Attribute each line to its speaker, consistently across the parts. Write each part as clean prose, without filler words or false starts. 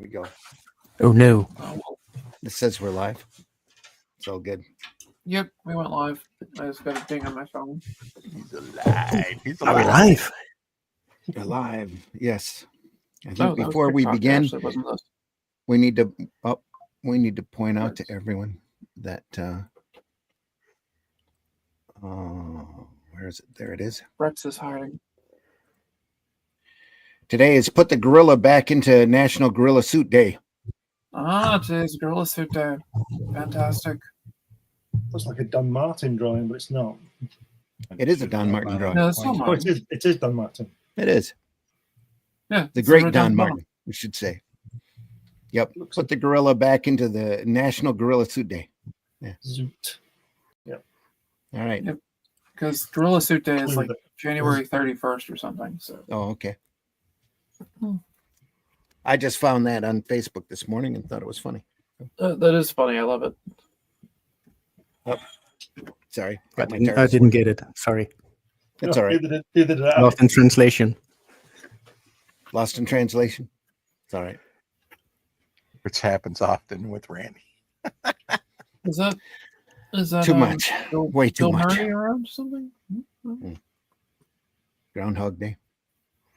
Speaker 1: go.
Speaker 2: Oh no.
Speaker 1: It says we're live. It's all good.
Speaker 3: Yep, we went live. I just got a ding on my phone.
Speaker 4: He's alive. He's
Speaker 2: Are we
Speaker 4: alive.
Speaker 2: live?
Speaker 1: We're live. Yes. I think
Speaker 3: Oh, that was
Speaker 1: before we
Speaker 3: TikTok,
Speaker 1: begin,
Speaker 3: actually, wasn't this?
Speaker 1: we need to point out to everyone that where is it? There it is.
Speaker 3: Rex is hiding.
Speaker 1: Today is Put the Gorilla Back into National Gorilla Suit Day.
Speaker 3: Today's Gorilla Suit Day. Fantastic.
Speaker 5: Looks like a Don Martin drawing, but it's not.
Speaker 1: It is a Don Martin drawing.
Speaker 3: No, it's not
Speaker 5: Oh,
Speaker 3: mine.
Speaker 5: it is Don Martin.
Speaker 1: It is.
Speaker 3: Yeah,
Speaker 1: The
Speaker 3: it's
Speaker 1: great
Speaker 3: right
Speaker 1: Don
Speaker 3: down the bottom.
Speaker 1: Martin, we should say. Yep. Put the gorilla back into the National Gorilla Suit Day.
Speaker 5: Zoot.
Speaker 1: All right.
Speaker 3: Yep. Because Gorilla Suit Day is
Speaker 5: Clue
Speaker 3: like
Speaker 5: that-
Speaker 3: January 31st or something. So
Speaker 1: Oh, okay.
Speaker 3: Hmm.
Speaker 1: I just found that on Facebook this morning and thought it was funny.
Speaker 3: that is funny. I love it.
Speaker 1: Sorry.
Speaker 2: I
Speaker 1: Got my
Speaker 2: didn't, I
Speaker 1: Tarzan.
Speaker 2: didn't get it. Sorry.
Speaker 1: It's all right.
Speaker 5: Neither did I.
Speaker 2: Lost in translation.
Speaker 1: Lost in translation. It's all right.
Speaker 4: Which happens often with Randy.
Speaker 3: Is that
Speaker 1: Too much.
Speaker 3: Bill,
Speaker 1: Way too
Speaker 3: Bill
Speaker 1: much.
Speaker 3: Murray around or something?
Speaker 1: Groundhog Day.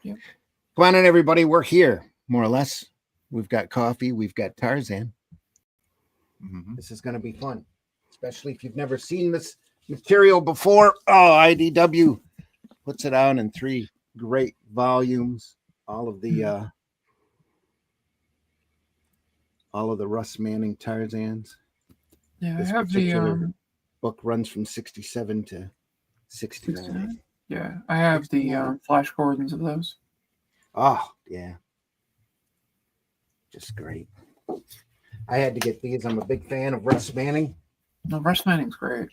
Speaker 3: Yep.
Speaker 1: Come on in, everybody. We're here, more or less. We've got coffee. We've got Tarzan.
Speaker 4: Mhm.
Speaker 1: This is going to be fun, especially if you've never seen this material before. Oh, IDW puts it out in 3 great volumes. All of the Russ Manning Tarzans.
Speaker 3: Yeah,
Speaker 1: This
Speaker 3: I have
Speaker 1: particular book runs from 67 to 69.
Speaker 3: 69? Yeah, I have the Flash Gordons of those.
Speaker 1: Oh, yeah. Just great. I had to get these. I'm a big fan of Russ Manning.
Speaker 3: No, Russ Manning's great.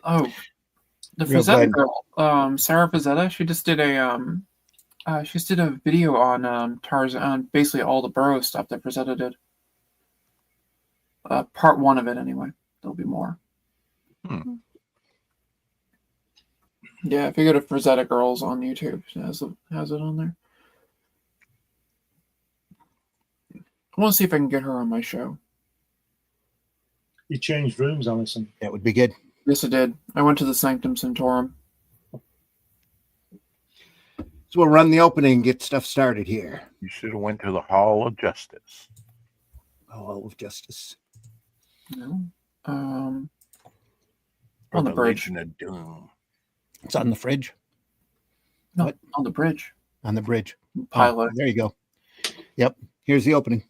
Speaker 3: Oh, the
Speaker 1: Real
Speaker 3: Frazetta
Speaker 1: glad-
Speaker 3: girl, Sarah Frazetta, she just did a video on Tarzan, on basically all the Burrow stuff that Frazetta did. Part 1 of it, anyway. There'll be more.
Speaker 4: Hmm.
Speaker 3: Yeah, if you go to Frazetta Girls on YouTube, it has it on there. I want to see if I can get her on my show.
Speaker 5: You changed rooms, Alison.
Speaker 1: That would be good.
Speaker 3: Yes, I did. I went to the Sanctum Sanctorum.
Speaker 1: So we'll run the opening and get stuff started here.
Speaker 4: You should have went to the Hall of Justice.
Speaker 1: Hall of Justice.
Speaker 3: No. On
Speaker 4: Or
Speaker 3: the bridge.
Speaker 4: Legion of Doom.
Speaker 1: It's on the fridge.
Speaker 3: No,
Speaker 1: What?
Speaker 3: on the bridge.
Speaker 1: On the bridge. Oh,
Speaker 3: Pilot.
Speaker 1: there you go. Yep. Here's the opening.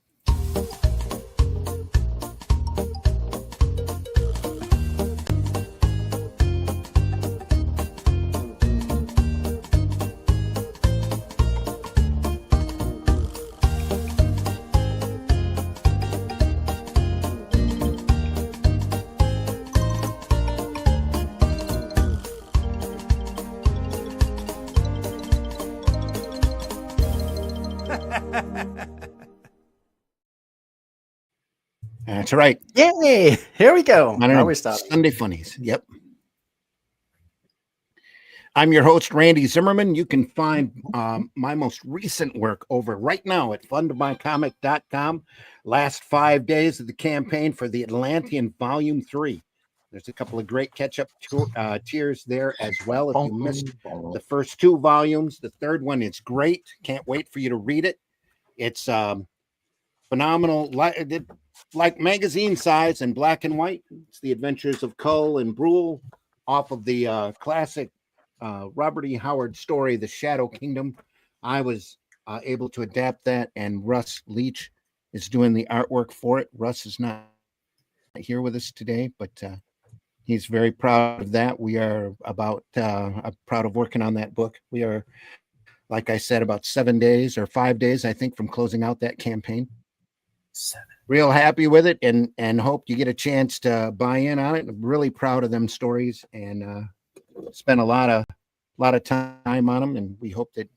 Speaker 1: That's right.
Speaker 2: Yay! Here we go.
Speaker 1: I don't
Speaker 2: Now
Speaker 1: know.
Speaker 2: we're starting.
Speaker 1: Sunday Funnies. Yep. I'm your host, Randy Zimmerman. You can find my most recent work over right now at fundmycomic.com. Last 5 days of the campaign for the Atlantean Volume 3. There's a couple of great catch-up tiers there as well. If you missed the first 2 volumes, the third one is great. Can't wait for you to read it. It's phenomenal, like magazine size and black and white. It's the adventures of Cull and Brule off of the classic Robert E. Howard story, The Shadow Kingdom. I was able to adapt that, and Russ Leach is doing the artwork for it. Russ is not here with us today, but he's very proud of that. We are proud of working on that book. We are, like I said, about 7 days or 5 days, I think, from closing out that campaign.
Speaker 3: 7.
Speaker 1: Real happy with it, and hope you get a chance to buy in on it. I'm really proud of them stories, and spent a lot of time on them, and we hope that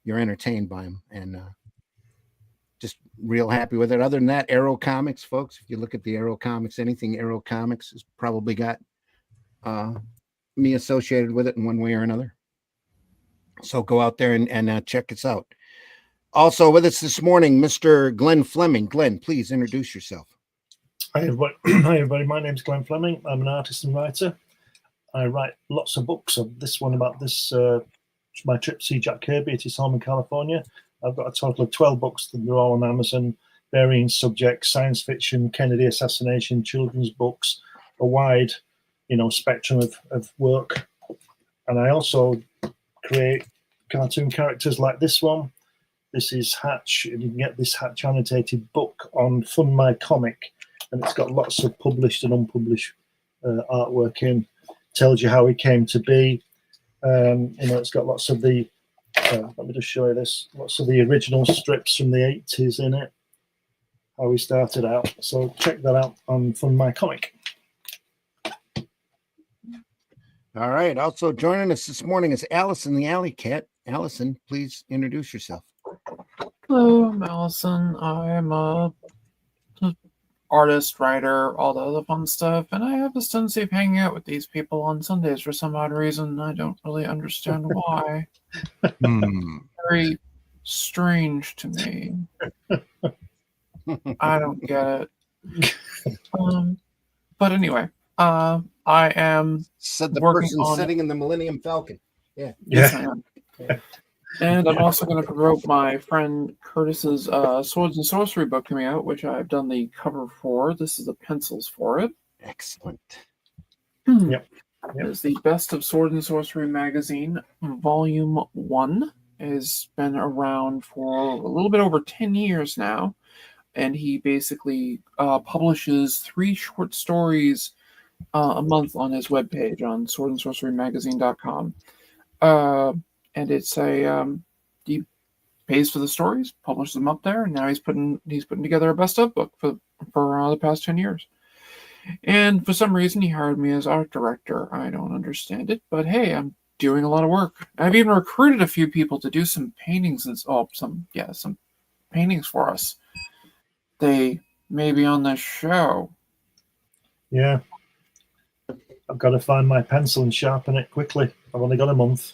Speaker 1: you're entertained by them, and just real happy with it. Other than that, Arrow Comics, folks, if you look at the Arrow Comics, anything Arrow Comics has probably got me associated with it in one way or another. So go out there and check us out. Also with us this morning, Mr. Glenn Fleming. Glenn, please introduce yourself.
Speaker 5: Hi, everybody. Hi, everybody. My name's Glenn Fleming. I'm an artist and writer. I write lots of books. This one about this, my trip to see Jack Kirby at his home in California. I've got a total of 12 books that are all on Amazon, varying subjects, science fiction, Kennedy assassination, children's books, a wide, spectrum of work. And I also create cartoon characters like this one. This is Hatch, and you can get this Hatch annotated book on Fund My Comic, and it's got lots of published and unpublished artwork in. Tells you how he came to be. It's got lots of the. Let me just show you this. Lots of the original strips from the 80s in it. How he started out. So check that out on Fund My Comic.
Speaker 1: All right. Also joining us this morning is Allison the Alley Cat. Allison, please introduce yourself.
Speaker 3: Hello, I'm Allison. I'm a artist, writer, all the other fun stuff, and I have this tendency of hanging out with these people on Sundays for some odd reason. I don't really understand why. Very strange to me. I don't get it. But anyway, I am
Speaker 1: Said the
Speaker 3: working
Speaker 1: person
Speaker 3: on
Speaker 1: sitting in the Millennium Falcon.
Speaker 3: Yes, I am. And I'm also going to promote my friend Curtis's Swords and Sorcery book coming out, which I've done the cover for. This is the pencils for it.
Speaker 1: Excellent.
Speaker 5: Yep.
Speaker 3: It is the Best of Sword and Sorcery magazine, Volume 1. Has been around for a little bit over 10 years now. And he basically publishes 3 short stories a month on his webpage on swordandsorcerymagazine.com. And it's he pays for the stories, publishes them up there, and now he's putting together a best of book for the past 10 years. And for some reason, he hired me as art director. I don't understand it, but hey, I'm doing a lot of work. I've even recruited a few people to do some paintings and some paintings for us. They may be on the show.
Speaker 5: Yeah. I've got to find my pencil and sharpen it quickly. I've only got a month.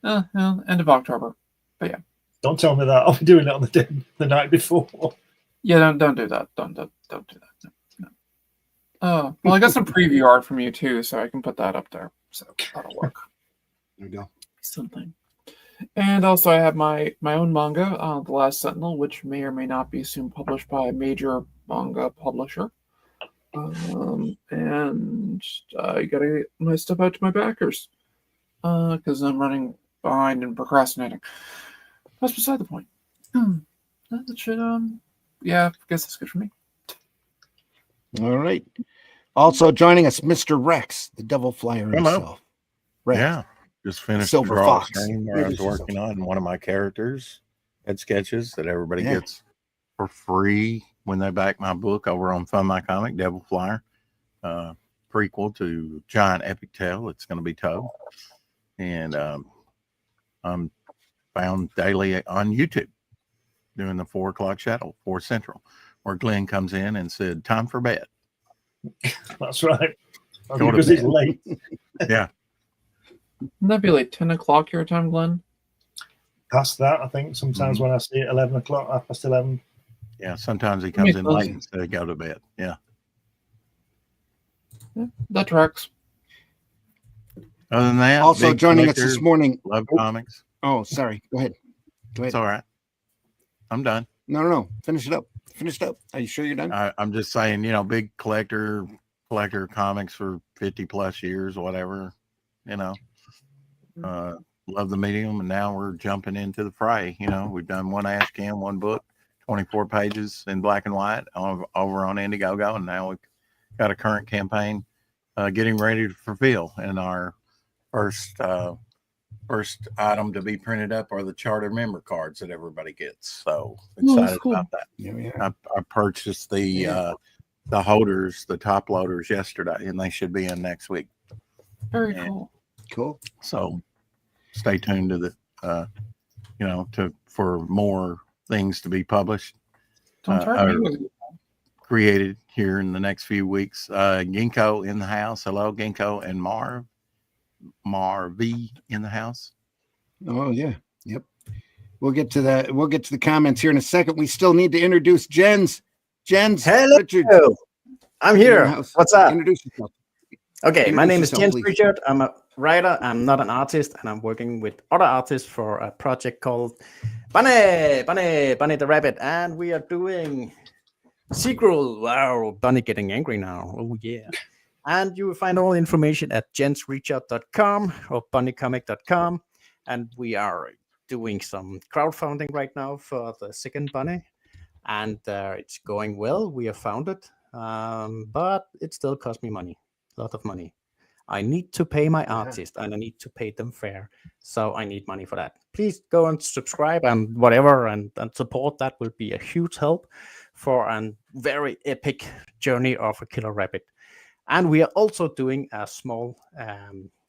Speaker 3: End of October. But yeah.
Speaker 5: Don't tell me that. I'll be doing it on the night before.
Speaker 3: Yeah, don't do that. Don't do that. No. Oh, well, I got some preview art from you too, so I can put that up there. So that'll work.
Speaker 1: There you go.
Speaker 3: Something. And also I have my own manga, The Last Sentinel, which may or may not be soon published by a major manga publisher. And I gotta get my stuff out to my backers. Because I'm running behind and procrastinating. That's beside the point. That should, yeah, I guess that's good for me.
Speaker 1: All right. Also joining us, Mr. Rex, the devil flyer
Speaker 4: Hello.
Speaker 1: himself. Rex.
Speaker 4: Yeah. Just finished
Speaker 1: Silver
Speaker 4: the draw
Speaker 1: Fox.
Speaker 4: stream where I was
Speaker 1: Introduce
Speaker 4: working on one of my characters at sketches that everybody
Speaker 1: Yeah.
Speaker 4: gets for free when they back my book over on Fund My Comic, Devil Flyer. Prequel to Giant Epic Tale. It's going to be told. And I'm found daily on YouTube doing the 4 o'clock shadow, 4 Central, where Glenn comes in and said, "Time for bed."
Speaker 5: That's right.
Speaker 4: Go to
Speaker 5: Because it's
Speaker 4: bed.
Speaker 5: late.
Speaker 4: Yeah.
Speaker 3: Wouldn't that be like 10 o'clock your time, Glenn?
Speaker 5: Past that, I think. Sometimes when I see it 11 o'clock, 11:30.
Speaker 4: Yeah. Sometimes he comes in late and says, "Go to bed." Yeah.
Speaker 3: Yeah, that tracks.
Speaker 4: Other than that,
Speaker 1: Also
Speaker 4: big
Speaker 1: joining us
Speaker 4: collector,
Speaker 1: this morning.
Speaker 4: love comics.
Speaker 1: Oh, sorry. Go ahead.
Speaker 4: It's all right. I'm done.
Speaker 1: No. Finish it up. Are you sure you're done?
Speaker 4: I'm just saying, big collector comics for 50 plus years, whatever, love the medium. And now we're jumping into the fray. We've done one ash can, one book, 24 pages in black and white over on Indiegogo. And now we've got a current campaign getting ready to fulfill. And our first item to be printed up are the charter member cards that everybody gets. So excited about that.
Speaker 1: Yeah.
Speaker 4: I purchased the holders, the top loaders yesterday, and they should be in next week.
Speaker 3: Very cool.
Speaker 1: Cool.
Speaker 4: So stay tuned to the, for more things to be published.
Speaker 3: Don't try me with it.
Speaker 4: Created here in the next few weeks. Ginkgo in the house. Hello, Ginkgo and Marv V in the house.
Speaker 1: Oh, yeah. Yep. We'll get to that. We'll get to the comments here in a second. We still need to introduce Jens.
Speaker 2: Hello.
Speaker 1: Richard.
Speaker 2: I'm
Speaker 1: you're in the
Speaker 2: here.
Speaker 1: house.
Speaker 2: What's up?
Speaker 1: Introduce yourself.
Speaker 2: Okay, my
Speaker 1: Introduce
Speaker 2: name is
Speaker 1: yourself,
Speaker 2: Jens
Speaker 1: please.
Speaker 2: Pritchard. I'm a writer. I'm not an artist, and I'm working with other artists for a project called Bunny the Rabbit, and we are doing sequel. Wow, Bunny getting angry now. Oh yeah. And you will find all information at jensreachout.com or bunnycomic.com. And we are doing some crowdfunding right now for the second Bunny, and it's going well. We have found it, but it still costs me money, a lot of money. I need to pay my artist, and I need to pay them fair. So I need money for that. Please go and subscribe and whatever, and support. That will be a huge help for a very epic journey of a killer rabbit. And we are also doing a small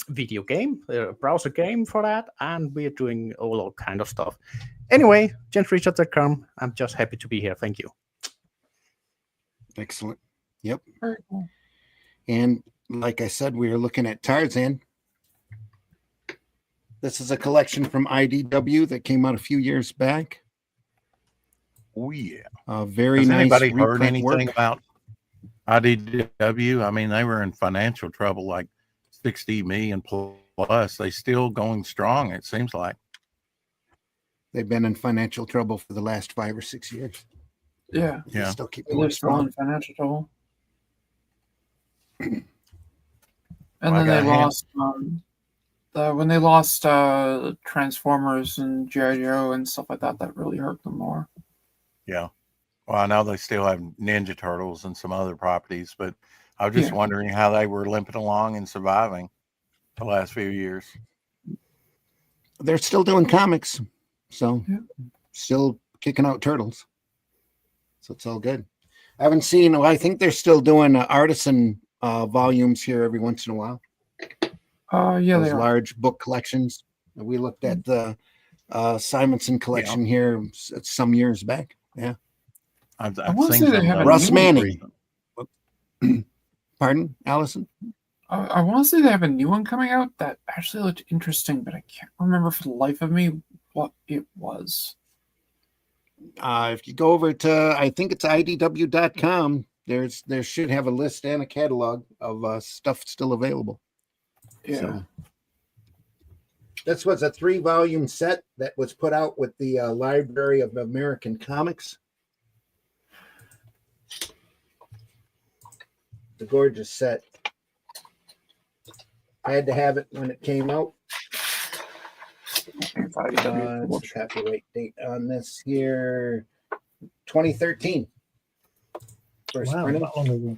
Speaker 2: video game, a browser game for that, and we are doing all kind of stuff. Anyway, jensreachout.com. I'm just happy to be here. Thank you.
Speaker 1: Excellent. Yep.
Speaker 3: Very cool.
Speaker 1: And like I said, we are looking at Tarzan. This is a collection from IDW that came out a few years back.
Speaker 4: Oh yeah.
Speaker 1: Very
Speaker 4: Has
Speaker 1: nice.
Speaker 4: anybody heard
Speaker 1: reprint
Speaker 4: anything
Speaker 1: work.
Speaker 4: about IDW? I mean, they were in financial trouble, like 60 million plus. They still going strong, it seems like.
Speaker 1: They've been in financial trouble for the last 5 or 6 years.
Speaker 3: Yeah.
Speaker 1: They
Speaker 4: Yeah.
Speaker 1: still keep
Speaker 3: They're
Speaker 1: going
Speaker 3: still
Speaker 1: strong.
Speaker 3: in financial trouble. And
Speaker 4: Well, I
Speaker 3: then they
Speaker 4: got a hand-
Speaker 3: lost when they lost Transformers and G.I. Joe and stuff like that. That really hurt them more.
Speaker 4: Yeah. Well, I know they still have Ninja Turtles and some other properties, but I was just
Speaker 3: Yeah.
Speaker 4: wondering how they were limping along and surviving the last few years.
Speaker 1: They're still doing comics, so
Speaker 3: Yeah.
Speaker 1: still kicking out turtles. So it's all good. I haven't seen. Well, I think they're still doing artisan volumes here every once in a while.
Speaker 3: Yeah,
Speaker 1: Those
Speaker 3: they are.
Speaker 1: large book collections. We looked at the Simonson collection here some years back. Yeah.
Speaker 4: I've
Speaker 3: wanna
Speaker 4: seen
Speaker 3: say they
Speaker 4: some
Speaker 3: have
Speaker 4: of
Speaker 3: a
Speaker 4: those.
Speaker 1: Russ Manning. Pardon, Allison?
Speaker 3: I want to say they have a new one coming out that actually looked interesting, but I can't remember for the life of me what it was.
Speaker 1: If you go over to, I think it's idw.com, there should have a list and a catalog of stuff still available.
Speaker 3: Yeah.
Speaker 1: So this was a 3-volume set that was put out with the Library of American Comics. The gorgeous set. I had to have it when it came out.
Speaker 3: If I
Speaker 1: What's the copyright date on this here? 2013. First
Speaker 5: Wow,
Speaker 1: printing.
Speaker 5: that long ago.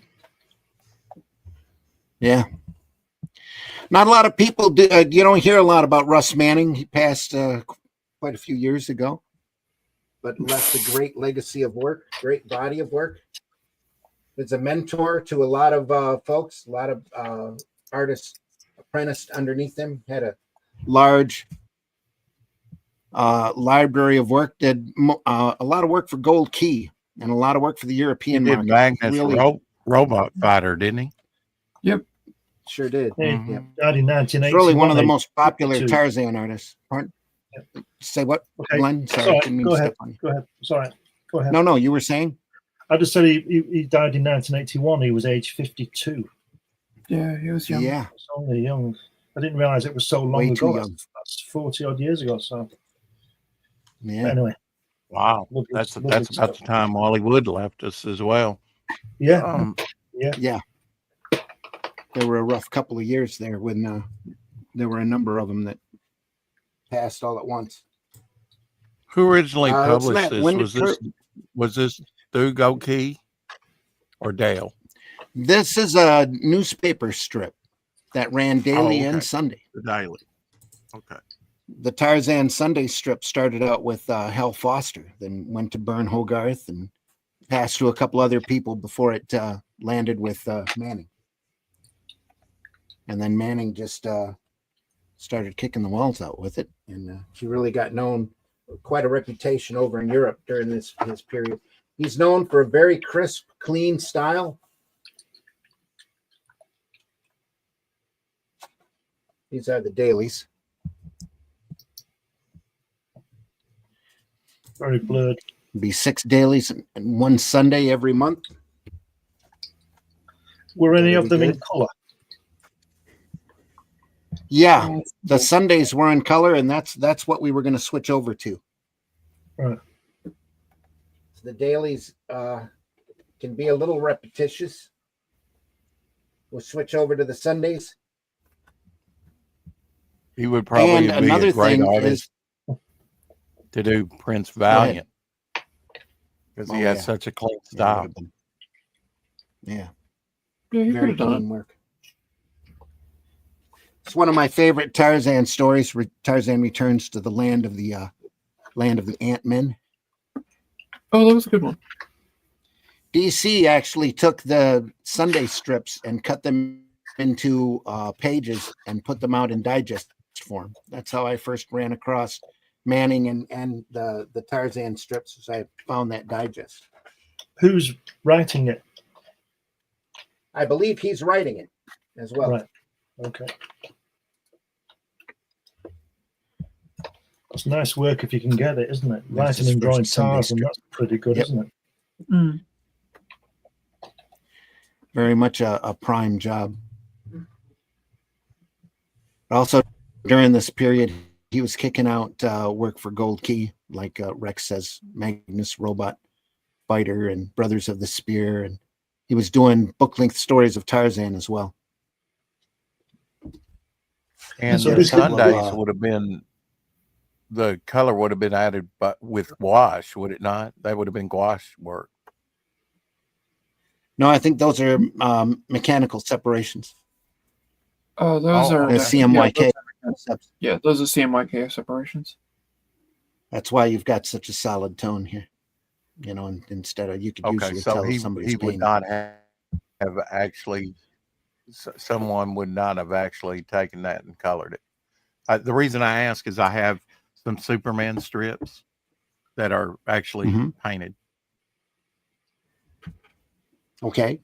Speaker 1: Yeah. Not a lot of people do. You don't hear a lot about Russ Manning. He passed quite a few years ago, but left a great legacy of work, great body of work. Was a mentor to a lot of folks, a lot of artists apprenticed underneath him. Had a large library of work. Did a lot of work for Gold Key and a lot of work for the
Speaker 4: He
Speaker 1: European
Speaker 4: did
Speaker 1: market.
Speaker 4: Magnus
Speaker 1: Really,
Speaker 4: Robot Fighter, didn't he?
Speaker 1: sure did.
Speaker 5: Yeah,
Speaker 4: Mhm.
Speaker 1: Yep.
Speaker 5: died in
Speaker 1: It's
Speaker 5: 1981.
Speaker 1: really one of the most popular
Speaker 5: 82.
Speaker 1: Tarzan artists. Pardon? Say what,
Speaker 5: Okay,
Speaker 1: Glenn? Sorry,
Speaker 5: sorry,
Speaker 1: didn't mean
Speaker 5: go
Speaker 1: to
Speaker 5: ahead.
Speaker 1: step on you.
Speaker 5: Go ahead. Sorry. Go ahead.
Speaker 1: No, you were saying?
Speaker 5: I just said he died in 1981. He was age 52.
Speaker 3: Yeah, he was young.
Speaker 1: Yeah,
Speaker 5: It's only young. I didn't realize it was so long
Speaker 1: way too
Speaker 5: ago.
Speaker 1: young.
Speaker 5: That's 40 odd years ago. So
Speaker 1: Yeah,
Speaker 5: anyway,
Speaker 4: Wow.
Speaker 5: lovely-
Speaker 4: That's
Speaker 5: lovely
Speaker 4: about
Speaker 5: stuff.
Speaker 4: the time Wally Wood left us as well.
Speaker 5: Yeah,
Speaker 1: yeah. There were a rough couple of years there when there were a number of them that passed all at once.
Speaker 4: Who originally
Speaker 1: It's
Speaker 4: published
Speaker 1: Matt.
Speaker 4: this?
Speaker 1: When
Speaker 4: Was this through Go Key or Dale?
Speaker 1: This is a newspaper strip that ran daily
Speaker 4: okay.
Speaker 1: and Sunday.
Speaker 4: The Daily. Okay.
Speaker 1: The Tarzan Sunday strip started out with Hal Foster, then went to Bern Hogarth and passed to a couple other people before it landed with Manning. And then Manning just started kicking the walls out with it. And he really got known, quite a reputation over in Europe during his period. He's known for a very crisp, clean style. These are the dailies.
Speaker 5: Very blurred.
Speaker 1: Be 6 dailies and 1 Sunday every month.
Speaker 5: Were any
Speaker 1: That'd
Speaker 5: of
Speaker 1: be
Speaker 5: them in
Speaker 1: good.
Speaker 5: color?
Speaker 1: Yeah, the Sundays were in color, and that's what we were going to switch over to.
Speaker 5: Right.
Speaker 1: The dailies can be a little repetitious. We'll switch over to the Sundays.
Speaker 4: He would probably
Speaker 1: And
Speaker 4: be a
Speaker 1: another
Speaker 4: great
Speaker 1: thing
Speaker 4: artist
Speaker 1: is,
Speaker 4: to do Prince
Speaker 1: ahead.
Speaker 4: Valiant because he
Speaker 1: Oh,
Speaker 4: has
Speaker 1: yeah.
Speaker 4: such a clean
Speaker 1: Yeah, it
Speaker 4: style.
Speaker 1: would've been- yeah,
Speaker 3: Yeah, he could
Speaker 1: very
Speaker 3: have done it.
Speaker 1: clean work. It's one of my favorite Tarzan stories. Tarzan returns to the land of the Ant-Men.
Speaker 3: Oh, that was a good one.
Speaker 1: DC actually took the Sunday strips and cut them into pages and put them out in digest form. That's how I first ran across Manning and the Tarzan strips, as I found that digest.
Speaker 5: Who's writing it?
Speaker 1: I believe he's writing it as well.
Speaker 5: Right. Okay. That's nice work if you can get it, isn't it?
Speaker 1: That's
Speaker 5: Writing
Speaker 1: his
Speaker 5: and drawing
Speaker 1: first Sunday
Speaker 5: Tarzan,
Speaker 1: strip.
Speaker 5: that's pretty good,
Speaker 1: Yep.
Speaker 5: isn't it?
Speaker 3: Mm.
Speaker 1: Very much a prime job. Also, during this period, he was kicking out work for Gold Key, like Rex says, Magnus Robot Fighter and Brothers of the Spear, and he was doing book-length stories of Tarzan as well.
Speaker 4: And
Speaker 5: So
Speaker 4: the
Speaker 5: this couple of,
Speaker 4: Sundays would have been, the color would have been added but with gouache, would it not? That would have been gouache work.
Speaker 1: No, I think those are mechanical separations.
Speaker 3: Oh, those
Speaker 4: Oh,
Speaker 3: are
Speaker 1: The CMYK.
Speaker 3: Yeah, those are CMYK separations.
Speaker 1: That's why you've got such a solid tone here. You know, instead of, you could
Speaker 4: Okay,
Speaker 1: usually
Speaker 4: so
Speaker 1: tell if
Speaker 4: he
Speaker 1: somebody's
Speaker 4: would
Speaker 1: painting.
Speaker 4: not have actually, someone would not have actually taken that and colored it. The reason I ask is I have some Superman strips that are actually
Speaker 1: Mhm.
Speaker 4: painted.
Speaker 1: Okay.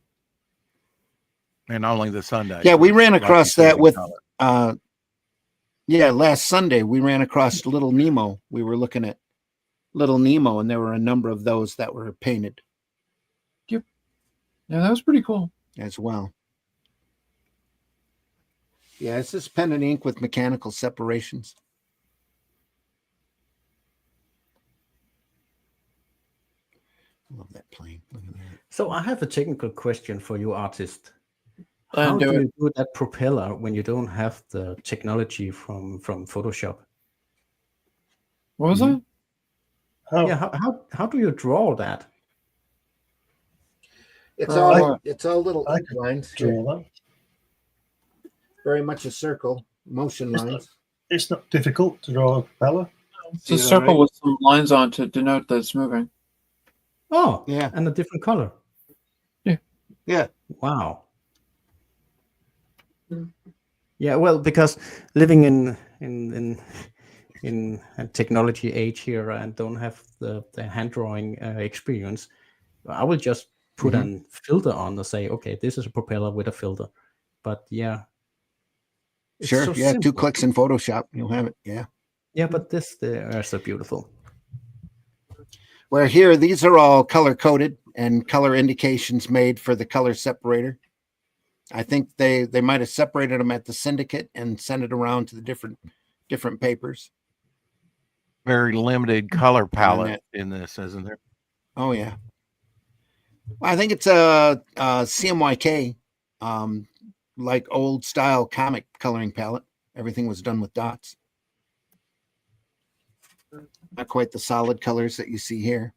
Speaker 4: And only the Sunday.
Speaker 1: Yeah, we ran
Speaker 4: like you
Speaker 1: across
Speaker 4: said,
Speaker 1: that
Speaker 4: in
Speaker 1: with
Speaker 4: color.
Speaker 1: last Sunday we ran across Little Nemo. We were looking at Little Nemo, and there were a number of those that were painted
Speaker 3: Yeah, that was pretty cool.
Speaker 1: as well. Yeah, it's just pen and ink with mechanical separations. Love that plane. Look at that.
Speaker 2: So I have a technical question for you, artist.
Speaker 3: And
Speaker 2: How
Speaker 3: do
Speaker 2: do
Speaker 3: it.
Speaker 2: you do that propeller when you don't have the technology from Photoshop?
Speaker 3: What was
Speaker 1: Mhm.
Speaker 3: that?
Speaker 5: how,
Speaker 2: Yeah, how do you draw that?
Speaker 1: It's
Speaker 3: Uh,
Speaker 1: all little
Speaker 5: I
Speaker 1: ink
Speaker 5: could
Speaker 1: lines. Here.
Speaker 5: draw that?
Speaker 1: Very much a circle, motion
Speaker 5: It's
Speaker 1: lines.
Speaker 5: It's not difficult to draw a propeller.
Speaker 3: It's
Speaker 1: See
Speaker 3: a
Speaker 1: that,
Speaker 3: circle
Speaker 1: right?
Speaker 3: with some lines on to denote that it's moving.
Speaker 2: Oh,
Speaker 1: Yeah.
Speaker 2: and a different color.
Speaker 1: Yeah.
Speaker 2: Wow. Yeah, well, because living in a technology age here and don't have the hand drawing experience, I will just put a filter on and say, okay, this is a propeller with a filter. But yeah, it's
Speaker 1: Sure.
Speaker 2: so
Speaker 1: Yeah. 2
Speaker 2: simple.
Speaker 1: clicks in Photoshop, you'll have it. Yeah.
Speaker 2: Yeah, but they are so beautiful.
Speaker 1: Where here, these are all color coded and color indications made for the color separator. I think they might have separated them at the syndicate and sent it around to the different papers.
Speaker 4: Very limited color
Speaker 1: that-
Speaker 4: palette in this, isn't there?
Speaker 1: Oh yeah. Well, I think it's a CMYK, like old style comic coloring palette. Everything was done with dots. Not quite the solid colors that you see here.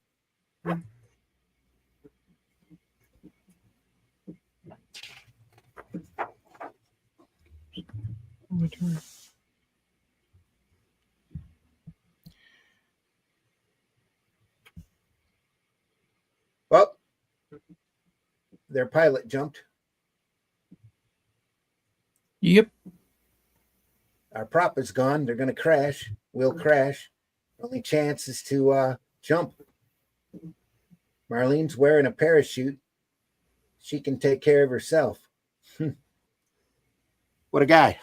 Speaker 1: Well, their pilot jumped.
Speaker 3: Yep.
Speaker 1: Our prop is gone. They're going to crash. We'll crash. Only chance is to jump. Marlene's wearing a parachute. She can take care of herself. What a guy.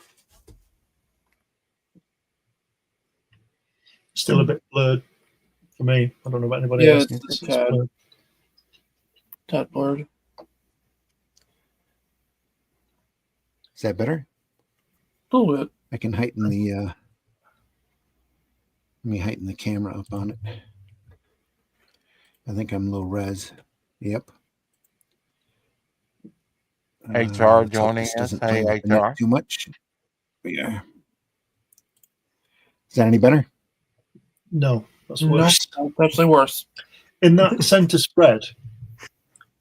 Speaker 5: Still a bit blurred. for me. I don't know about anybody
Speaker 3: Yeah,
Speaker 5: else.
Speaker 3: it's a tad,
Speaker 5: blurred.
Speaker 3: tad blurred.
Speaker 1: Is that better?
Speaker 3: A little bit.
Speaker 1: I can heighten the let me heighten the camera up on it. I think I'm low res. Yep.
Speaker 4: HR
Speaker 1: let's hope
Speaker 4: joining
Speaker 1: this
Speaker 4: us.
Speaker 1: doesn't
Speaker 4: Hey,
Speaker 1: play the net
Speaker 4: HR.
Speaker 1: too much. Yeah. Is that any better?
Speaker 5: No, that's
Speaker 3: No,
Speaker 5: worse.
Speaker 3: that's actually worse.
Speaker 5: In that center spread,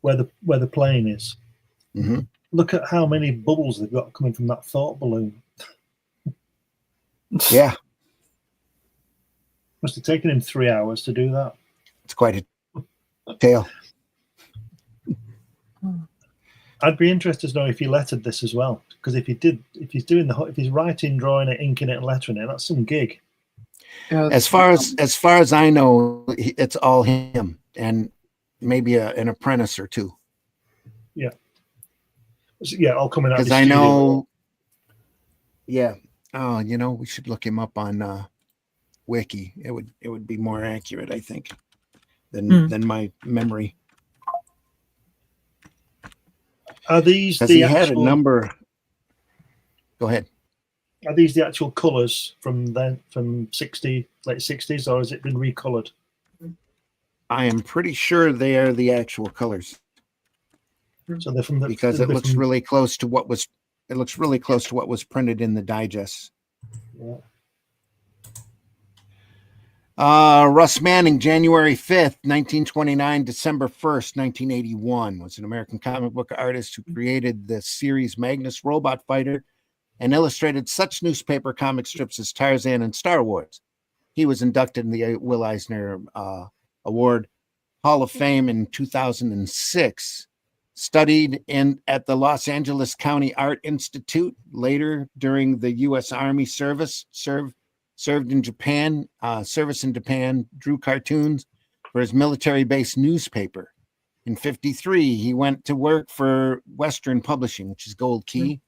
Speaker 5: where the plane is,
Speaker 1: Mm-hmm.
Speaker 5: look at how many bubbles they've got coming from that thought balloon.
Speaker 1: Yeah,
Speaker 5: Must have taken him 3 hours to do that.
Speaker 1: it's quite a tale.
Speaker 5: I'd be interested to know if he lettered this as well, because if he's writing, drawing it, inking it, and lettering it, that's some gig.
Speaker 3: Yeah,
Speaker 1: As far as I know, it's all him and maybe an apprentice or two.
Speaker 5: Yeah, all coming out of
Speaker 1: Because
Speaker 5: the
Speaker 1: I
Speaker 5: studio.
Speaker 1: know. Yeah. Oh, we should look him up on Wiki. It would be more accurate, I think, than my memory.
Speaker 5: Are these
Speaker 1: Because
Speaker 5: the
Speaker 1: he had a
Speaker 5: actual?
Speaker 1: number. Go ahead.
Speaker 5: Are these the actual colours from late 60s, or has it been recolored?
Speaker 1: I am pretty sure they are the actual colors
Speaker 5: So they're from the
Speaker 1: because it looks really close to what was. It looks really close to what was printed in the digest.
Speaker 5: Yeah.
Speaker 1: Russ Manning, January 5th, 1929, December 1st, 1981, was an American comic book artist who created the series Magnus Robot Fighter and illustrated such newspaper comic strips as Tarzan and Star Wars. He was inducted in the Will Eisner Award Hall of Fame in 2006. Studied at the Los Angeles County Art Institute. Later, during the U.S. Army service, served in Japan, service in Japan, drew cartoons for his military-based newspaper. In 1953, he went to work for Western Publishing, which is Gold Key,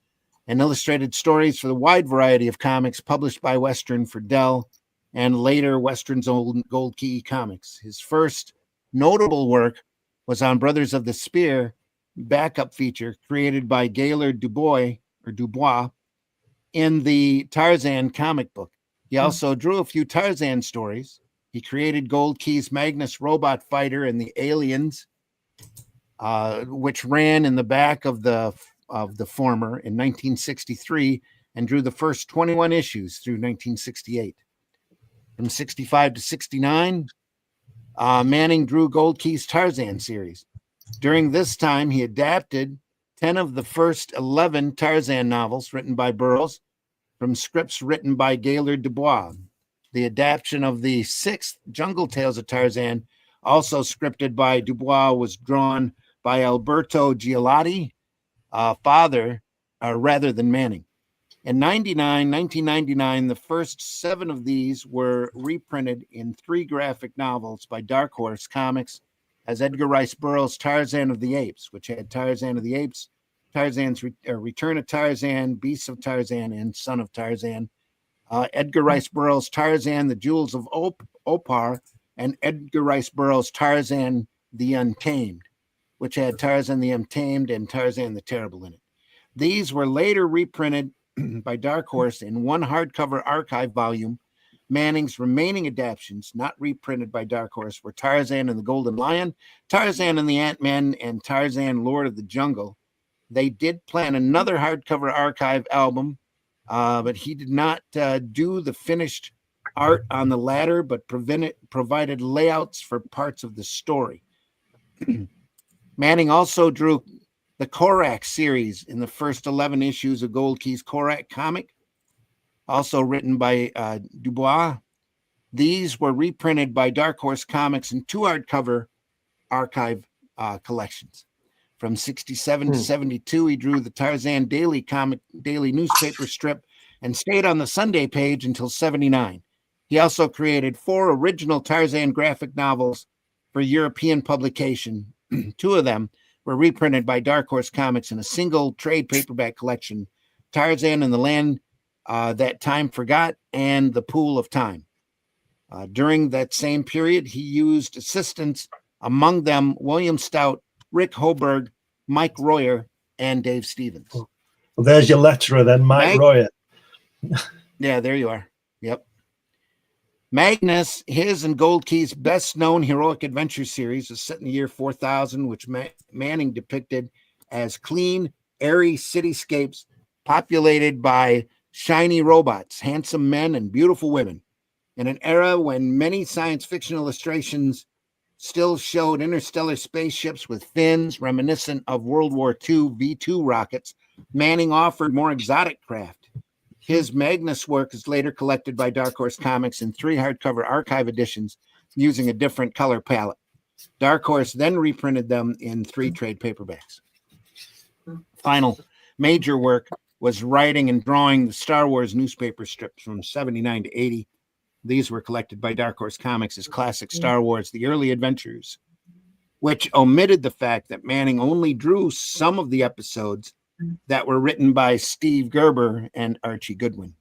Speaker 1: and illustrated stories for the wide variety of comics published by Western for Dell and later Western's old Gold Key comics. His first notable work was on Brothers of the Spear, backup feature created by Gaylord Dubois in the Tarzan comic book. He also drew a few Tarzan stories. He created Gold Key's Magnus Robot Fighter and the Aliens, which ran in the back of the former in 1963 and drew the first 21 issues through 1968. From 65 to 69, Manning drew Gold Key's Tarzan series. During this time, he adapted 10 of the first 11 Tarzan novels written by Burroughs from scripts written by Gaylord Dubois. The adaptation of the 6th Jungle Tales of Tarzan, also scripted by Dubois, was drawn by Alberto Giolotti, rather than Manning. In 1999, the first 7 of these were reprinted in 3 graphic novels by Dark Horse Comics as Edgar Rice Burroughs' Tarzan of the Apes, which had Tarzan of the Apes, Tarzan's Return of Tarzan, Beasts of Tarzan, and Son of Tarzan. Edgar Rice Burroughs' Tarzan, The Jewels of Opar, and Edgar Rice Burroughs' Tarzan the Untamed, which had Tarzan the Untamed and Tarzan the Terrible in it. These were later reprinted by Dark Horse in 1 hardcover archive volume. Manning's remaining adaptations, not reprinted by Dark Horse, were Tarzan and the Golden Lion, Tarzan and the Ant-Man, and Tarzan Lord of the Jungle. They did plan another hardcover archive album, but he did not do the finished art on the latter, but provided layouts for parts of the story. Manning also drew the Korak series in the first 11 issues of Gold Key's Korak comic, also written by Dubois. These were reprinted by Dark Horse Comics in 2 hardcover archive collections. From 67 to 72, he drew the Tarzan Daily newspaper strip and stayed on the Sunday page until 79. He also created 4 original Tarzan graphic novels for European publication. 2 of them were reprinted by Dark Horse Comics in a single trade paperback collection, Tarzan and the Land That Time Forgot and The Pool of Time. During that same period, he used assistants, among them William Stout, Rick Hoberg, Mike Royer, and Dave Stevens.
Speaker 5: Well, there's your letterer then, Mike Royer.
Speaker 1: Yeah, there you are. Yep. Magnus, his and Gold Key's best-known heroic adventure series, is set in the year 4000, which Manning depicted as clean, airy cityscapes populated by shiny robots, handsome men, and beautiful women. In an era when many science fiction illustrations still showed interstellar spaceships with fins reminiscent of World War II V-2 rockets, Manning offered more exotic craft. His Magnus work is later collected by Dark Horse Comics in 3 hardcover archive editions using a different color palette. Dark Horse then reprinted them in 3 trade paperbacks. Final major work was writing and drawing the Star Wars newspaper strips from 79 to 80. These were collected by Dark Horse Comics as classic Star Wars, The Early Adventures, which omitted the fact that Manning only drew some of the episodes that were written by Steve Gerber and Archie Goodwin.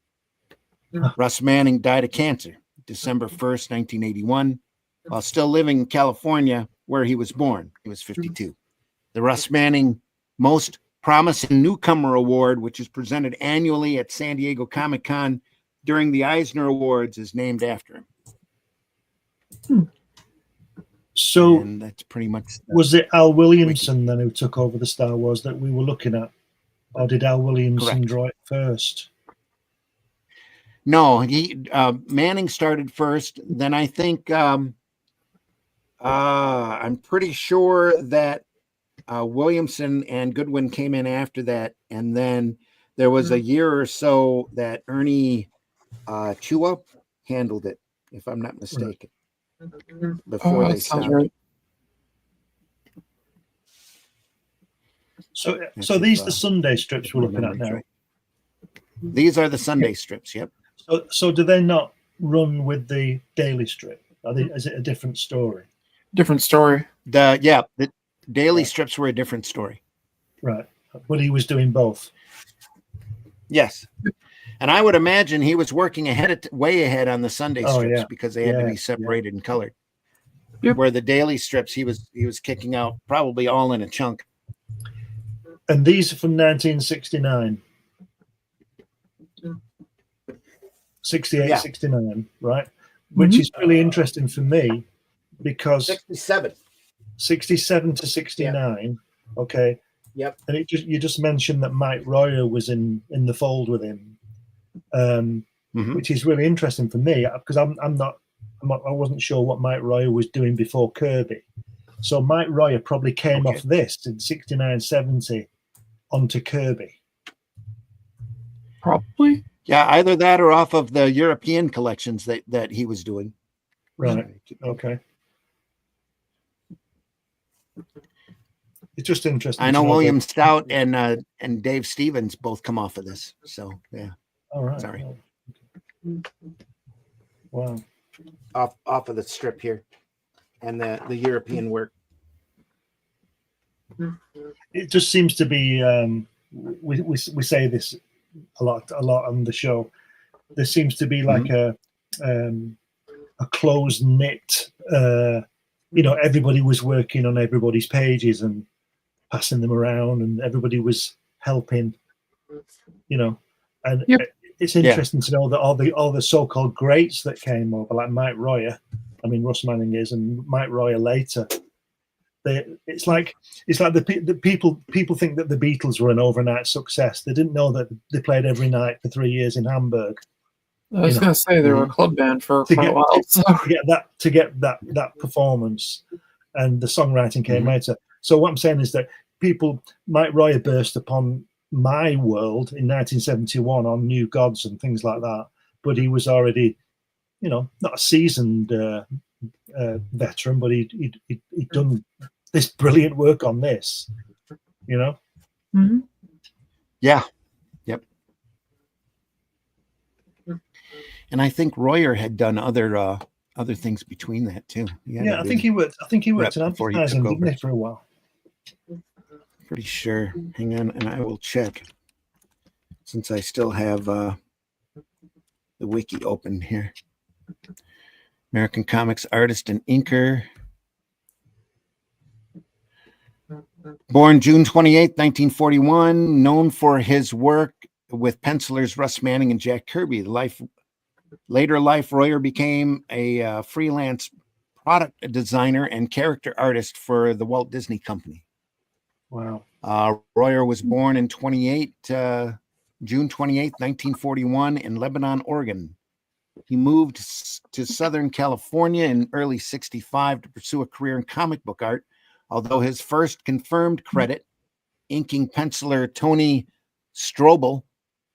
Speaker 1: Russ Manning died of cancer December 1st, 1981, while still living in California, where he was born. He was 52. The Russ Manning Most Promising Newcomer Award, which is presented annually at San Diego Comic-Con during the Eisner Awards, is named after him.
Speaker 5: So
Speaker 1: and that's pretty much
Speaker 5: was it Al Williamson then who took over the Star Wars that we were looking at, or did Al Williamson draw it first?
Speaker 1: No, he Manning started first. Then I think I'm pretty sure that Williamson and Goodwin came in after that, and then there was a year or so that Ernie Chua handled it, if I'm not mistaken. Before they stopped.
Speaker 3: Right.
Speaker 5: So these are the Sunday strips we're looking at now.
Speaker 1: Right. These are the Sunday strips. Yep.
Speaker 5: So do they not run with the daily strip? Is it a different story?
Speaker 3: Different story.
Speaker 1: The daily strips were a different story.
Speaker 5: Right. But he was doing both.
Speaker 1: Yes. And I would imagine he was working way ahead on the Sunday strips because they had to be separated and colored.
Speaker 3: Yep.
Speaker 1: Where the daily strips he was kicking out probably all in a chunk.
Speaker 5: And these are from 1969. 68, 69, right? Which is really interesting for me because 67 to 69, okay.
Speaker 1: Yep.
Speaker 5: And you just mentioned that Mike Royer was in the fold with him, which is really interesting for me because I wasn't sure what Mike Royer was doing before Kirby. So Mike Royer probably came off this in 69, 70 onto Kirby.
Speaker 3: Probably.
Speaker 1: Yeah, either that or off of the European collections that he was doing.
Speaker 5: Right. Okay. It's just interesting.
Speaker 1: I know William Stout and Dave Stevens both come off of this. So yeah.
Speaker 5: All right.
Speaker 1: Sorry.
Speaker 5: Wow.
Speaker 1: Off of the strip here, and the European work.
Speaker 5: It just seems to be. We say this a lot on the show. There seems to be like a close knit. Everybody was working on everybody's pages and passing them around, and everybody was helping. And it's interesting to know that all the so-called greats that came over, like Mike Royer, Russ Manning is, and Mike Royer later. It's like the people think that the Beatles were an overnight success. They didn't know that they played every night for 3 years in Hamburg.
Speaker 3: I was going to say they were a club band for quite a while.
Speaker 5: To get that performance, and the songwriting came later. So what I'm saying is that Mike Royer burst upon my world in 1971 on New Gods and things like that, but he was already, not a seasoned veteran, but he'd done this brilliant work on this, Yeah.
Speaker 1: Yep. And I think Royer had done other things between that too.
Speaker 5: Yeah, I think he worked in advertising, didn't he, for a while?
Speaker 1: Pretty sure. Hang on, and I will check since I still have the wiki open here. American comics artist and inker. Born June 28, 1941, known for his work with pencilers Russ Manning and Jack Kirby. Later life, Royer became a freelance product designer and character artist for the Walt Disney Company.
Speaker 5: Wow.
Speaker 1: Royer was born in June 28, 1941 in Lebanon, Oregon. He moved to Southern California in early 65 to pursue a career in comic book art, although his first confirmed credit, inking penciler Tony Strobel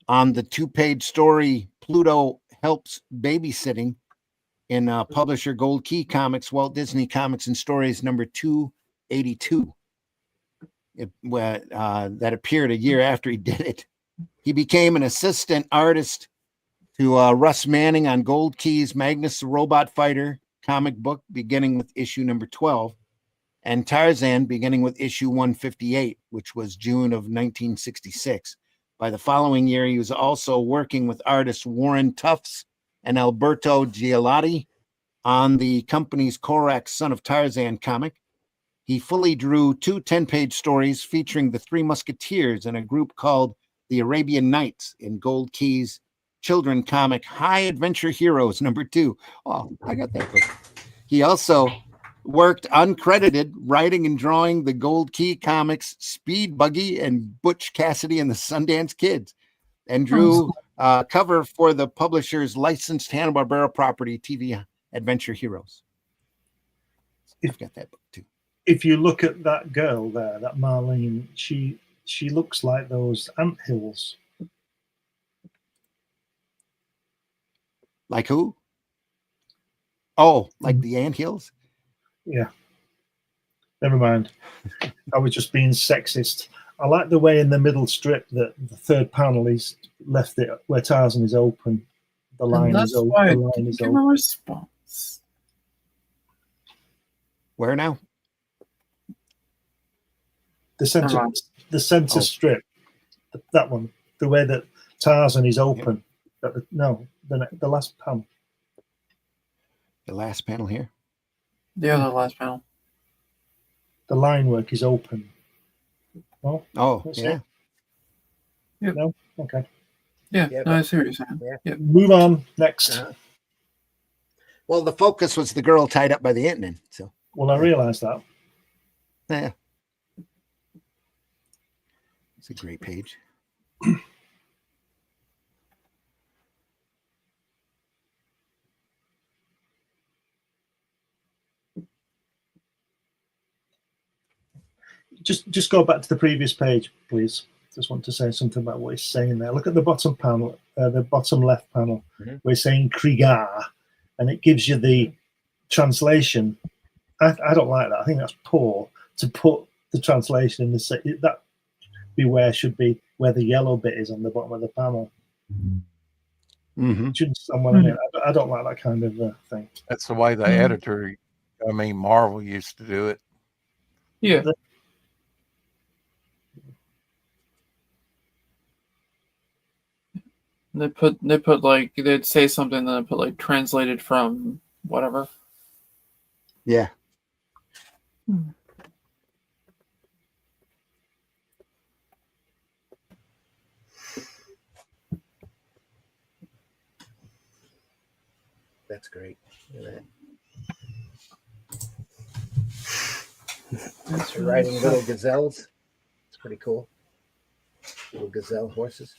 Speaker 1: on the 2-page story Pluto Helps Babysitting in publisher Gold Key Comics, Walt Disney Comics and Stories number 282. That appeared a year after he did it. He became an assistant artist to Russ Manning on Gold Key's Magnus the Robot Fighter comic book, beginning with issue number 12, and Tarzan, beginning with issue 158, which was June of 1966. By the following year, he was also working with artists Warren Tufts and Alberto Gialotti on the company's Korak Son of Tarzan comic. He fully drew 2 10-page stories featuring the Three Musketeers and a group called the Arabian Nights in Gold Key's children comic High Adventure Heroes number 2. Oh, I got that book. He also worked uncredited writing and drawing the Gold Key comics Speed Buggy and Butch Cassidy and the Sundance Kids, and drew cover for the publisher's licensed Hanna-Barbera property TV Adventure Heroes. I've got that book too.
Speaker 5: If you look at that girl there, that Marlene, she looks like those anthills.
Speaker 1: Like who? Oh, like the anthills?
Speaker 5: Yeah. Never mind. I was just being sexist. I like the way in the middle strip that the third panel is left it where Tarzan is open. The line is open.
Speaker 3: Why
Speaker 5: The line is
Speaker 3: give
Speaker 5: open.
Speaker 3: a response.
Speaker 1: Where now?
Speaker 5: The center strip. That one. The way that Tarzan is open. No, the last panel.
Speaker 1: The last panel here?
Speaker 3: The other last panel.
Speaker 5: The line work is open. Oh,
Speaker 1: yeah.
Speaker 3: Yep.
Speaker 5: No? Okay.
Speaker 3: Yeah,
Speaker 1: Yeah,
Speaker 3: no, I see what you're saying.
Speaker 1: Yeah.
Speaker 3: Yep.
Speaker 5: Move on. Next.
Speaker 1: Well, the focus was the girl tied up by the Ant-Man. So,
Speaker 5: Well, I realize that.
Speaker 1: yeah. It's a great page.
Speaker 5: Just go back to the previous page, please. Just want to say something about what he's saying there. Look at the bottom panel, the bottom left panel. We're saying Krieger, and it gives you the translation. I don't like that. I think that's poor to put the translation in the that beware should be where the yellow bit is on the bottom of the panel.
Speaker 1: Mm-hmm.
Speaker 5: Do you understand what I mean? I don't like that kind of thing.
Speaker 4: That's the way the editor, Marvel used to do it.
Speaker 3: Yeah. They put like they'd say something, then they put like translated from whatever.
Speaker 1: Yeah. That's great. Look at that. That's for riding little gazelles. It's pretty cool. Little gazelle horses.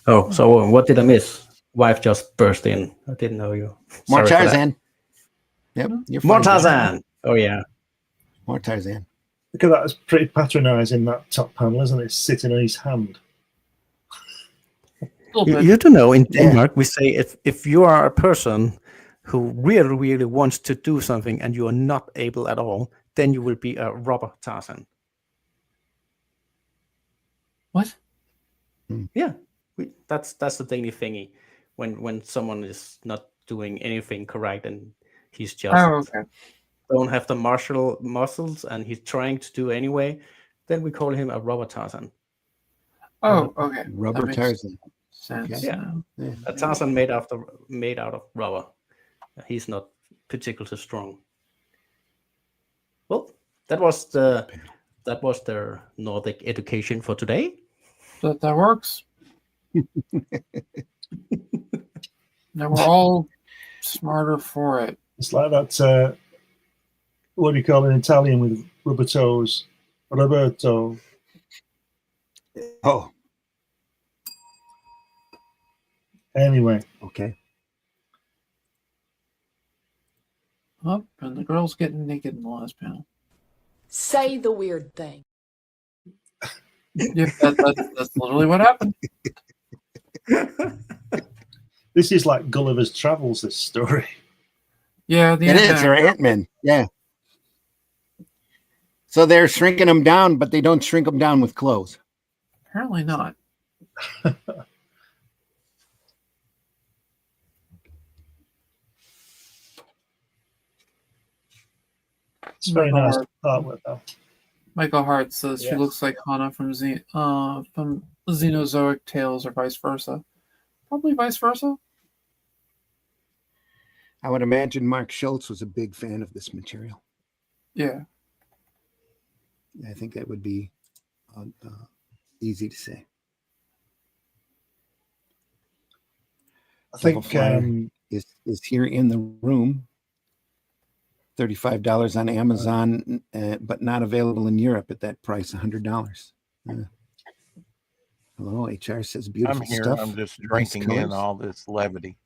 Speaker 2: Oh, so what did I miss? Wife just burst in. I didn't know you.
Speaker 1: More
Speaker 2: Sorry for that.
Speaker 1: Tarzan. Yep. You're
Speaker 2: More
Speaker 1: fine.
Speaker 2: Tarzan. Oh, yeah.
Speaker 1: More Tarzan.
Speaker 5: Look at that. It's pretty patronizing, that top panel, isn't it? Sitting on his hand.
Speaker 2: You do know in Denmark, we say if you are a person who really, really wants to do something and you are not able at all, then you will be a robber Tarzan.
Speaker 3: What?
Speaker 2: Yeah. That's the Danish thingy. When someone is not doing anything correct and he's just don't have the martial muscles and he's trying to do anyway, then we call him a robber Tarzan.
Speaker 3: Oh, okay.
Speaker 1: Rubber Tarzan.
Speaker 3: sense
Speaker 1: Okay.
Speaker 3: now.
Speaker 1: Yeah.
Speaker 2: A Tarzan made out of rubber. He's not particularly strong. Well, that was their Nordic education for today.
Speaker 3: That works. Now we're all smarter for it.
Speaker 5: It's like that. What do you call it in Italian with rubber toes? Roberto.
Speaker 1: Oh,
Speaker 5: Anyway,
Speaker 1: okay.
Speaker 3: Oh, and the girl's getting naked in the last panel.
Speaker 6: Say the weird thing.
Speaker 3: Yep, that's literally what happened.
Speaker 5: this is like Gulliver's Travels. This story.
Speaker 3: Yeah, the
Speaker 1: It is,
Speaker 3: Ant-Man.
Speaker 1: or Ant-Man. Yeah. So they're shrinking them down, but they don't shrink them down with clothes.
Speaker 3: Apparently not.
Speaker 5: It's very
Speaker 3: Michael
Speaker 5: nice
Speaker 3: Hart.
Speaker 5: artwork though.
Speaker 3: Michael Hart says she
Speaker 2: Yes.
Speaker 3: looks like Hana from Xenozoic Tales, or vice versa. Probably vice versa.
Speaker 1: I would imagine Mark Schultz was a big fan of this material.
Speaker 3: Yeah.
Speaker 1: I think that would be easy to say.
Speaker 5: I think
Speaker 1: Flyer is here in the room. $35 on Amazon, but not available in Europe at that price, $100. Hello, HR says beautiful
Speaker 4: I'm here.
Speaker 1: stuff.
Speaker 4: I'm just
Speaker 1: Nice
Speaker 4: drinking in
Speaker 1: colors.
Speaker 4: all this levity.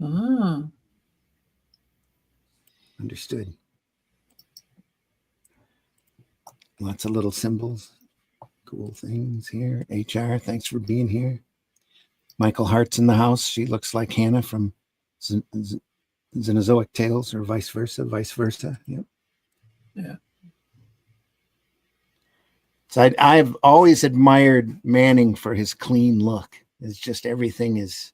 Speaker 3: Ah.
Speaker 1: Understood. Lots of little symbols, cool things here. HR, thanks for being here. Michael Hart's in the house. She looks like Hannah from Xenozoic Tales, or vice versa. Yep.
Speaker 3: Yeah.
Speaker 1: So I've always admired Manning for his clean look. It's just everything is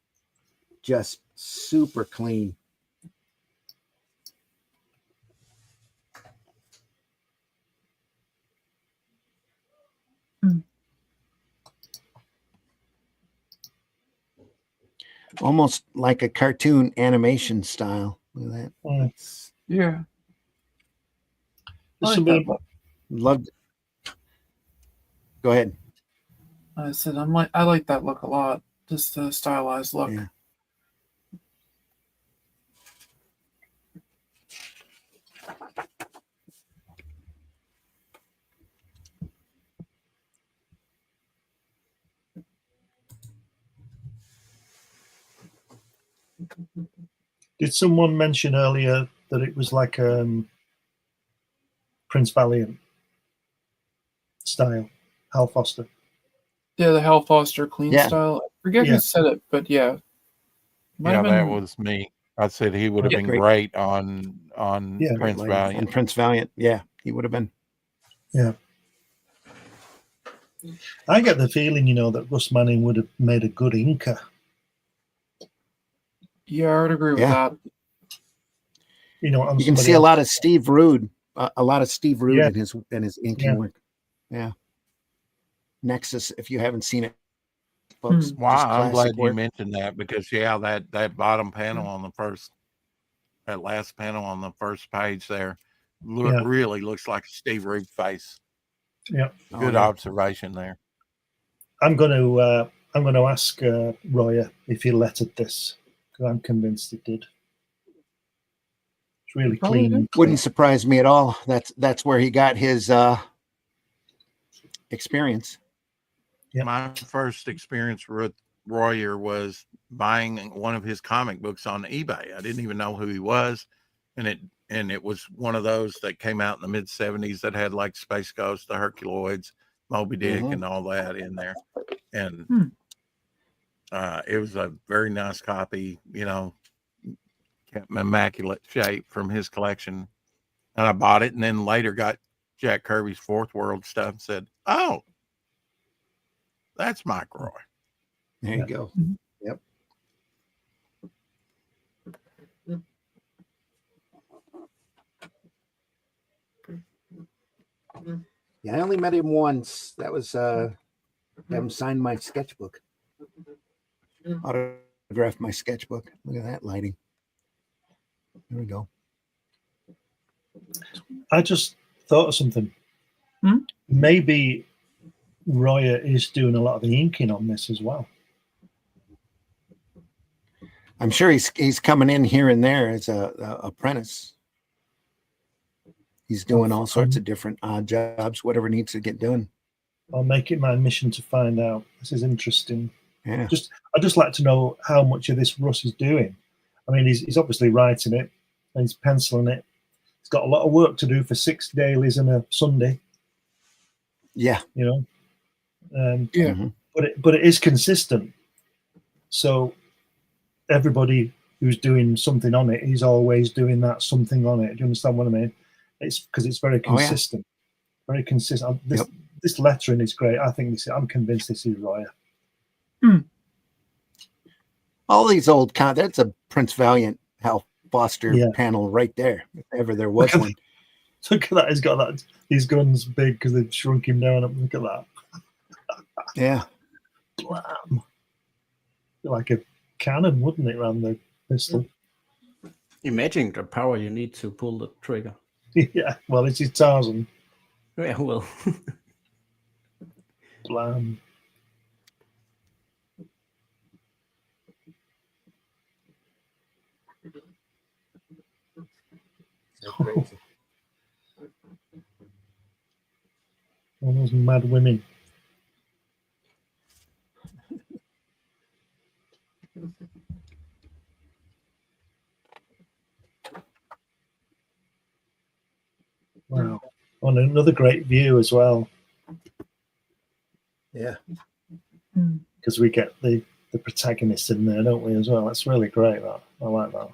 Speaker 1: just super clean. Almost like a cartoon animation style. Look at that.
Speaker 5: Mm.
Speaker 3: Yeah.
Speaker 5: There's
Speaker 3: I like
Speaker 5: something
Speaker 3: that look.
Speaker 1: Loved it. Go ahead.
Speaker 3: I said I like that look a lot. Just the stylized look.
Speaker 1: Yeah.
Speaker 5: Did someone mention earlier that it was like Prince Valiant style, Hal Foster?
Speaker 3: Yeah, the Hal Foster clean
Speaker 1: Yeah.
Speaker 3: style. I forget
Speaker 5: Yeah.
Speaker 3: who said it, but yeah. Might
Speaker 4: Yeah,
Speaker 3: have
Speaker 4: that
Speaker 3: been-
Speaker 4: was me. I said he would have
Speaker 1: Yeah,
Speaker 4: been
Speaker 1: great.
Speaker 4: great on
Speaker 5: Yeah.
Speaker 4: Prince
Speaker 1: Like,
Speaker 4: Valiant.
Speaker 1: and Prince Valiant. Yeah, he would have been.
Speaker 5: Yeah. I get the feeling, that Russ Manning would have made a good inker.
Speaker 3: Yeah, I would agree with
Speaker 1: Yeah.
Speaker 3: that.
Speaker 5: On
Speaker 1: You can
Speaker 5: somebody
Speaker 1: see a
Speaker 5: else.
Speaker 1: lot of Steve Rude,
Speaker 5: Yeah.
Speaker 1: in his inking
Speaker 5: Yeah.
Speaker 1: work. Yeah. Nexus, if you haven't seen it, folks.
Speaker 3: Hmm.
Speaker 4: Wow,
Speaker 1: just
Speaker 4: I'm glad
Speaker 1: classic
Speaker 4: you
Speaker 1: work.
Speaker 4: mentioned that because that bottom panel on that last panel on the first page there
Speaker 5: Yeah.
Speaker 4: really looks like a Steve Reed face.
Speaker 5: Yeah.
Speaker 1: Oh,
Speaker 4: Good
Speaker 1: yeah.
Speaker 4: observation there.
Speaker 5: I'm going to ask Roya if he lettered this, because I'm convinced he did. It's really
Speaker 3: Probably
Speaker 5: clean.
Speaker 3: did.
Speaker 1: Wouldn't surprise me at all. That's where he got his experience.
Speaker 5: Yep.
Speaker 4: My first experience with Royer was buying one of his comic books on eBay. I didn't even know who he was, and it was one of those that came out in the mid '70s that had like Space Ghost, the Herculoids, Moby Dick,
Speaker 1: Mhm.
Speaker 4: and all that in there, and
Speaker 3: Hmm.
Speaker 4: it was a very nice copy, kept in immaculate shape from his collection, and I bought it, and then later got Jack Kirby's Fourth World stuff and said, "Oh, that's Mike Roy."
Speaker 1: There you go.
Speaker 3: Mhm.
Speaker 1: Yep. Yeah, I only met him once. That was have him sign my sketchbook. autograph my sketchbook. Look at that lighting. There we go.
Speaker 5: I just thought of something. Maybe Royer is doing a lot of the inking on this as well.
Speaker 1: I'm sure he's coming in here and there as a apprentice. He's doing all sorts of different odd jobs, whatever needs to get done.
Speaker 5: I'll make it my mission to find out. This is interesting.
Speaker 1: Yeah.
Speaker 5: I'd just like to know how much of this Russ is doing. I mean, he's obviously writing it and he's penciling it. He's got a lot of work to do for 6 dailies and a Sunday.
Speaker 1: Yeah.
Speaker 5: You know,
Speaker 3: Yeah.
Speaker 5: but it is consistent. So everybody who's doing something on it is always doing that something on it. Do you understand what I mean? It's because it's very consistent. Very consistent. This lettering is great. I think I'm convinced this is Royer.
Speaker 1: All these old that's a Prince Valiant Hal Foster panel right there, if ever there was one.
Speaker 5: Look at that. He's got these guns big because they've shrunk him down. Look at that.
Speaker 1: Yeah.
Speaker 5: Blam. Like a cannon, wouldn't it, around the pistol?
Speaker 2: Imagine the power you need to pull the trigger.
Speaker 5: Yeah, well, it's his Tarzan.
Speaker 2: Yeah, well.
Speaker 5: Blam.
Speaker 1: Crazy.
Speaker 5: All those mad women. Wow. On another great view as well.
Speaker 1: Yeah.
Speaker 5: Because we get the protagonist in there, don't we, as well? That's really great, that. I like that.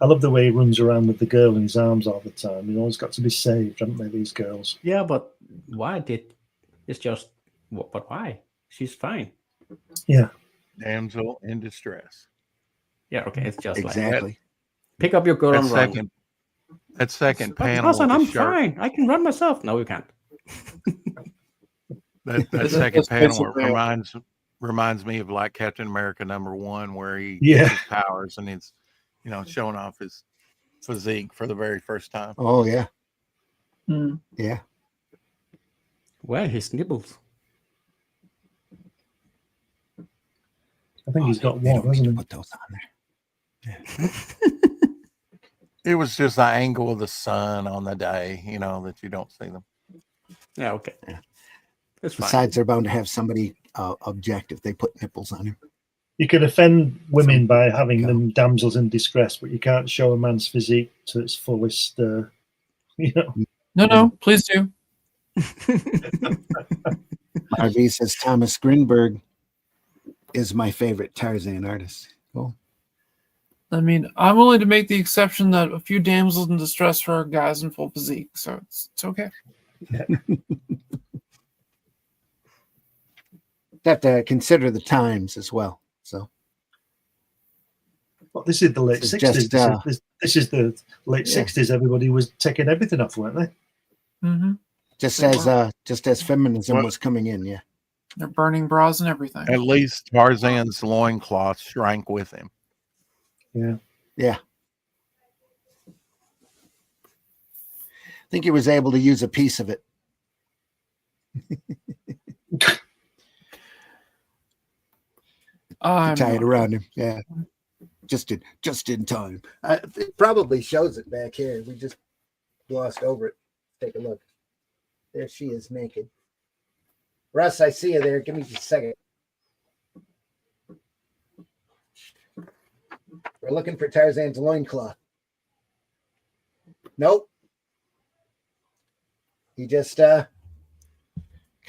Speaker 5: I love the way he runs around with the girl in his arms all the time. You know, he's got to be saved, haven't they, these girls?
Speaker 2: Yeah, but why it's just, but why? She's fine.
Speaker 5: Yeah.
Speaker 4: Damsel in distress.
Speaker 2: Yeah, okay, it's just
Speaker 1: Exactly.
Speaker 2: like, pick up your girl and run.
Speaker 4: That second panel.
Speaker 2: Tarzan,
Speaker 4: with the
Speaker 2: I'm
Speaker 4: shirt,
Speaker 2: fine. I can run myself. No, you can't.
Speaker 4: That second panel reminds me of like Captain America #1, where he gets his powers and it's, you know, showing off his physique for the very first time.
Speaker 1: Oh yeah. Yeah.
Speaker 2: Where are his nipples?
Speaker 5: I think he's got one, hasn't he?
Speaker 1: Put those on there.
Speaker 4: It was just the angle of the sun on the day, you know, that you don't see them.
Speaker 2: Yeah, okay.
Speaker 1: Yeah.
Speaker 2: It's fine.
Speaker 1: Besides, they're bound to have somebody object if they put nipples on him.
Speaker 5: You can offend women by having them damsels in distress, but you can't show a man's physique to its fullest. You know.
Speaker 3: No, please do.
Speaker 1: RV says Thomas Grinberg is my favorite Tarzan artist. Cool.
Speaker 3: I mean, I'm willing to make the exception that a few damsels in distress for guys in full physique, so it's okay.
Speaker 5: Yeah.
Speaker 1: Have to consider the times as well. So,
Speaker 5: well, this is the late
Speaker 1: This is
Speaker 5: 60s.
Speaker 1: just,
Speaker 5: This is the late 60s. Everybody was taking everything off, weren't they?
Speaker 3: Mm-hmm.
Speaker 1: just as feminism was coming in, yeah.
Speaker 3: They're burning bras and everything.
Speaker 4: At least Tarzan's loincloth shrank with him.
Speaker 5: Yeah.
Speaker 1: Yeah. I think he was able to use a piece of it. To tie it around him. Yeah. Just in time. It probably shows it back here. We just glossed over it. Take a look. There she is naked. Russ, I see you there. Give me just a second. We're looking for Tarzan's loincloth. Nope. He just kind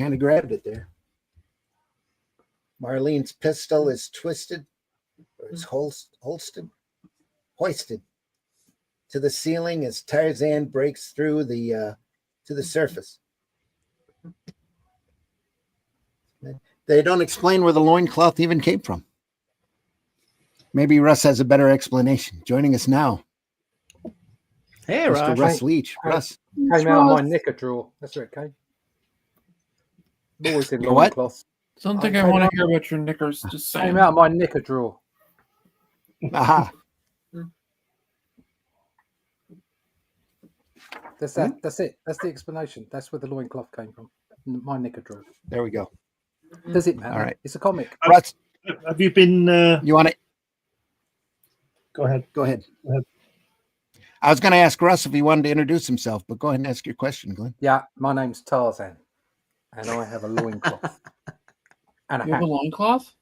Speaker 1: of grabbed it there. Marlene's pistol is twisted, or is hoisted to the ceiling as Tarzan breaks through to the surface. They don't explain where the loincloth even came from. Maybe Russ has a better explanation. Joining us now,
Speaker 2: Hey,
Speaker 1: Mr.
Speaker 2: Russ.
Speaker 1: Russ Leach. Russ,
Speaker 7: Came out of my
Speaker 3: Russ.
Speaker 7: knicker drawer. That's where it came. I'm always in
Speaker 1: Your what?
Speaker 7: loincloths.
Speaker 3: Don't think
Speaker 7: I
Speaker 3: I
Speaker 7: came
Speaker 3: want
Speaker 7: out-
Speaker 3: to hear about your knickers. Just saying.
Speaker 7: Came out of my knicker drawer.
Speaker 1: Aha.
Speaker 7: That's that. That's it. That's the explanation. That's where the loincloth came from. My knicker drawer.
Speaker 1: There we go.
Speaker 7: Does it matter?
Speaker 1: All right.
Speaker 7: It's a comic.
Speaker 1: Russ,
Speaker 5: Have you been?
Speaker 1: you want to
Speaker 5: Go ahead.
Speaker 1: go ahead?
Speaker 5: Go ahead.
Speaker 1: I was going to ask Russ if he wanted to introduce himself, but go ahead and ask your question, Glenn.
Speaker 7: Yeah, my name's Tarzan, and I have a loincloth and a
Speaker 3: You have
Speaker 7: hat.
Speaker 3: a loincloth?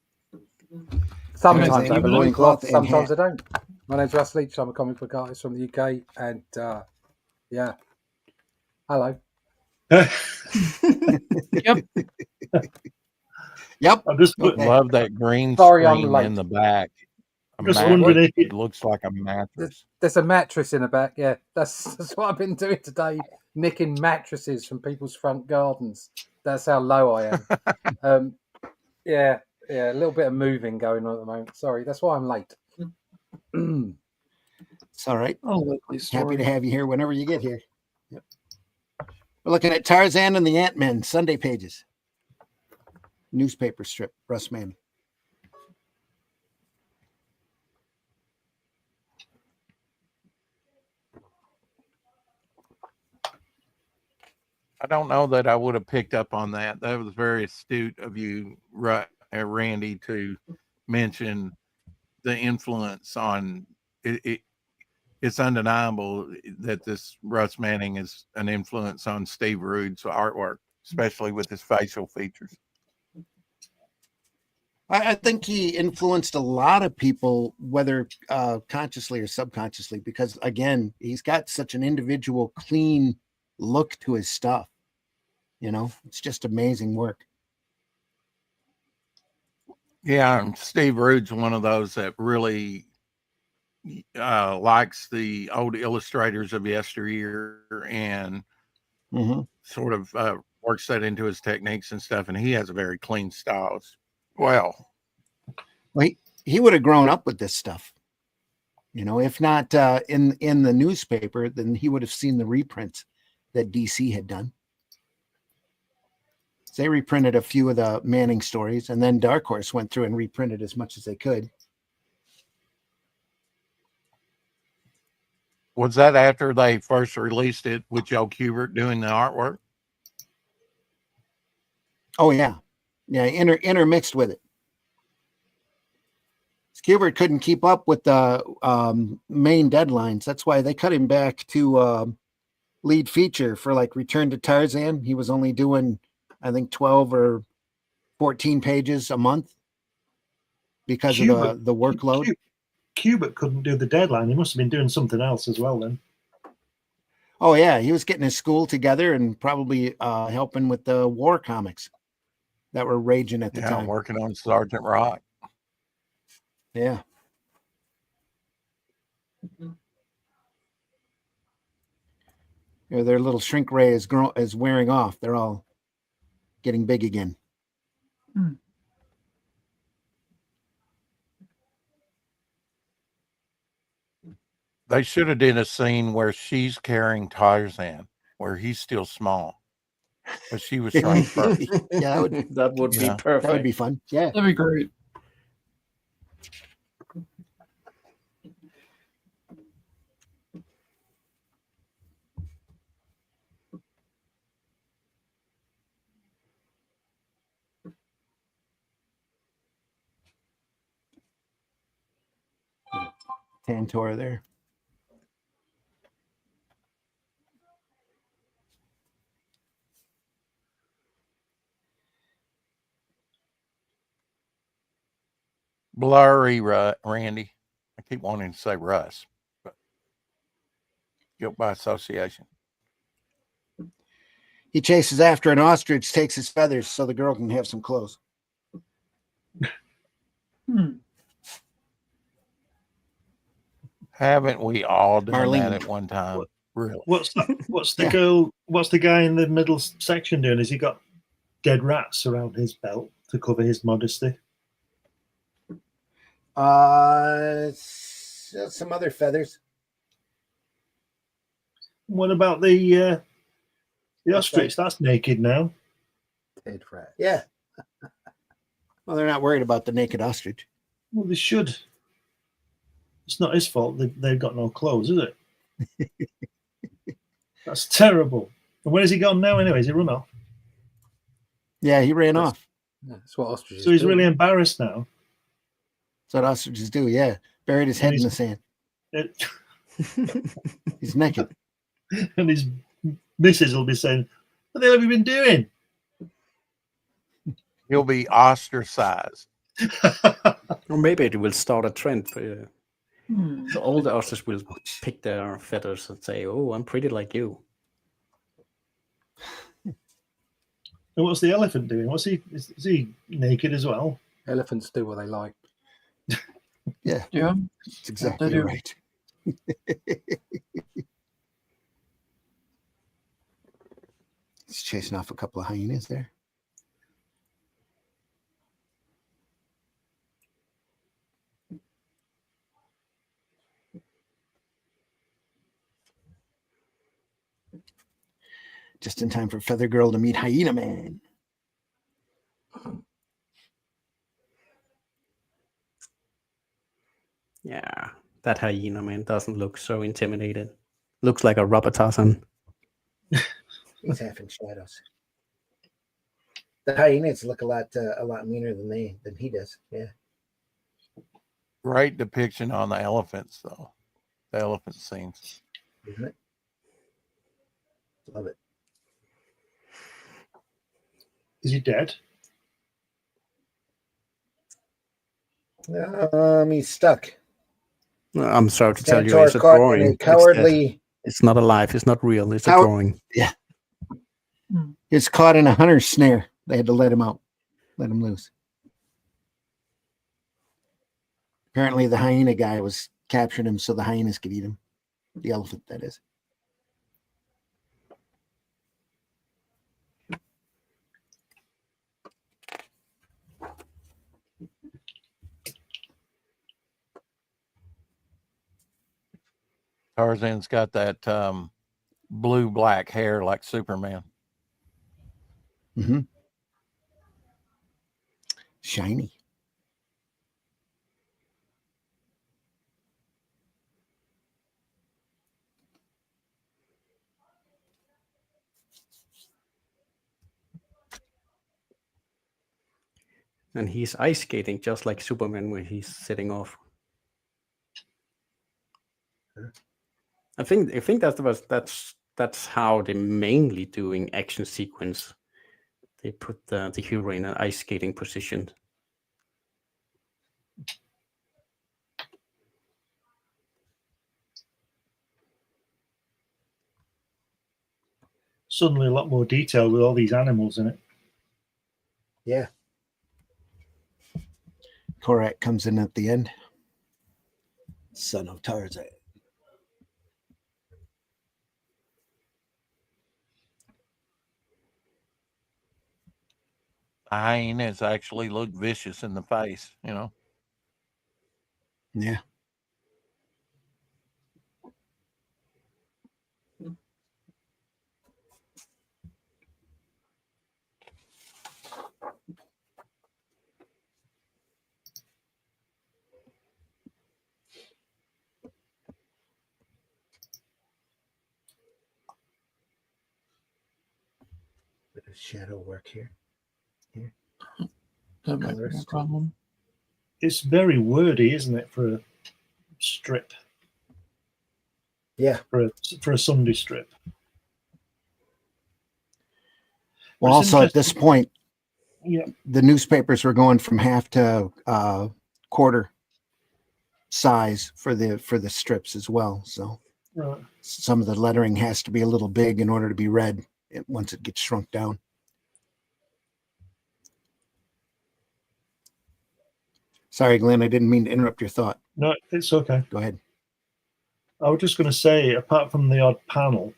Speaker 7: Sometimes
Speaker 1: Tarzan,
Speaker 7: I have a
Speaker 1: you have a
Speaker 7: loincloth.
Speaker 1: loincloth and
Speaker 7: Sometimes I don't. My name's Russ Leach. I'm a comic book artist from the UK, and yeah, hello.
Speaker 3: Yep.
Speaker 1: Yep.
Speaker 5: I'm just,
Speaker 1: Okay.
Speaker 4: Love that green
Speaker 7: Sorry, I'm
Speaker 4: screen
Speaker 7: late.
Speaker 4: in the back. A
Speaker 5: just
Speaker 4: mattress.
Speaker 5: wondering if
Speaker 4: It looks like a mattress.
Speaker 7: There's a mattress in the back. Yeah, that's what I've been doing today, nicking mattresses from people's front gardens. That's how low I am. Yeah, a little bit of moving going on at the moment. Sorry, that's why I'm late.
Speaker 1: It's all right.
Speaker 3: Oh, lovely story.
Speaker 1: Happy to have you here whenever you get here. Yep. We're looking at Tarzan and the Ant-Men Sunday pages. Newspaper strip, Russ Manning.
Speaker 4: I don't know that I would have picked up on that. That was very astute of you, Randy, to mention the influence on it. It's undeniable that this Russ Manning is an influence on Steve Rude's artwork, especially with his facial features.
Speaker 1: I think he influenced a lot of people, whether consciously or subconsciously, because again, he's got such an individual, clean look to his stuff. You know, it's just amazing work.
Speaker 4: Yeah, and Steve Rude's one of those that really likes the old illustrators of yesteryear and sort of works that into his techniques and stuff. And he has a very clean style as well.
Speaker 1: Well, he would have grown up with this stuff. You know, if not in the newspaper, then he would have seen the reprints that DC had done. They reprinted a few of the Manning stories, and then Dark Horse went through and reprinted as much as they could.
Speaker 4: Was that after they first released it with Joe Kubert doing the artwork?
Speaker 1: Oh yeah, intermixed with it. Kubert couldn't keep up with the main deadlines. That's why they cut him back to lead feature for like Return to Tarzan. He was only doing, I think, 12 or 14 pages a month because of the workload.
Speaker 5: Kubert couldn't do the deadline. He must have been doing something else as well then.
Speaker 1: Oh yeah, he was getting his school together and probably helping with the war comics that were raging at the time.
Speaker 4: Working on Sergeant Rock.
Speaker 1: Yeah. Their little shrink ray is wearing off. They're all getting big again.
Speaker 4: They should have did a scene where she's carrying Tarzan, where he's still small, but she was shrunk first.
Speaker 1: Yeah,
Speaker 2: That would be
Speaker 4: Yeah.
Speaker 2: perfect.
Speaker 1: that would be fun. Yeah.
Speaker 3: That'd be great.
Speaker 1: Tantor there.
Speaker 4: Blurry, Randy. I keep wanting to say Russ, but guilt by association.
Speaker 1: He chases after an ostrich, takes his feathers so the girl can have some clothes.
Speaker 4: Haven't we all done
Speaker 1: Marlene.
Speaker 4: that at one time? Really?
Speaker 5: What's the
Speaker 1: Yeah.
Speaker 5: girl? What's the guy in the middle section doing? Has he got dead rats around his belt to cover his modesty?
Speaker 1: Some other feathers.
Speaker 5: What about the ostrich? That's naked now.
Speaker 7: Dead rat.
Speaker 1: Yeah. Well, they're not worried about the naked ostrich.
Speaker 5: Well, they should. It's not his fault. They've got no clothes, is it? That's terrible. And where has he gone now anyway? Has he run off?
Speaker 1: Yeah, he ran off.
Speaker 7: Yeah, that's what ostriches
Speaker 5: So he's
Speaker 7: do.
Speaker 5: really embarrassed now.
Speaker 1: That's what ostriches do. Yeah. Buried his head in the sand.
Speaker 5: It-
Speaker 1: He's naked.
Speaker 5: and his missus will be saying, what the hell have you been doing?
Speaker 4: He'll be ostracized.
Speaker 2: Or maybe it will start a trend.
Speaker 3: Hmm.
Speaker 2: So all the ostriches will pick their feathers and say, "Oh, I'm pretty like you."
Speaker 5: And what's the elephant doing? What's he? Is he naked as well?
Speaker 7: Elephants do what they like.
Speaker 3: Yeah.
Speaker 1: That's exactly
Speaker 3: do.
Speaker 1: right. He's chasing off a couple of hyenas there. Just in time for Feather Girl to meet Hyena Man.
Speaker 2: Yeah, that hyena man doesn't look so intimidated. Looks like a rubber Tarzan.
Speaker 1: He's half in shadows. The hyenas look a lot meaner than he does. Yeah.
Speaker 4: Great depiction on the elephants, though. The elephant scenes.
Speaker 1: Isn't it? Love it.
Speaker 5: Is he dead?
Speaker 1: He's stuck.
Speaker 2: I'm sorry to tell you,
Speaker 1: Centaur
Speaker 2: it's a
Speaker 1: caught in
Speaker 2: drawing.
Speaker 1: a
Speaker 2: It's dead.
Speaker 1: cowardly.
Speaker 2: It's not alive. It's not real. It's a
Speaker 1: Cow-
Speaker 2: drawing.
Speaker 1: He's caught in a hunter's snare. They had to let him out, let him loose. Apparently, the hyena guy was capturing him so the hyenas could eat him. The elephant, that is.
Speaker 4: Tarzan's got that blue-black hair like Superman.
Speaker 1: Mm-hmm. Shiny.
Speaker 2: And he's ice skating just like Superman when he's setting off. I think that's how they're mainly doing action sequence. They put the hero in an ice skating position.
Speaker 5: Suddenly a lot more detail with all these animals in it.
Speaker 1: Yeah. Korak comes in at the end. Son of Tarzan.
Speaker 4: Hyenas actually look vicious in the face, you know.
Speaker 1: Yeah. Bit of shadow work here.
Speaker 3: That might be a problem.
Speaker 5: It's very wordy, isn't it, for a strip?
Speaker 1: Yeah.
Speaker 5: For a Sunday strip.
Speaker 1: Well,
Speaker 5: It's
Speaker 1: also at this point,
Speaker 5: Yeah.
Speaker 1: the newspapers were going from half to quarter size for the strips as well. So
Speaker 5: Right.
Speaker 1: some of the lettering has to be a little big in order to be read once it gets shrunk down. Sorry, Glenn, I didn't mean to interrupt your thought.
Speaker 5: No, it's okay.
Speaker 1: Go ahead.
Speaker 5: I was just going to say, apart from the odd panel,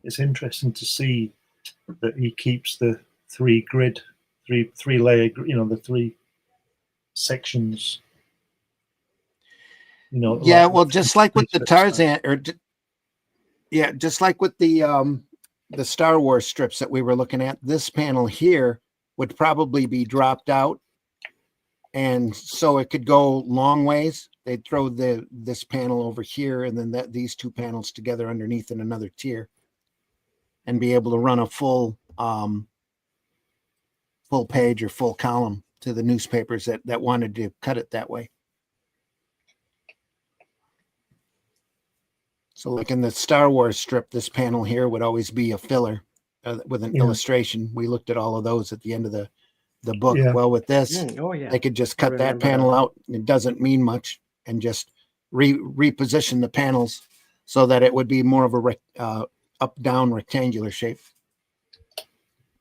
Speaker 5: it's interesting to see that he keeps the three layer, the three sections.
Speaker 1: Yeah,
Speaker 5: like
Speaker 1: well, just like with the
Speaker 5: strips.
Speaker 1: Tarzan, Yeah, just like with the Star Wars strips that we were looking at, this panel here would probably be dropped out, and so it could go long ways. They'd throw this panel over here, and then these two panels together underneath in another tier, and be able to run a full page or full column to the newspapers that wanted to cut it that way. So like in the Star Wars strip, this panel here would always be a filler with an illustration. We looked at all of those at the end of the book.
Speaker 5: Yeah.
Speaker 1: Well, with this, they could just cut that panel out. It doesn't mean much, and just reposition the panels so that it would be more of a up-down rectangular shape.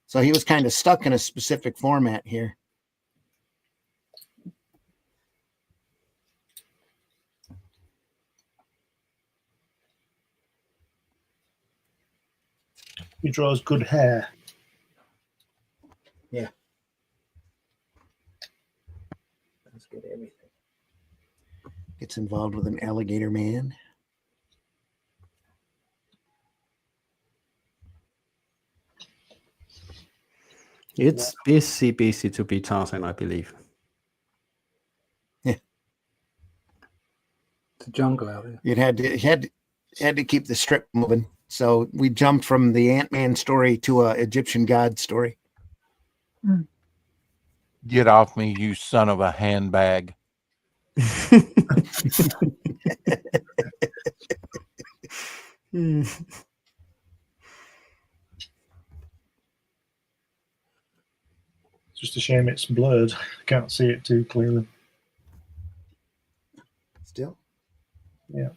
Speaker 1: So he was kind of stuck in a specific format here.
Speaker 5: He draws good hair.
Speaker 1: Yeah. That's good. Everything. Gets involved with an alligator man.
Speaker 2: It's busy to be Tarzan, I believe.
Speaker 1: Yeah.
Speaker 7: It's a jungle out there.
Speaker 1: It had to keep the strip moving. So we jumped from the Ant-Man story to a Egyptian god story.
Speaker 4: Get off me, you son of a handbag.
Speaker 5: It's just a shame it's blurred. I can't see it too clearly.
Speaker 1: Still?
Speaker 5: Yeah.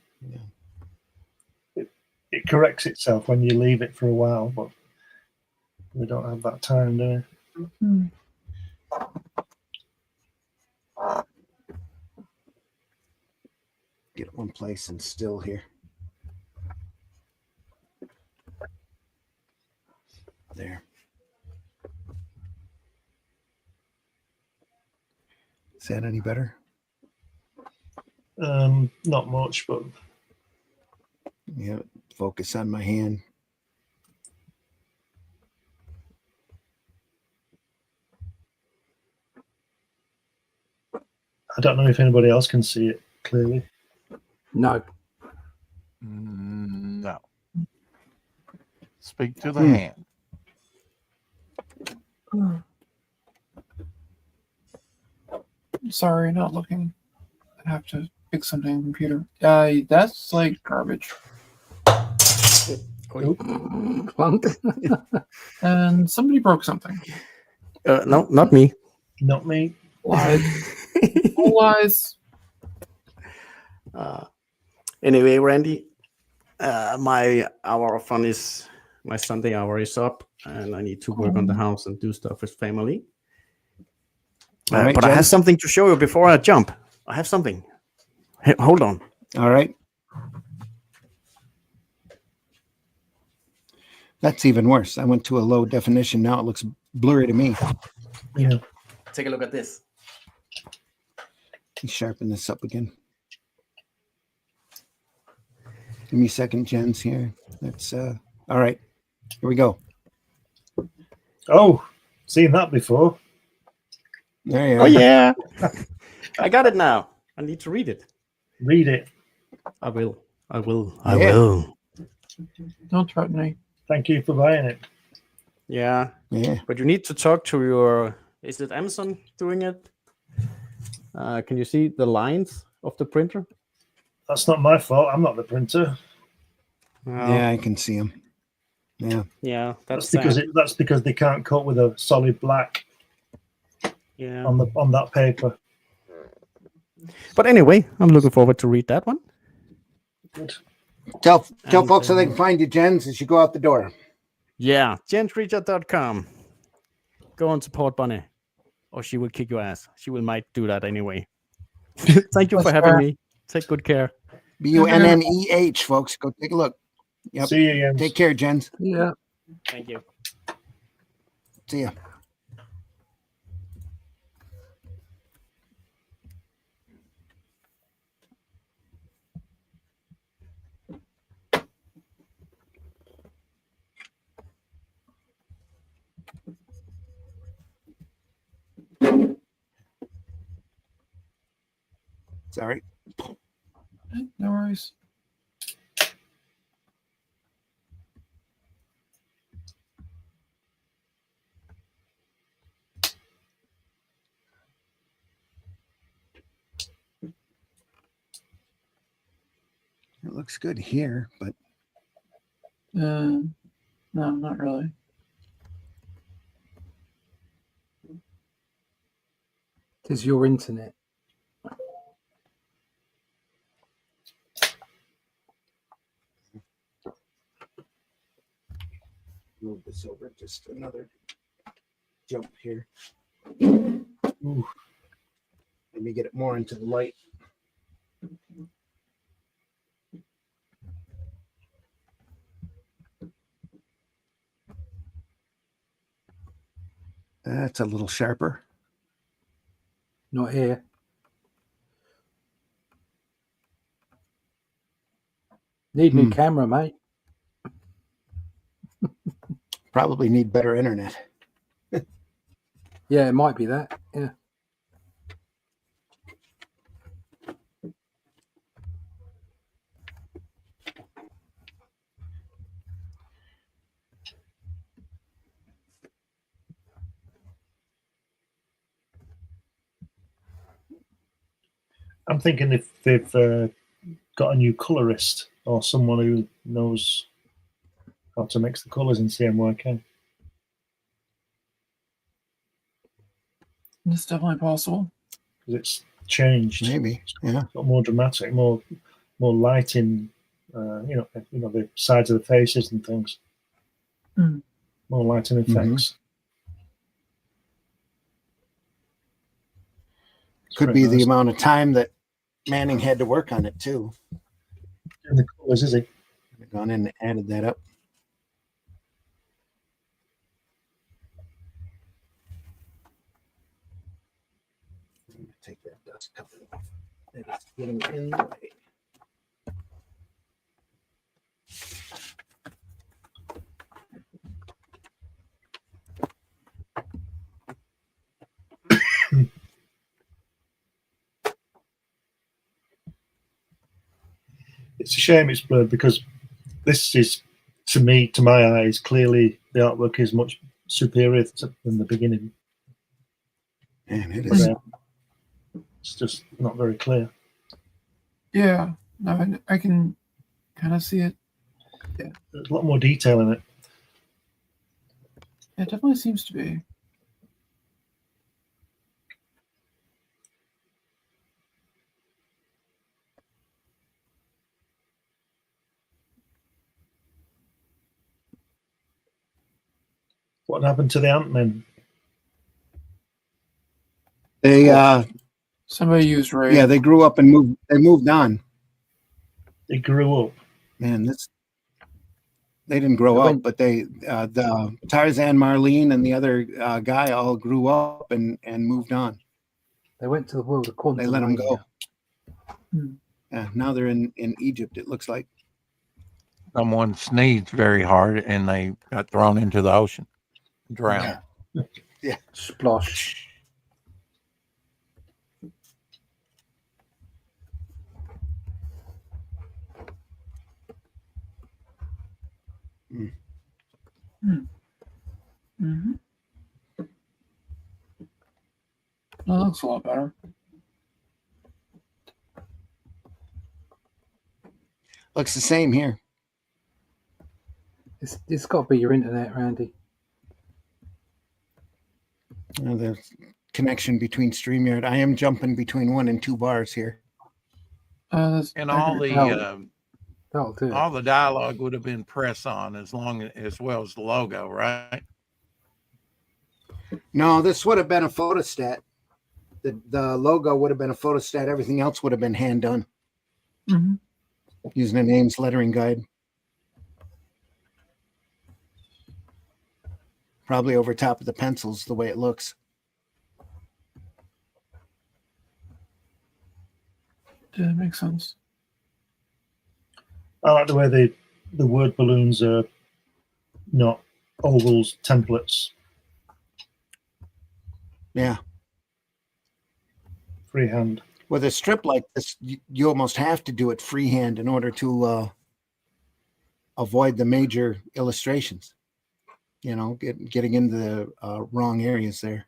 Speaker 5: It corrects itself when you leave it for a while, but we don't have that time, do we?
Speaker 1: Get it one place and still here. There. Is that any better?
Speaker 5: Not much, but
Speaker 1: Yeah, focus on my hand.
Speaker 5: I don't know if anybody else can see it clearly.
Speaker 7: No.
Speaker 4: No. Speak to the hand.
Speaker 3: Sorry, not looking. I have to fix something on the computer. That's like garbage.
Speaker 7: Clunk.
Speaker 3: And somebody broke something.
Speaker 2: No, not me.
Speaker 5: Not me.
Speaker 3: Lies. All lies.
Speaker 2: Anyway, Randy, my hour of fun is my Sunday hour is up, and I need to work on the house and do stuff with family.
Speaker 1: All right,
Speaker 2: but I
Speaker 1: Jen?
Speaker 2: have something to show you before I jump. I have something. Hey, hold on.
Speaker 1: All right. That's even worse. I went to a low definition. Now it looks blurry to me.
Speaker 5: Yeah.
Speaker 2: Take a look at this.
Speaker 1: Let me sharpen this up again. Give me a second, Jens, here. That's all right. Here we go.
Speaker 5: Oh, seen that before.
Speaker 1: There you are.
Speaker 2: Oh yeah, I got it now. I need to read it.
Speaker 5: Read it.
Speaker 2: I will. I will.
Speaker 1: Yeah.
Speaker 2: I will.
Speaker 3: Don't threaten me.
Speaker 5: Thank you for buying it.
Speaker 2: Yeah,
Speaker 1: Yeah.
Speaker 2: but you need to talk to your. Is it Amazon doing it? Can you see the lines of the printer?
Speaker 5: That's not my fault. I'm not the printer.
Speaker 1: Yeah, I can see him. Yeah.
Speaker 2: Yeah,
Speaker 5: That's
Speaker 2: that's
Speaker 5: because because they can't coat with a solid black
Speaker 2: yeah.
Speaker 5: on that paper.
Speaker 2: But anyway, I'm looking forward to read that one.
Speaker 5: Good.
Speaker 1: Tell
Speaker 2: And,
Speaker 1: folks so they can find you, Jens, as you go out the door.
Speaker 2: Yeah, jensreacher.com. Go and support Bunny, or she will kick your ass. She will might do that anyway. Thank you for having me. Take good care.
Speaker 1: BUNNEH, folks. Go take a look. Yep.
Speaker 5: See you again.
Speaker 1: Take care, Jens.
Speaker 7: Yeah.
Speaker 2: Thank you.
Speaker 1: See ya. Sorry.
Speaker 3: No worries.
Speaker 1: It looks good here, but
Speaker 3: No, not really.
Speaker 7: It is your internet.
Speaker 1: move this over just another jump here.
Speaker 5: Ooh.
Speaker 1: Let me get it more into the light. That's a little sharper.
Speaker 7: Not here. Need new camera, mate.
Speaker 1: Probably need better internet.
Speaker 7: Yeah, it might be that. Yeah.
Speaker 5: I'm thinking if they've got a new colorist or someone who knows how to mix the colors in CMYK.
Speaker 3: It's definitely possible.
Speaker 5: Because it's changed.
Speaker 1: Maybe, yeah.
Speaker 5: It's got more dramatic, more light in, you know, the sides of the faces and things.
Speaker 3: Mm.
Speaker 5: More light and effects.
Speaker 1: Could be the amount of time that Manning had to work on it too.
Speaker 5: And the colors, is he?
Speaker 1: I've gone in and added that up. I'm gonna take that dust cover off. It's getting in the way.
Speaker 5: It's a shame it's blurred because this is, to me, to my eyes, clearly the artwork is much superior than the beginning.
Speaker 1: Man, it is.
Speaker 5: It's just not very clear.
Speaker 3: Yeah, no, I can kind of see it.
Speaker 5: There's a lot more detail in it.
Speaker 3: It definitely seems to be.
Speaker 5: What happened to the Ant-Men?
Speaker 1: They
Speaker 3: Somebody used Ray.
Speaker 1: yeah, they grew up and moved on.
Speaker 5: They grew up.
Speaker 1: Man, they didn't grow up, but they the Tarzan, Marlene, and the other guy all grew up and moved on.
Speaker 7: They went to the world of quantum.
Speaker 1: They let them go.
Speaker 3: Hmm.
Speaker 1: Yeah, now they're in Egypt, it looks like.
Speaker 4: Someone sneezed very hard and they got thrown into the ocean, drowned.
Speaker 1: Yeah.
Speaker 7: Splosh.
Speaker 3: Mm-hmm. That looks a lot better.
Speaker 1: Looks the same here.
Speaker 7: It's got to be your internet, Randy.
Speaker 1: The connection between StreamYard. I am jumping between 1 and 2 bars here.
Speaker 4: And all
Speaker 7: That'll do it.
Speaker 4: all the dialogue would have been press on as well as the logo, right?
Speaker 1: No, this would have been a photostat. The logo would have been a photostat. Everything else would have been hand done using an Ames lettering guide. Probably over top of the pencils, the way it looks.
Speaker 3: Yeah, that makes sense.
Speaker 5: I like the way the word balloons are not ovals, templates.
Speaker 1: Yeah.
Speaker 5: Freehand.
Speaker 1: With a strip like this, you almost have to do it freehand in order to avoid the major illustrations. You know, getting into the wrong areas there,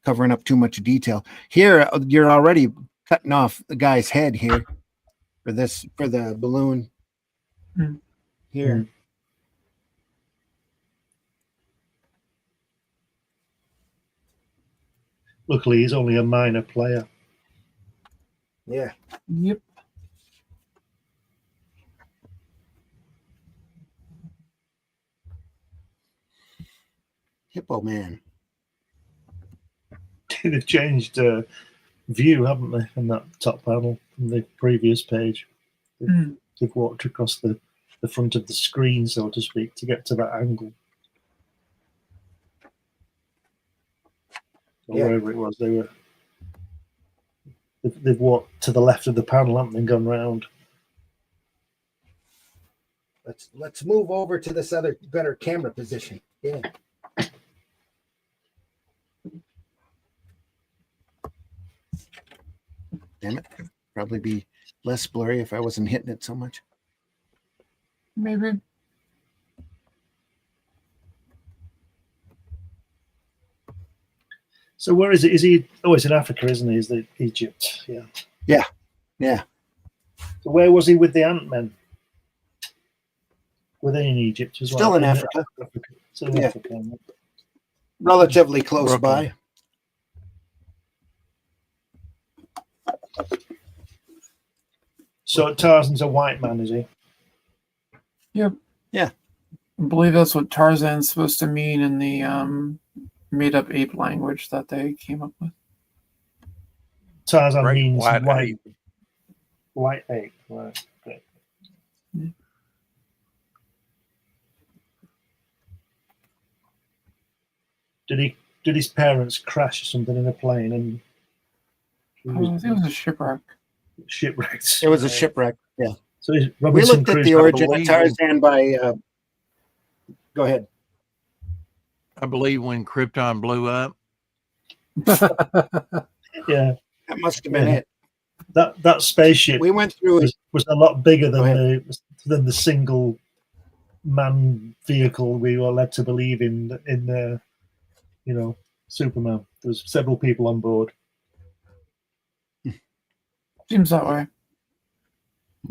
Speaker 1: covering up too much detail. Here, you're already cutting off the guy's head here for the balloon here.
Speaker 5: Mm. Luckily, he's only a minor player.
Speaker 1: Yeah.
Speaker 3: Yep.
Speaker 1: Hippo Man.
Speaker 5: They've changed view, haven't they, on that top panel from the previous page? They've walked across the front of the screen, so to speak, to get to that angle. Or wherever it was, they've walked to the left of the panel, haven't they, and gone round.
Speaker 1: Let's move over to this other better camera position. Yeah. Damn it. Probably be less blurry if I wasn't hitting it so much.
Speaker 3: Maybe.
Speaker 5: So where is it? Is he? Oh, it's in Africa, isn't he? Is the Egypt? Yeah.
Speaker 1: Yeah. Yeah.
Speaker 5: So where was he with the Ant-Men? Were they in Egypt as well?
Speaker 1: Still in Africa.
Speaker 5: Still in Africa.
Speaker 1: Relatively close
Speaker 4: Brooklyn.
Speaker 1: by.
Speaker 5: So Tarzan's a white man, is he?
Speaker 3: Yep.
Speaker 1: Yeah.
Speaker 3: I believe that's what Tarzan's supposed to mean in the made-up ape language that they came up with.
Speaker 5: Tarzan
Speaker 4: Great
Speaker 5: means
Speaker 4: white
Speaker 5: white.
Speaker 4: ape.
Speaker 5: White ape. Right. Okay.
Speaker 3: Yeah.
Speaker 5: Did his parents crash something in a plane and he
Speaker 3: I think it was a shipwreck.
Speaker 5: shipwrecked?
Speaker 1: It was a shipwreck. Yeah.
Speaker 5: So
Speaker 1: We
Speaker 5: Robinson
Speaker 1: looked at
Speaker 5: Crusoe.
Speaker 1: the origin of
Speaker 4: believe-
Speaker 1: Tarzan by. Go ahead.
Speaker 4: I believe when Krypton blew up,
Speaker 5: Yeah,
Speaker 1: That must have been
Speaker 5: Yeah.
Speaker 1: it.
Speaker 5: that spaceship
Speaker 1: We went through it.
Speaker 5: was a lot bigger
Speaker 1: Go
Speaker 5: than the single man vehicle we were led to believe in Superman. There was several people on board.
Speaker 3: Seems that way.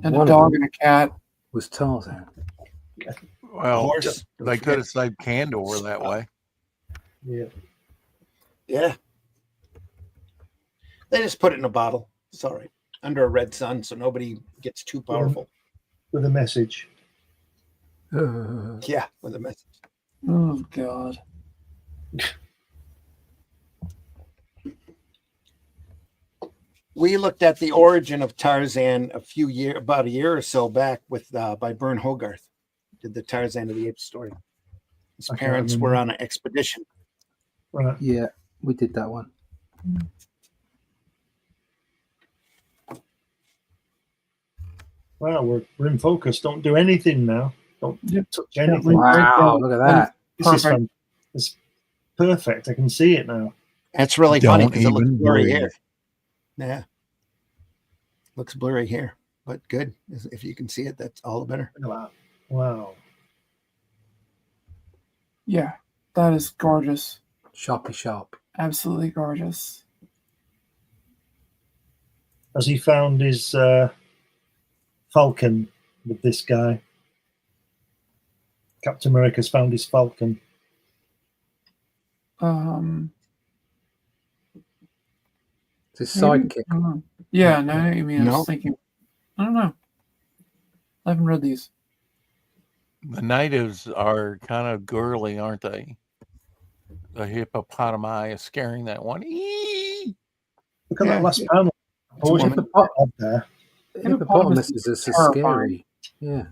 Speaker 3: And
Speaker 7: One
Speaker 3: a
Speaker 7: of
Speaker 3: dog
Speaker 7: them
Speaker 3: and a cat.
Speaker 7: was Tarzan.
Speaker 4: well,
Speaker 1: Horse.
Speaker 4: they could have saved Candor that way.
Speaker 5: Yeah.
Speaker 1: Yeah. They just put it in a bottle. It's all right. Under a red sun, so nobody gets too powerful.
Speaker 5: With a message.
Speaker 1: Yeah, with a message.
Speaker 3: Oh God.
Speaker 1: We looked at the origin of Tarzan about a year or so back with by Bern Hogarth. Did the Tarzan of the Apes story. His
Speaker 5: I can't
Speaker 1: parents
Speaker 5: remember.
Speaker 1: were on an expedition.
Speaker 5: Right.
Speaker 7: Yeah, we did that one.
Speaker 5: Wow, we're in focus. Don't do anything now. Don't
Speaker 3: Yep.
Speaker 5: touch anything.
Speaker 7: Wow, look at that.
Speaker 5: This is
Speaker 3: Perfect.
Speaker 5: fun. It's perfect. I can see it now.
Speaker 1: That's really funny
Speaker 4: Don't
Speaker 1: because it looks
Speaker 4: even
Speaker 1: blurry
Speaker 4: breathe.
Speaker 1: here. Yeah. Looks blurry here, but good. If you can see it, that's all the better.
Speaker 5: Look at that. Wow.
Speaker 3: Yeah, that is gorgeous.
Speaker 7: Sharpy sharp.
Speaker 3: Absolutely gorgeous.
Speaker 5: Has he found his Falcon with this guy? Captain America's found his Falcon.
Speaker 7: It's his sidekick.
Speaker 3: I don't know. Yeah, no, I mean, I
Speaker 1: No.
Speaker 3: was thinking, I don't know. I haven't read these.
Speaker 4: The natives are kind of girly, aren't they? The hippopotami is scaring that one. Eee!
Speaker 5: Look at
Speaker 3: Yeah.
Speaker 5: that last panel.
Speaker 1: It's a woman.
Speaker 5: Up there.
Speaker 7: Hippopotamuses are so scary. Yeah.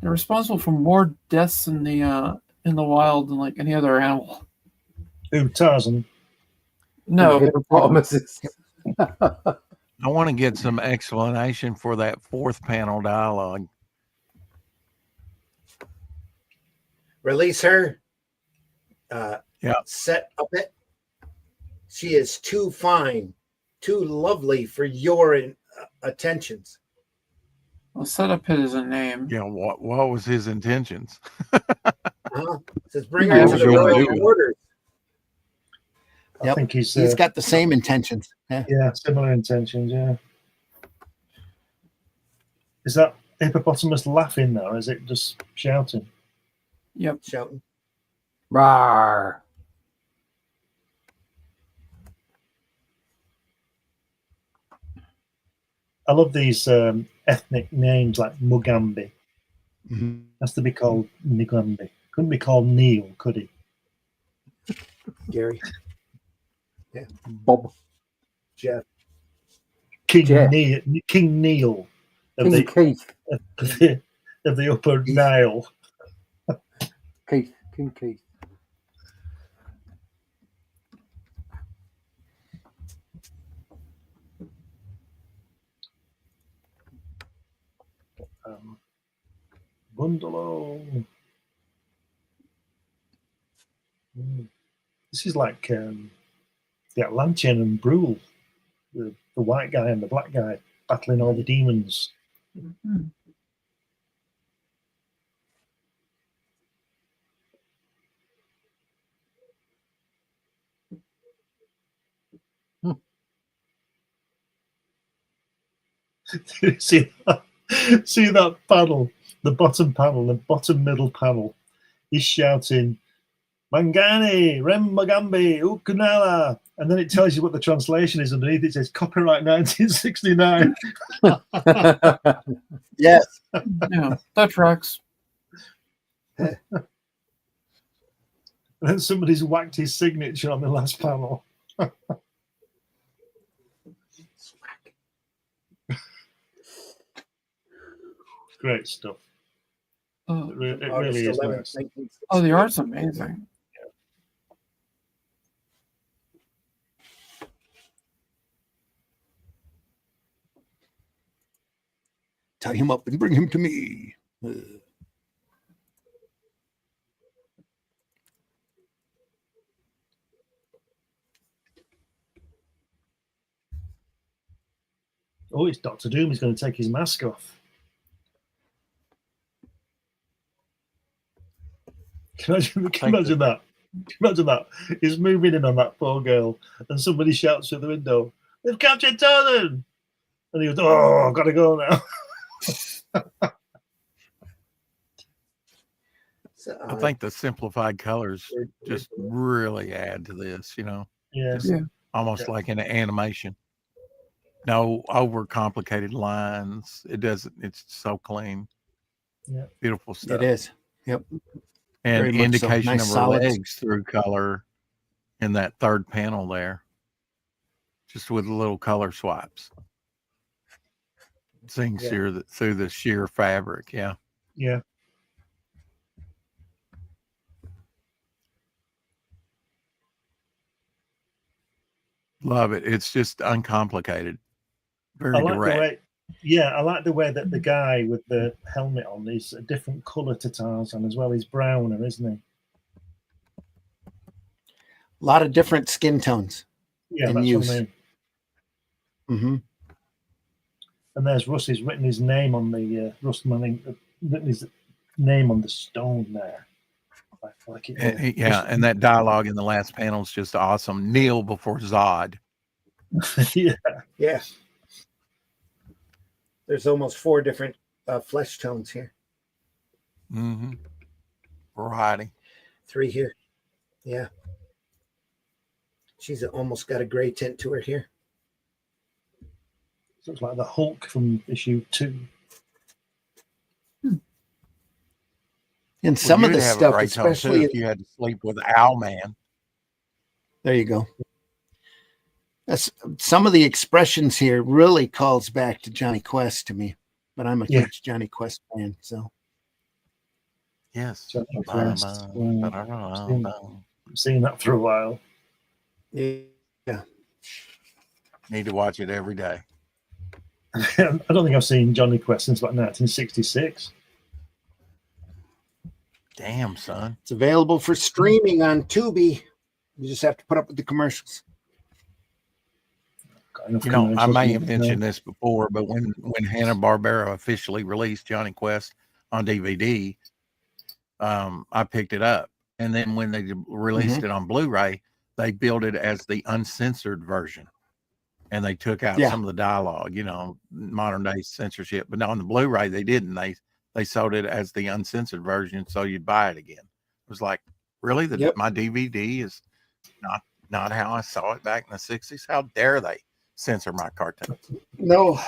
Speaker 3: They're responsible for more deaths in the wild than like any other animal.
Speaker 5: Who, Tarzan?
Speaker 3: No,
Speaker 7: Hippopotamuses.
Speaker 4: I want to get some explanation for that fourth panel dialogue.
Speaker 1: Release her.
Speaker 4: Yeah.
Speaker 1: Set up it. She is too fine, too lovely for your attentions.
Speaker 3: I'll set up his name.
Speaker 4: Yeah, what was his intentions?
Speaker 1: Says bring
Speaker 3: Yeah,
Speaker 1: her
Speaker 3: what
Speaker 1: to
Speaker 3: was
Speaker 1: the
Speaker 3: he gonna
Speaker 1: royal
Speaker 4: do?
Speaker 1: quarters.
Speaker 5: I
Speaker 1: Yep.
Speaker 5: think he's
Speaker 1: got the same intentions. Yeah.
Speaker 5: yeah, similar intentions. Yeah. Is that hippopotamus laughing now? Or is it just shouting?
Speaker 3: Yep.
Speaker 1: Shouting.
Speaker 7: Rawr.
Speaker 5: I love these ethnic names like Mugambi.
Speaker 1: Mhm.
Speaker 5: Has to be called Mugambi. Couldn't be called Neil, could he?
Speaker 1: Gary.
Speaker 7: Bob.
Speaker 1: Jeff.
Speaker 5: King
Speaker 7: Jeff.
Speaker 5: Neil, King Neil of
Speaker 7: King
Speaker 5: the,
Speaker 7: Keith.
Speaker 5: of the Upper Nile.
Speaker 7: Keith. King Keith.
Speaker 5: Bundalo. This is like the Atlantean and Brule, the white guy and the black guy battling all the demons. See that panel, the bottom panel, the bottom middle panel. He's shouting, Mangani, Rem Magambi, Ukunala. And then it tells you what the translation is underneath. It says copyright 1969.
Speaker 1: Yes.
Speaker 3: Yeah, that tracks.
Speaker 5: And then somebody's whacked his signature on the last panel. Great stuff.
Speaker 3: Oh,
Speaker 5: It really
Speaker 1: August
Speaker 5: is
Speaker 1: 11th,
Speaker 5: nice.
Speaker 1: 1960.
Speaker 3: oh, the art's amazing.
Speaker 1: Tie him up and bring him to me.
Speaker 5: Oh, it's Doctor Doom. He's going to take his mask off. Can you imagine that? Imagine that. He's moving in on that poor girl, and somebody shouts through the window, "They've captured Tarzan!" And he goes, "Oh, I've got to go now."
Speaker 1: So,
Speaker 4: I think the simplified colors just really add to this, you know,
Speaker 5: Yeah.
Speaker 4: just almost like in an animation. No overcomplicated lines. It doesn't. It's so clean.
Speaker 5: Yeah.
Speaker 4: Beautiful stuff.
Speaker 1: it is. Yep.
Speaker 4: And
Speaker 1: Very much so.
Speaker 4: indication
Speaker 1: Nice
Speaker 4: of her
Speaker 1: solids.
Speaker 4: legs through color in that third panel there, just with little color swipes. Seeing through the sheer fabric. Yeah.
Speaker 5: Yeah.
Speaker 4: Love it. It's just uncomplicated. Very
Speaker 5: I like
Speaker 4: direct.
Speaker 5: the way. Yeah, I like the way that the guy with the helmet on is a different color to Tarzan as well. He's browner, isn't he?
Speaker 1: A lot of different skin tones.
Speaker 5: Yeah,
Speaker 1: in
Speaker 5: that's
Speaker 1: use.
Speaker 5: what I mean.
Speaker 1: Mm-hmm.
Speaker 5: And there's Russ. He's written his name on the Russ Manning. Written his name on the stone there. I like it.
Speaker 4: And that dialogue in the last panel is just awesome. Kneel before Zod.
Speaker 5: Yeah.
Speaker 1: Yeah. There's almost 4 different flesh tones here.
Speaker 4: Mm-hmm. Variety.
Speaker 1: 3 here. Yeah. She's almost got a gray tint to her here.
Speaker 5: Looks like the Hulk from issue 2.
Speaker 1: And some of
Speaker 4: you'd
Speaker 1: the
Speaker 4: have a
Speaker 1: stuff,
Speaker 4: great tone, too,
Speaker 1: especially
Speaker 4: if you had to sleep with Owlman.
Speaker 1: there you go. That's some of the expressions here really calls back to Johnny Quest to me, but I'm a huge Johnny Quest fan. So
Speaker 4: Yes.
Speaker 5: Johnny Quest. I've seen that for a while.
Speaker 1: yeah,
Speaker 4: Need to watch it every day.
Speaker 5: I don't think I've seen Johnny Quest since about 1966.
Speaker 4: Damn, son.
Speaker 1: it's available for streaming on Tubi. You just have to put up with the commercials.
Speaker 5: Got enough
Speaker 4: You know, I
Speaker 5: commercials
Speaker 4: may
Speaker 5: in
Speaker 4: have
Speaker 5: it,
Speaker 4: mentioned this before, but when Hanna-Barbera officially released Johnny Quest on DVD, I picked it up. And then when they released it on Blu-ray, they billed it as the uncensored version. And they took out some of the dialogue, you know, modern day censorship. But on the Blu-ray, they didn't. They sold it as the uncensored version, so you'd buy it again. It was like, really? My DVD is not how I saw it back in the 60s? How dare they censor my cartoons?
Speaker 1: No,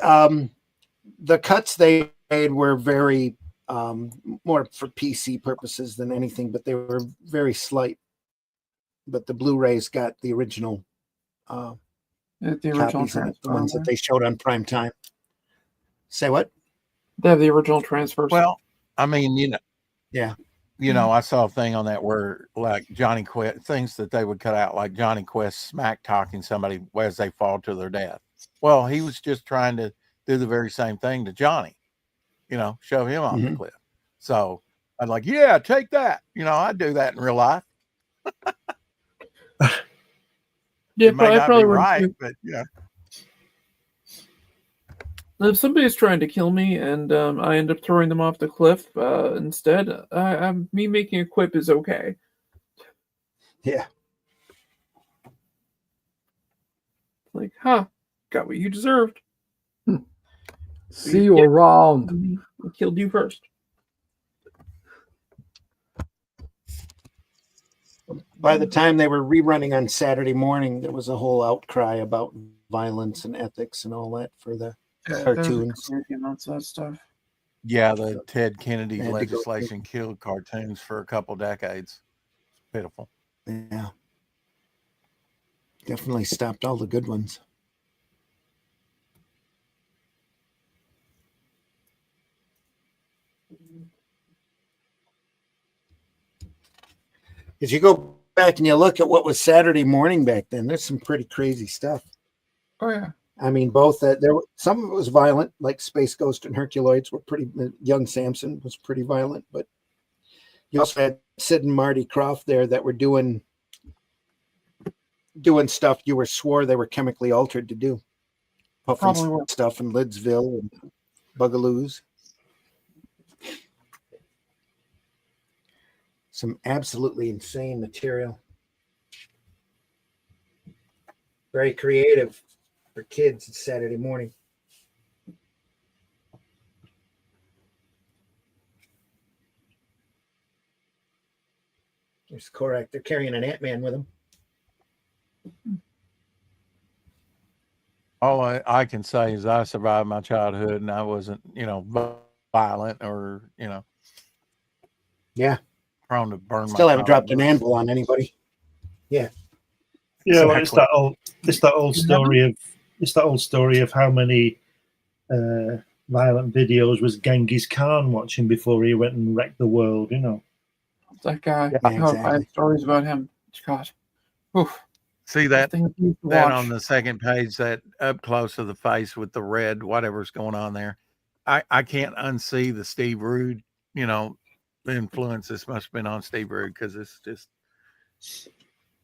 Speaker 1: the cuts they made were very more for PC purposes than anything, but they were very slight. But the Blu-rays got the original
Speaker 3: The original
Speaker 1: copies in it, the
Speaker 3: transfer.
Speaker 1: ones that they showed on prime time. Say what?
Speaker 3: They have the original transfers.
Speaker 4: Well, I mean, you know,
Speaker 1: Yeah.
Speaker 4: you know, I saw a thing on that where like Johnny Quest, things that they would cut out, like Johnny Quest smack talking somebody as they fall to their death. Well, he was just trying to do the very same thing to Johnny, you know, shove him off the cliff. So I'd like, yeah, take that. You know, I'd do that in real life.
Speaker 3: Yeah,
Speaker 4: it may
Speaker 3: I
Speaker 4: not
Speaker 3: probably
Speaker 4: be
Speaker 3: would.
Speaker 4: right, but yeah.
Speaker 3: If somebody's trying to kill me and I end up throwing them off the cliff instead, me making a quip is okay.
Speaker 1: Yeah.
Speaker 3: Like, got what you deserved.
Speaker 7: See you around.
Speaker 3: I killed you first.
Speaker 1: By the time they were rerunning on Saturday morning, there was a whole outcry about violence and ethics and all that for the cartoons.
Speaker 3: Amounts of that stuff.
Speaker 4: Yeah, the Ted Kennedy
Speaker 1: They had to go
Speaker 4: legislation killed cartoons for a couple decades. It's pitiful.
Speaker 1: Yeah. Definitely stopped all the good ones. If you go back and you look at what was Saturday morning back then, there's some pretty crazy stuff.
Speaker 3: Oh yeah.
Speaker 1: I mean, both some of it was violent, like Space Ghost and Herculoids were pretty. Young Samson was pretty violent, but you also had Sid and Marty Croft there that were doing stuff you swore they were chemically altered to do, puffing stuff in Lidsville and Bugaloos. Some absolutely insane material. Very creative for kids. It's Saturday morning. There's Korak. They're carrying an Ant-Man with them.
Speaker 4: All I can say is I survived my childhood and I wasn't, you know, violent or, you know, prone to burn.
Speaker 1: Still haven't dropped an anvil on anybody. Yeah.
Speaker 5: Yeah, well, it's that old story of how many violent videos was Genghis Khan watching before he went and wrecked the world, you know.
Speaker 3: That guy.
Speaker 1: Yeah,
Speaker 3: I
Speaker 1: exactly.
Speaker 3: had stories about him. God. Oof.
Speaker 4: See that on the second page, that up close of the face with the red, whatever's going on there. I can't unsee the Steve Rude, you know, the influence this must have been on Steve Rude, because it's just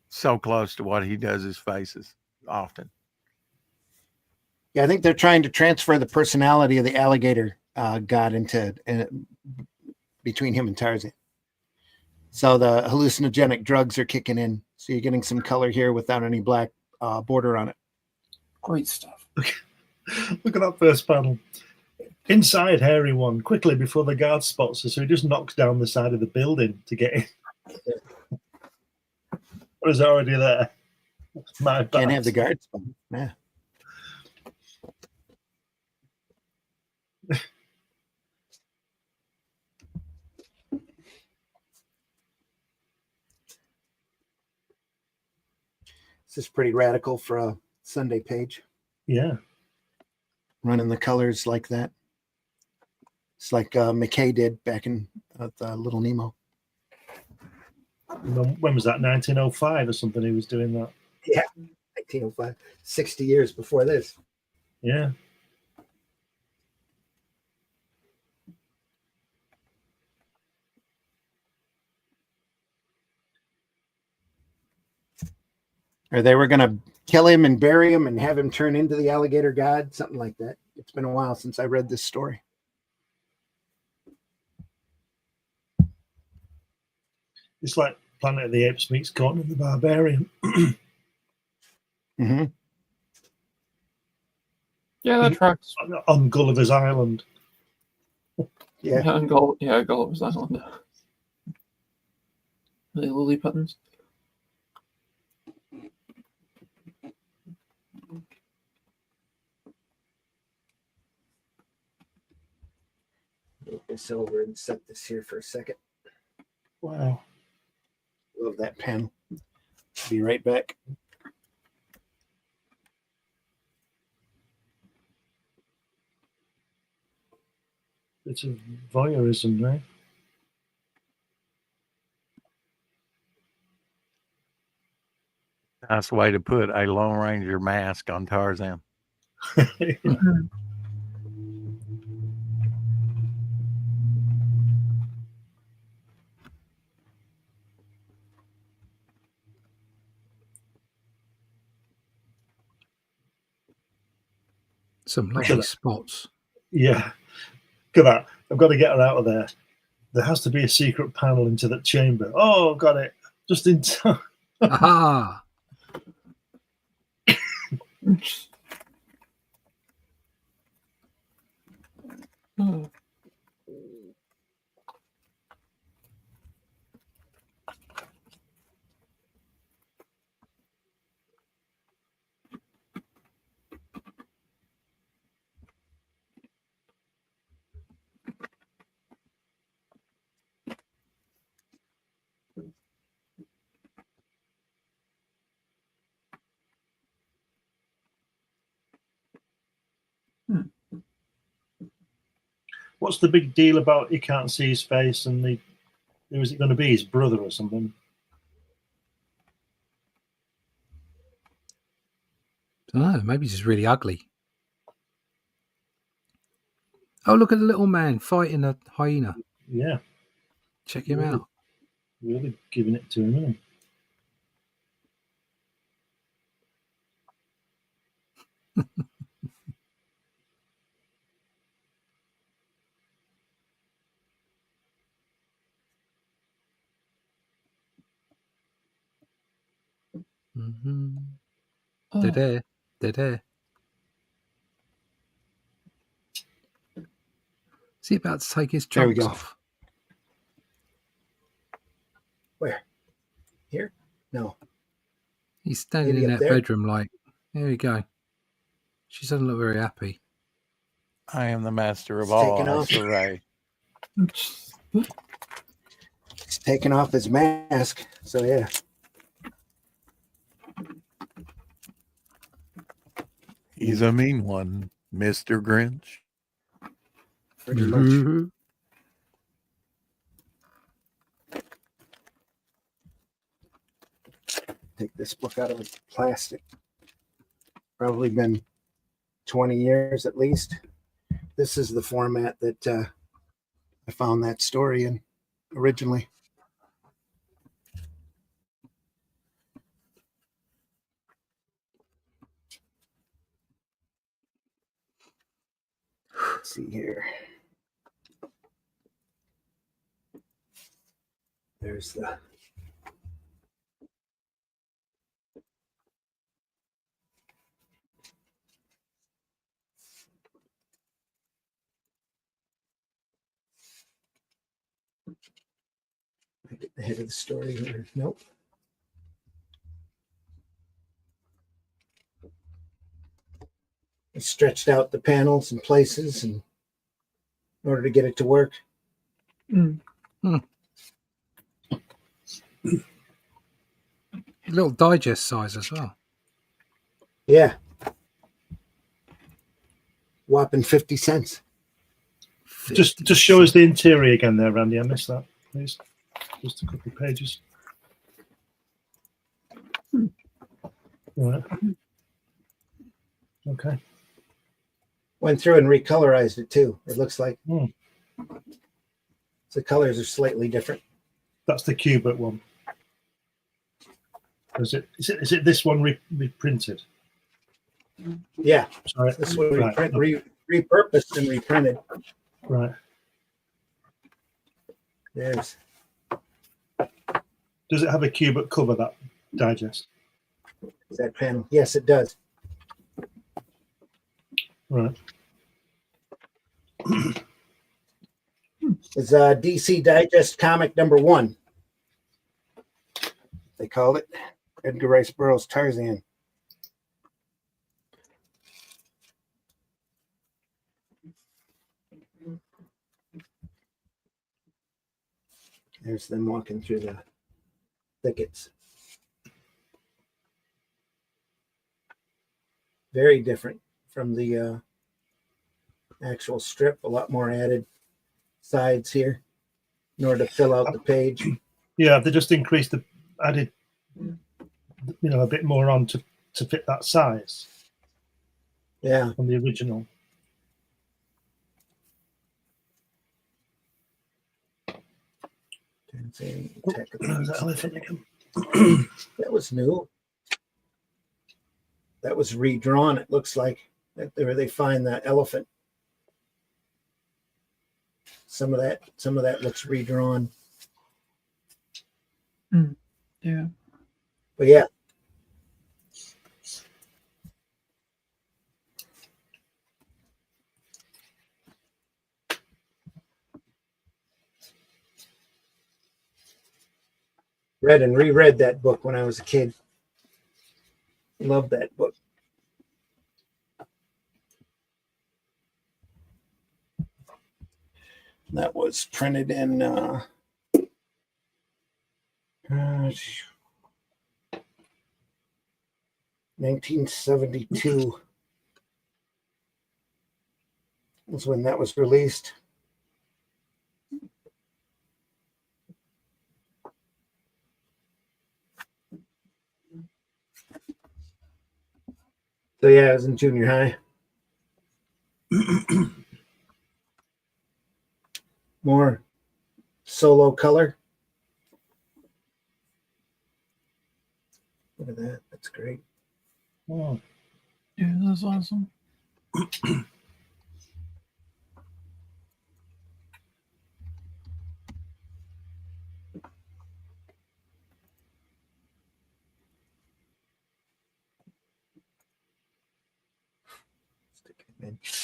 Speaker 4: so close to what he does his faces often.
Speaker 1: Yeah, I think they're trying to transfer the personality of the alligator god into between him and Tarzan. So the hallucinogenic drugs are kicking in. So you're getting some color here without any black border on it.
Speaker 3: Great stuff.
Speaker 5: Look at that first panel. Inside Hairy One, quickly before the guard spots us, so he just knocks down the side of the building to get in. What is already there? My bad.
Speaker 1: Can't have the guard spot. Yeah. This is pretty radical for a Sunday page.
Speaker 5: Yeah.
Speaker 1: Running the colors like that. It's like McKay did back in Little Nemo.
Speaker 5: When was that? 1905 or something? He was doing that.
Speaker 1: Yeah, 1905. 60 years before this.
Speaker 5: Yeah.
Speaker 1: Or they were going to kill him and bury him and have him turn into the alligator god, something like that. It's been a while since I read this story.
Speaker 5: It's like Planet of the Apes meets Conan the Barbarian.
Speaker 1: Mm-hmm.
Speaker 3: Yeah, that tracks.
Speaker 5: On Gulliver's Island.
Speaker 1: Yeah.
Speaker 3: Gulliver's Island. The Lilliputtons.
Speaker 1: Move this over and set this here for a second.
Speaker 5: Wow.
Speaker 1: Love that pen. Be right back.
Speaker 5: It's a voyeurism, right?
Speaker 4: Nice way to put a Lone Ranger mask on Tarzan.
Speaker 7: Some lovely spots.
Speaker 5: Yeah. Look at that. I've got to get her out of there. There has to be a secret panel into that chamber. Oh, got it. Just in time.
Speaker 7: Aha!
Speaker 5: What's the big deal about he can't see his face and who is it going to be? His brother or something?
Speaker 7: Oh, maybe he's just really ugly. Oh, look at the little man fighting a hyena.
Speaker 5: Yeah.
Speaker 7: Check him out.
Speaker 5: Really giving it to him, isn't he?
Speaker 7: Mm-hmm.
Speaker 3: Oh.
Speaker 7: They're there. They're there. Is he about to take his
Speaker 1: There we
Speaker 7: trunks
Speaker 1: go.
Speaker 7: off?
Speaker 1: Where? Here? No.
Speaker 7: He's standing
Speaker 1: Maybe
Speaker 7: in
Speaker 1: up
Speaker 7: that
Speaker 1: there?
Speaker 7: bedroom like, there we go. She doesn't look very happy.
Speaker 4: I am the master of
Speaker 1: It's
Speaker 4: all.
Speaker 1: taken
Speaker 4: I
Speaker 1: off.
Speaker 4: survey.
Speaker 1: He's taking off his mask. So, yeah.
Speaker 4: He's a mean one, Mr. Grinch.
Speaker 1: Pretty much. Take this book out of its plastic. Probably been 20 years at least. This is the format that I found that story in originally. Let's see here. There's the get the head of the story here. Nope. I stretched out the panels and places in order to get it to work.
Speaker 7: Little digest size as well.
Speaker 1: Yeah. Whopping 50 cents.
Speaker 5: Just show us the interior again there, Randy. I missed that, please. Just a couple of pages. All right. Okay.
Speaker 1: Went through and recolorized it too. It looks like the colors are slightly different.
Speaker 5: That's the Cubert one. Is it this one reprinted?
Speaker 1: Yeah,
Speaker 5: Sorry.
Speaker 1: this one
Speaker 5: Right.
Speaker 1: repurposed and reprinted.
Speaker 5: Right.
Speaker 1: There's
Speaker 5: Does it have a cubic cover, that digest?
Speaker 1: that panel. Yes, it does.
Speaker 5: Right.
Speaker 1: It's DC Digest comic number 1. They called it Edgar Rice Burroughs' Tarzan. There's them walking through the thickets. Very different from the actual strip. A lot more added sides here in order to fill out the page.
Speaker 5: Yeah, they just added, a bit more on to fit that size.
Speaker 1: Yeah.
Speaker 5: From the original. There's that elephant again.
Speaker 1: That was new. That was redrawn. It looks like where they find that elephant. Some of that looks redrawn.
Speaker 3: Yeah.
Speaker 1: But yeah. Read and reread that book when I was a kid. Loved that book. That was printed in 1972 was when that was released. So yeah, I was in junior high. More solo color. Look at that. That's great.
Speaker 5: Oh.
Speaker 3: Yeah, that's awesome.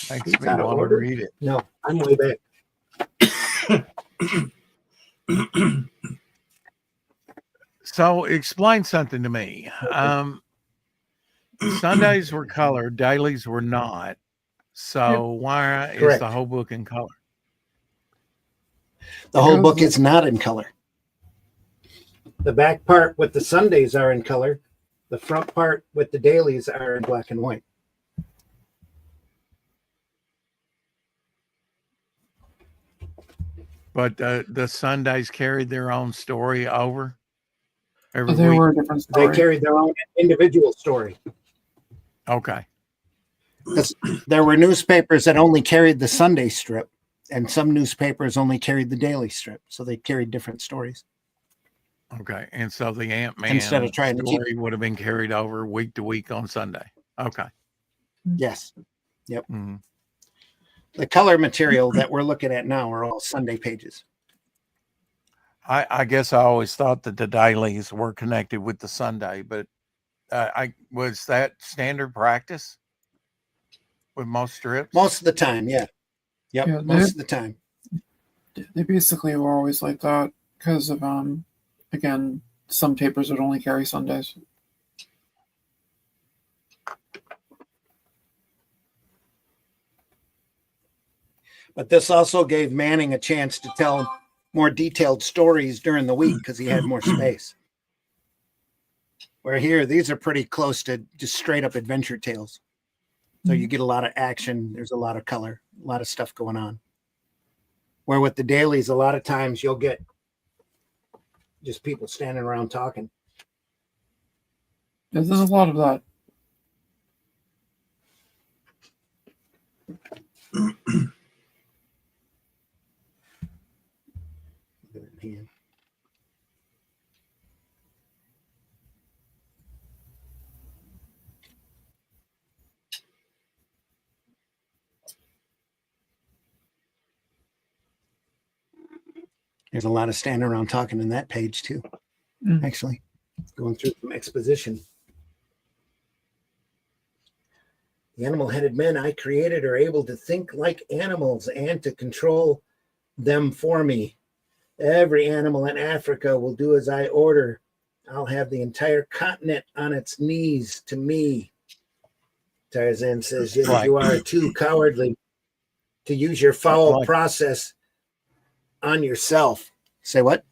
Speaker 4: Makes me want to read it.
Speaker 1: No, I'm way back.
Speaker 4: So explain something to me. Sundays were color, dailies were not. So why is
Speaker 1: Correct.
Speaker 4: the whole book in color?
Speaker 1: The whole book is not in color. The back part with the Sundays are in color. The front part with the dailies are in black and white.
Speaker 4: But the Sundays carried their own story over every
Speaker 3: They
Speaker 4: week.
Speaker 3: were a different story.
Speaker 1: They carried their own individual story.
Speaker 4: Okay.
Speaker 1: There were newspapers that only carried the Sunday strip, and some newspapers only carried the daily strip. So they carried different stories.
Speaker 4: Okay. And so the Ant-Man
Speaker 1: Instead of trying to keep-
Speaker 4: story would have been carried over week to week on Sunday. Okay.
Speaker 1: Yes. Yep.
Speaker 4: Mm-hmm.
Speaker 1: The color material that we're looking at now are all Sunday pages.
Speaker 4: I guess I always thought that the dailies were connected with the Sunday, but was that standard practice with most strips?
Speaker 1: Most of the time, yeah. Yep,
Speaker 3: Yeah,
Speaker 1: most of the time.
Speaker 3: They basically were always like that because of again, some tapers would only carry Sundays.
Speaker 1: But this also gave Manning a chance to tell more detailed stories during the week because he had more space. Where here, these are pretty close to just straight up adventure tales. So you get a lot of action. There's a lot of color, a lot of stuff going on. Where with the dailies, a lot of times you'll get just people standing around talking.
Speaker 3: Yeah, there's a lot of that.
Speaker 1: There's a lot of standing around talking in that page too.
Speaker 3: Mm.
Speaker 1: Actually, going through some exposition. The animal-headed men I created are able to think like animals and to control them for me. Every animal in Africa will do as I order. I'll have the entire continent on its knees to me. Tarzan says, yes,
Speaker 4: Right.
Speaker 1: you are too cowardly to use your foul
Speaker 4: Like-
Speaker 1: process on yourself. Say what?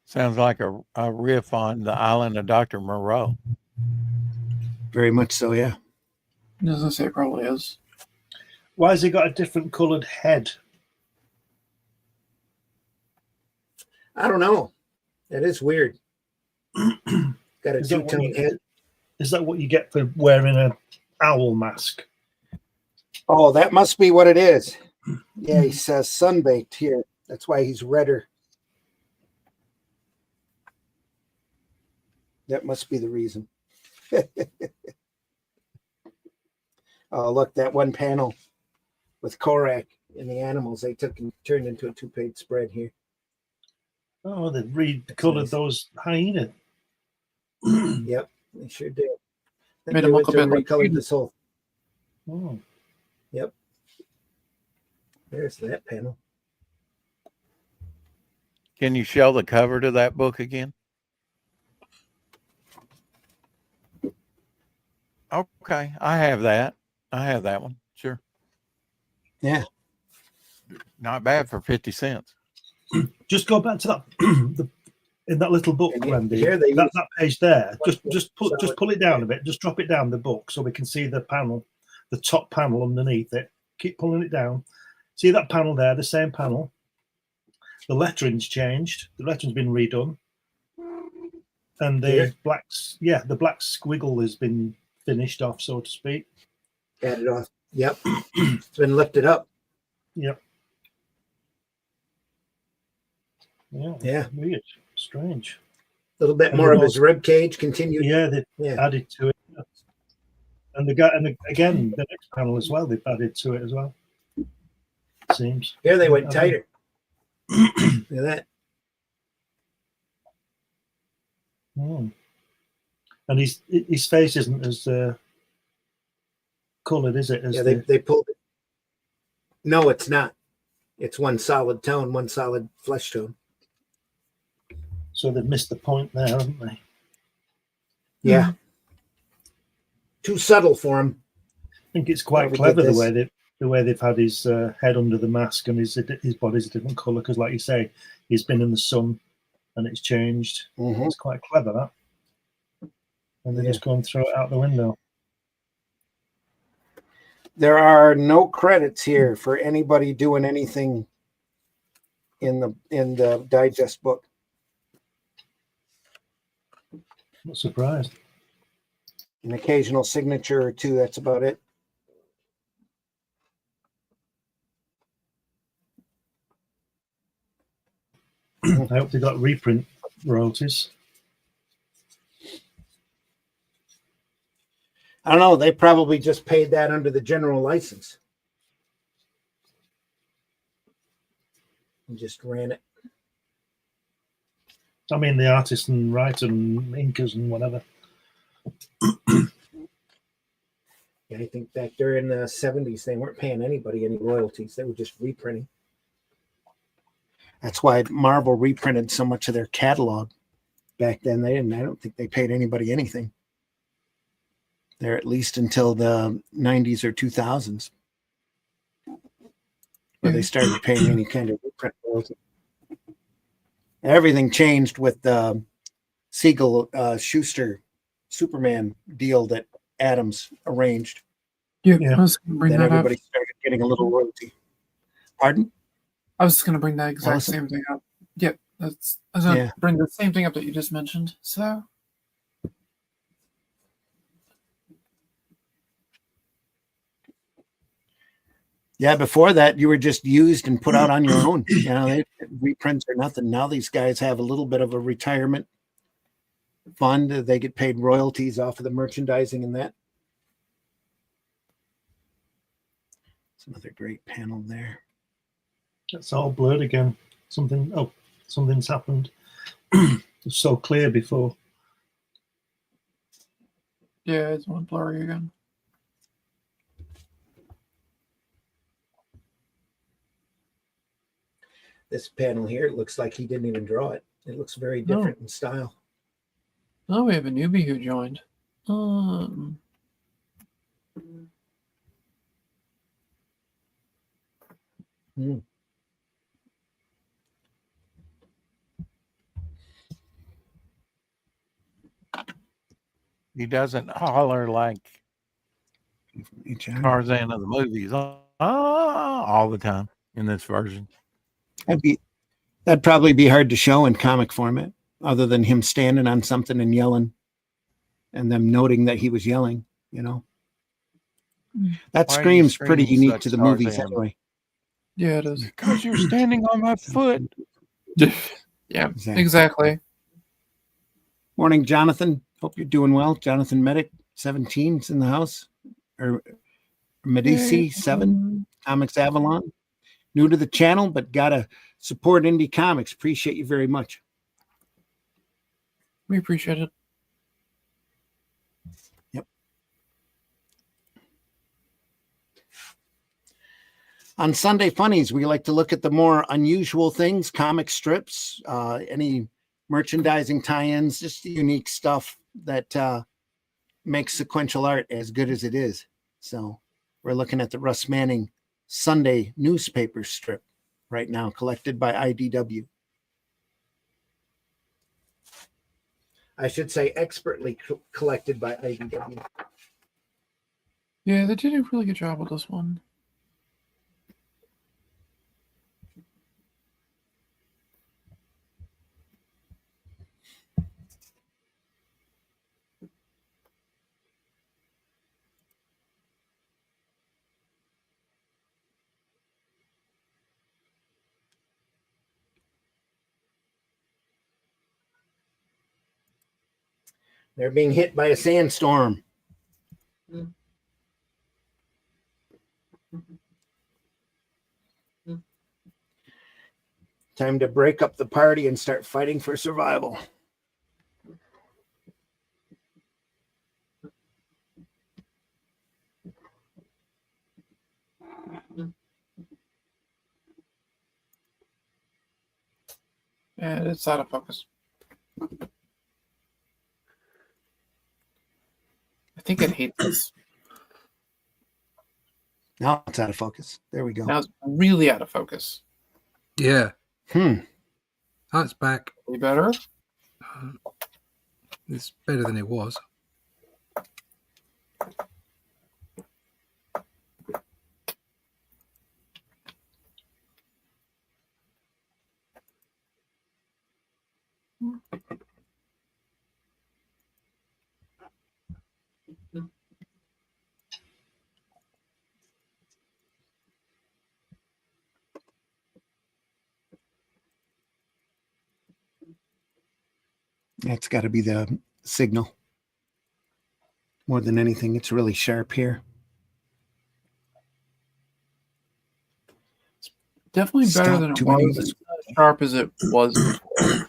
Speaker 4: Sounds like a riff on the island of Dr. Moreau.
Speaker 1: Very much so, yeah.
Speaker 3: As I say, it probably is.
Speaker 5: Why has he got a different coloured head?
Speaker 1: I don't know. That is weird. Got a
Speaker 5: Is that what
Speaker 1: two-tone
Speaker 5: you-
Speaker 1: head.
Speaker 5: Is that what you get for wearing a owl mask?
Speaker 1: Oh, that must be what it is. Yeah, he says sunbaked here. That's why he's redder. That must be the reason. Oh, look, that one panel with Korak and the animals they took and turned into a 2-page spread here.
Speaker 5: Oh, they've recoloured
Speaker 1: nice.
Speaker 5: those hyenas.
Speaker 1: Yep, they sure did. Then
Speaker 3: Made
Speaker 1: they
Speaker 3: him
Speaker 1: went
Speaker 3: look a
Speaker 1: through and
Speaker 3: bit like
Speaker 1: recolored
Speaker 3: Peter.
Speaker 1: this whole.
Speaker 5: Oh.
Speaker 1: Yep. There's that panel.
Speaker 4: Can you show the cover to that book again? Okay, I have that. I have that one. Sure.
Speaker 1: Yeah.
Speaker 4: Not bad for 50 cents.
Speaker 5: Just go back to that in that little book,
Speaker 1: And
Speaker 5: Randy.
Speaker 1: here they
Speaker 5: That page there.
Speaker 1: What's
Speaker 5: Just pull it down a bit. Just drop it down the book so we can see the panel, the top panel underneath it. Keep pulling it down. See that panel there, the same panel. The lettering's changed. The lettering's been redone. And the
Speaker 1: Here?
Speaker 5: the black squiggle has been finished off, so to speak.
Speaker 1: Added off. Yep. It's been lifted up.
Speaker 5: Yep. Yeah.
Speaker 1: Yeah.
Speaker 5: Weird. Strange.
Speaker 1: A little bit
Speaker 5: And
Speaker 1: more
Speaker 5: the
Speaker 1: of his rib cage continued.
Speaker 5: Yeah, they
Speaker 1: Yeah.
Speaker 5: added to it. And the guy, and again, the next panel as well, they've added to it as well. Seems.
Speaker 1: Here they
Speaker 5: I
Speaker 1: went
Speaker 5: don't
Speaker 1: tighter. Look at that.
Speaker 5: know. And his face isn't as coloured, is it? As
Speaker 1: Yeah, they pulled it. No, it's not. It's one solid tone, one solid flesh tone.
Speaker 5: so they've missed the point there, haven't they?
Speaker 1: Yeah. Too subtle for him.
Speaker 5: I think it's quite
Speaker 1: Whoever
Speaker 5: clever
Speaker 1: did
Speaker 5: the way they've had his head under the mask and his body's a different colour because, like you say, he's been in the sun and it's changed.
Speaker 1: Mhm.
Speaker 5: It's quite clever that. And they're
Speaker 1: Yeah.
Speaker 5: just going to throw it out the window.
Speaker 1: There are no credits here for anybody doing anything in the digest book.
Speaker 5: Not surprised.
Speaker 1: An occasional signature or two. That's about it.
Speaker 5: I hope they got reprint royalties.
Speaker 1: I don't know. They probably just paid that under the general license and just ran it.
Speaker 5: I mean, the artists and writer and inkers and whatever.
Speaker 1: Yeah, I think back there in the 70s, they weren't paying anybody any royalties. They were just reprinting. That's why Marvel reprinted so much of their catalog back then. I don't think they paid anybody anything. There at least until the 90s or 2000s, where they started paying any kind of reprint royalty. Everything changed with the Siegel Schuster Superman deal that Adams arranged.
Speaker 3: Yeah,
Speaker 5: Yeah.
Speaker 3: I was going to bring
Speaker 1: Then
Speaker 3: that up.
Speaker 1: everybody started getting a little royalty. Pardon?
Speaker 3: I was going to bring that exact
Speaker 1: Awesome.
Speaker 3: same thing up. Yep, I was going to
Speaker 1: Yeah.
Speaker 3: bring the same thing up that you just mentioned. So,
Speaker 1: Yeah, before that, you were just used and put out on your own. You know, reprints or nothing. Now these guys have a little bit of a retirement fund. They get paid royalties off of the merchandising and that. It's another great panel there.
Speaker 5: It's all blurred again. Something. Oh, something's happened. It's so clear before.
Speaker 3: Yeah, it's one blurry again.
Speaker 1: This panel here, it looks like he didn't even draw it. It looks very
Speaker 3: No.
Speaker 1: different in style.
Speaker 3: Oh, we have a newbie who joined.
Speaker 4: He doesn't holler like Tarzan of the movies all the time in this version.
Speaker 1: That'd probably be hard to show in comic format, other than him standing on something and yelling, and them noting that he was yelling. You know, that
Speaker 4: Why are you
Speaker 1: screams pretty
Speaker 4: screaming
Speaker 1: unique
Speaker 4: such
Speaker 1: to the movies
Speaker 4: Tarzan?
Speaker 1: anyway.
Speaker 3: Yeah, it is.
Speaker 4: Because you're standing on my foot.
Speaker 3: Yeah, exactly.
Speaker 1: Morning, Jonathan. Hope you're doing well. Jonathan Medic, 17's in the house. Or Medici, 7, Comics Avalon. New to the channel, but gotta support indie comics. Appreciate you very much.
Speaker 3: We appreciate it.
Speaker 1: Yep. On Sunday Funnies, we like to look at the more unusual things, comic strips, any merchandising tie-ins, just the unique stuff that makes sequential art as good as it is. So we're looking at the Russ Manning Sunday newspaper strip right now, collected by IDW. I should say expertly collected by IDW.
Speaker 3: Yeah, they did a really good job with this one.
Speaker 1: They're being hit by a sandstorm. Time to break up the party and start fighting for survival.
Speaker 3: And it's out of focus. I think it hates this.
Speaker 1: Now it's out of focus. There we go.
Speaker 3: Now it's really out of focus.
Speaker 7: Yeah.
Speaker 1: Hmm.
Speaker 7: Oh, it's back.
Speaker 3: Any better?
Speaker 7: It's better than it was.
Speaker 1: That's got to be the signal. More than anything, it's really sharp here.
Speaker 3: Definitely better
Speaker 1: Stop
Speaker 3: than it
Speaker 1: too many
Speaker 3: was. It's not as sharp as it was before.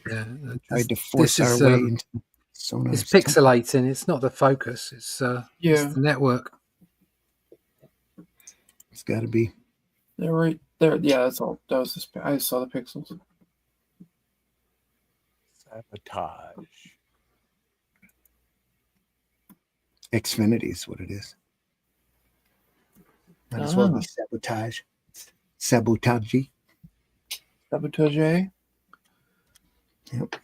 Speaker 7: Yeah.
Speaker 1: Tried to force our way into Sonar.
Speaker 7: It's pixelating. It's not the focus. It's it's the network.
Speaker 1: It's got to be.
Speaker 3: They're right there. Yeah, that's all. That was the. I saw the pixels.
Speaker 4: Sabotage.
Speaker 1: Xfinity is what it is. Might as well be sabotage. Sabotage.
Speaker 3: Sabotage.
Speaker 1: Yep.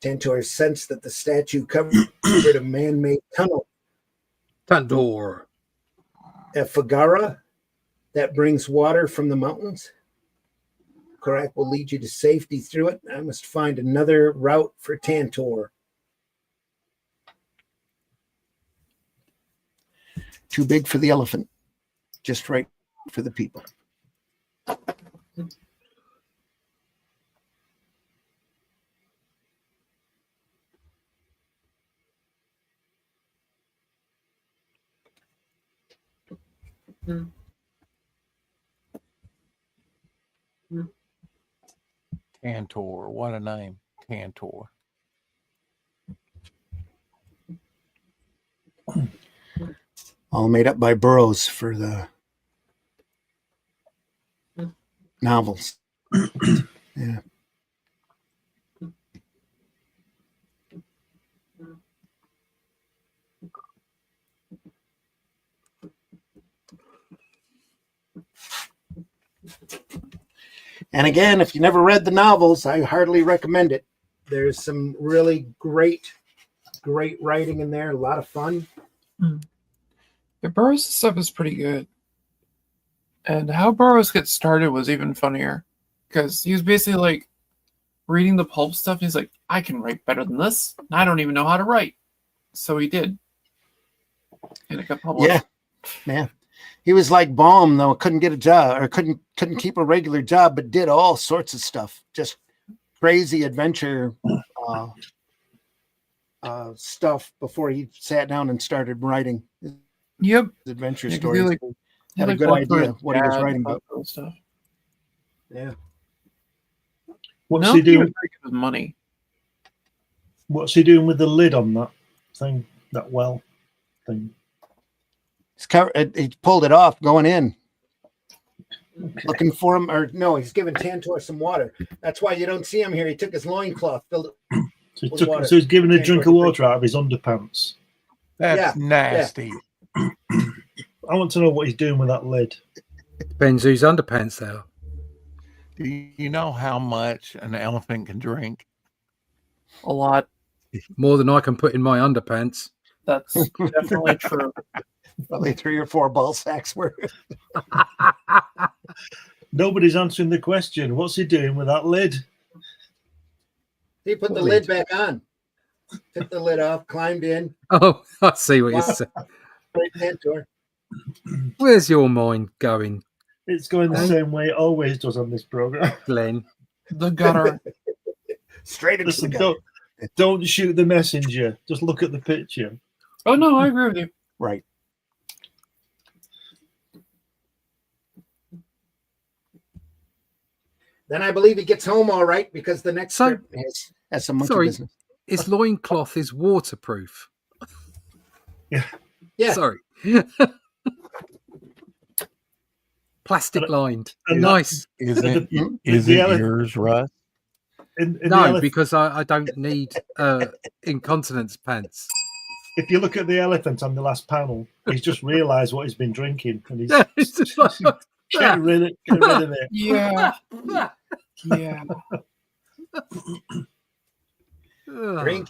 Speaker 1: Tantor sensed that the statue covered a man-made tunnel.
Speaker 7: Tantor.
Speaker 1: A Fagara that brings water from the mountains. correct will lead you to safety through it. I must find another route for Tantor. Too big for the elephant, just right for the people.
Speaker 4: Tantor, what a name, Tantor.
Speaker 1: All made up by Burroughs for the novels. Yeah. And again, if you never read the novels, I hardly recommend it. There's some really great writing in there, a lot of fun.
Speaker 3: Yeah, Burroughs' stuff is pretty good. And how Burroughs gets started was even funnier. Because he was basically like reading the pulp stuff, and he's like, I can write better than this. And I don't even know how to write. So he did. And it got published.
Speaker 1: Yeah. He was like Baum, though, couldn't get a job or couldn't keep a regular job, but did all sorts of stuff. Just crazy adventure stuff before he sat down and started writing
Speaker 3: Yep.
Speaker 1: his adventure
Speaker 3: Yeah, 'cause
Speaker 1: stories.
Speaker 3: he
Speaker 1: Had a good
Speaker 3: worked for
Speaker 1: idea
Speaker 3: his
Speaker 1: what he was
Speaker 3: dad
Speaker 1: writing
Speaker 3: and
Speaker 1: about.
Speaker 3: all that stuff.
Speaker 1: Yeah.
Speaker 5: What's
Speaker 3: No,
Speaker 5: he
Speaker 3: was
Speaker 5: doing?
Speaker 3: very good with money.
Speaker 5: What's he doing with the lid on that thing? That well thing.
Speaker 1: He pulled it off going in. Looking for him, or no, he's giving Tantor some water. That's why you don't see him here. He took his loincloth, filled it.
Speaker 5: So he's giving a drink of water out of his underpants.
Speaker 4: That's nasty.
Speaker 5: I want to know what he's doing with that lid.
Speaker 7: Depends whose underpants they are.
Speaker 4: Do you know how much an elephant can drink?
Speaker 3: A lot.
Speaker 7: More than I can put in my underpants.
Speaker 3: That's definitely true.
Speaker 1: Probably 3 or 4 ball sacks worth.
Speaker 5: Nobody's answering the question. What's he doing with that lid?
Speaker 1: He put the lid back on. Took the lid off, climbed in.
Speaker 7: Oh, I see what you're saying.
Speaker 1: Right, Tantor.
Speaker 7: Where's your mind going,
Speaker 5: It's going the same way it always does on this program.
Speaker 7: Glenn?
Speaker 3: The gutter.
Speaker 1: Straight into
Speaker 5: Listen,
Speaker 1: the gut.
Speaker 5: don't shoot the messenger. Just look at the picture.
Speaker 3: Oh, no, I agree with you.
Speaker 1: Right. Then I believe he gets home all right because the next trip has some monkey business.
Speaker 7: His loincloth is waterproof.
Speaker 1: Yeah.
Speaker 7: Sorry. Plastic lined.
Speaker 5: And
Speaker 7: Nice.
Speaker 4: Is it
Speaker 5: the
Speaker 4: yours, Russ?
Speaker 7: No, because I don't need incontinence pants.
Speaker 5: If you look at the elephant on the last panel, he's just realised what he's been drinking, and he's
Speaker 7: It's just like,
Speaker 5: get rid of it.
Speaker 3: Yeah. Yeah.
Speaker 1: Drink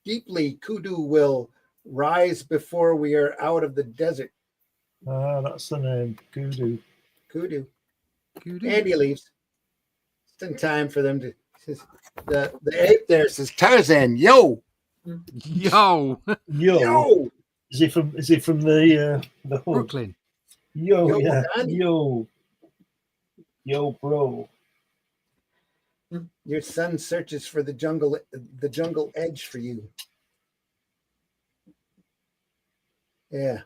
Speaker 1: deeply. Kudu will rise before we are out of the desert.
Speaker 5: Ah, that's the name. Kudu.
Speaker 1: Kudu. Andy leaves. It's in time for them to. The ape there says Tarzan. Yo.
Speaker 7: Yo.
Speaker 5: Yo. Is he from the hood?
Speaker 7: Brooklyn.
Speaker 5: Yo, yeah.
Speaker 1: Don.
Speaker 5: Yo, bro.
Speaker 1: Your son searches for the jungle edge for you. Yeah.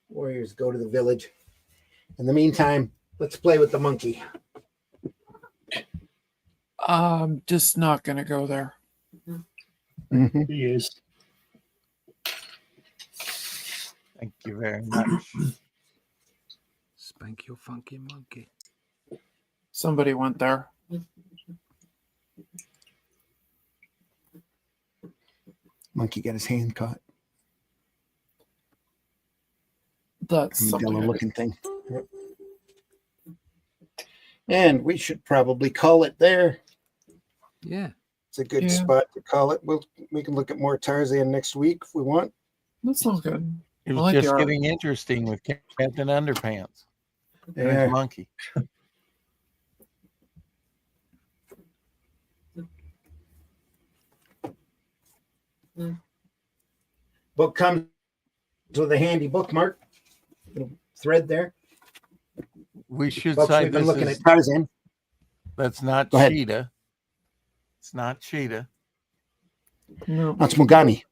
Speaker 1: Warriors go to the village. In the meantime, let's play with the monkey.
Speaker 3: I'm just not going to go there.
Speaker 1: Mm-hmm.
Speaker 5: He is.
Speaker 4: Thank you very much.
Speaker 7: Spank your funky monkey.
Speaker 3: Somebody went there.
Speaker 1: Monkey got his hand caught.
Speaker 3: That's something.
Speaker 1: Looking thing. Yep. And we should probably call it there.
Speaker 7: Yeah.
Speaker 1: It's a good spot to call it. We can look at more Tarzan next week if we want.
Speaker 3: That sounds good.
Speaker 4: It
Speaker 3: I
Speaker 4: was
Speaker 3: like
Speaker 4: just
Speaker 3: the art.
Speaker 4: getting interesting with Captain Underpants and
Speaker 1: Yeah.
Speaker 4: his monkey.
Speaker 1: Book comes with a handy bookmark. Little thread there.
Speaker 4: We should
Speaker 1: Folks,
Speaker 4: say
Speaker 1: we've been
Speaker 4: this
Speaker 1: looking
Speaker 4: is
Speaker 1: at Tarzan.
Speaker 4: that's not
Speaker 1: Go ahead.
Speaker 4: cheetah. It's not cheetah.
Speaker 3: No.
Speaker 1: That's Mugami.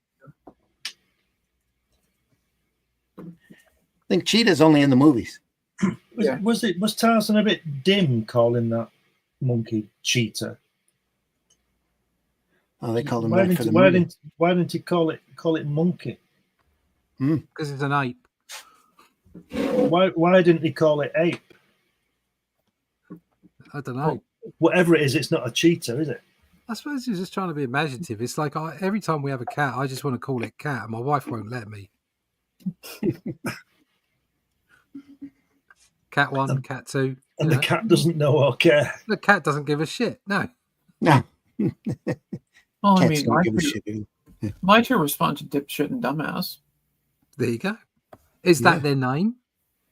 Speaker 1: I think Cheetah's only in the movies.
Speaker 3: Yeah.
Speaker 5: Was Tarzan a bit dim calling that monkey cheetah?
Speaker 1: Oh, they called him
Speaker 5: Why
Speaker 1: that for
Speaker 5: didn't,
Speaker 1: the
Speaker 5: why
Speaker 1: movie.
Speaker 5: didn't he call it monkey?
Speaker 7: Because it's an ape.
Speaker 5: Why didn't he call it ape?
Speaker 7: I don't know.
Speaker 5: Whatever it is, it's not a cheetah, is it?
Speaker 7: I suppose he's just trying to be imaginative. It's like every time we have a cat, I just want to call it cat, and my wife won't let me. Cat 1, cat 2.
Speaker 5: And the cat doesn't know or care.
Speaker 7: The cat doesn't give a shit. No.
Speaker 1: No.
Speaker 3: Well, I
Speaker 1: Cats
Speaker 3: mean,
Speaker 1: don't give a shit. dude.
Speaker 3: my two respond to dipshit and dumbass.
Speaker 7: There you go. Is that their name?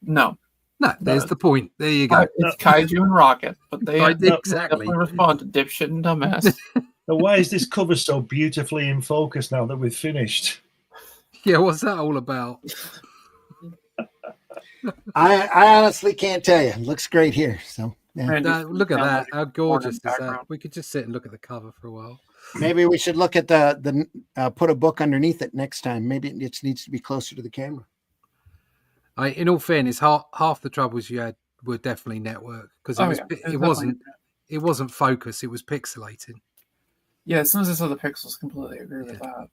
Speaker 3: No.
Speaker 7: No, there's the point. There you go.
Speaker 3: It's Kaiju and Rocket, but they
Speaker 7: Right, exactly.
Speaker 3: definitely respond to dipshit and dumbass.
Speaker 5: Now, why is this cover so beautifully in focus now that we've finished?
Speaker 7: Yeah, what's that all about?
Speaker 1: I honestly can't tell you. It looks great here. So yeah.
Speaker 3: Randy,
Speaker 7: Look at that. How gorgeous is that?
Speaker 3: background.
Speaker 7: We could just sit and look at the cover for a while.
Speaker 1: Maybe we should look at the put a book underneath it next time. Maybe it just needs to be closer to the camera.
Speaker 7: In all fairness, half the troubles you had were definitely network because it wasn't focus. It was pixelating.
Speaker 3: Yeah, as soon as I saw the pixels, completely agree with that.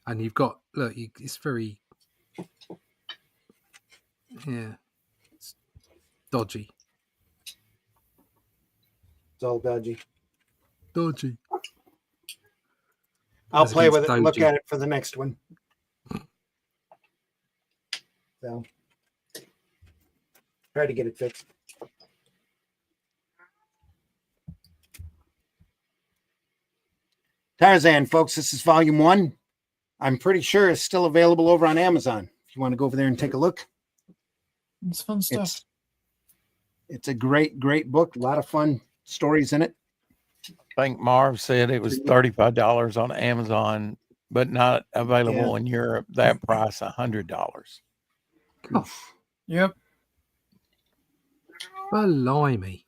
Speaker 7: And you've got it's very it's dodgy.
Speaker 1: It's all dodgy.
Speaker 7: Dodgy.
Speaker 1: I'll
Speaker 7: As
Speaker 1: play with
Speaker 7: against
Speaker 1: it and look
Speaker 7: doji.
Speaker 1: at it for the next one. So try to get it fixed. Tarzan, folks, this is volume 1. I'm pretty sure it's still available over on Amazon. If you want to go over there and take a look.
Speaker 3: It's fun stuff.
Speaker 1: It's a great book. A lot of fun stories in it.
Speaker 4: I think Marv said it was $35 on Amazon, but not available in Europe. That price $100.
Speaker 3: Yep.
Speaker 7: Blimey.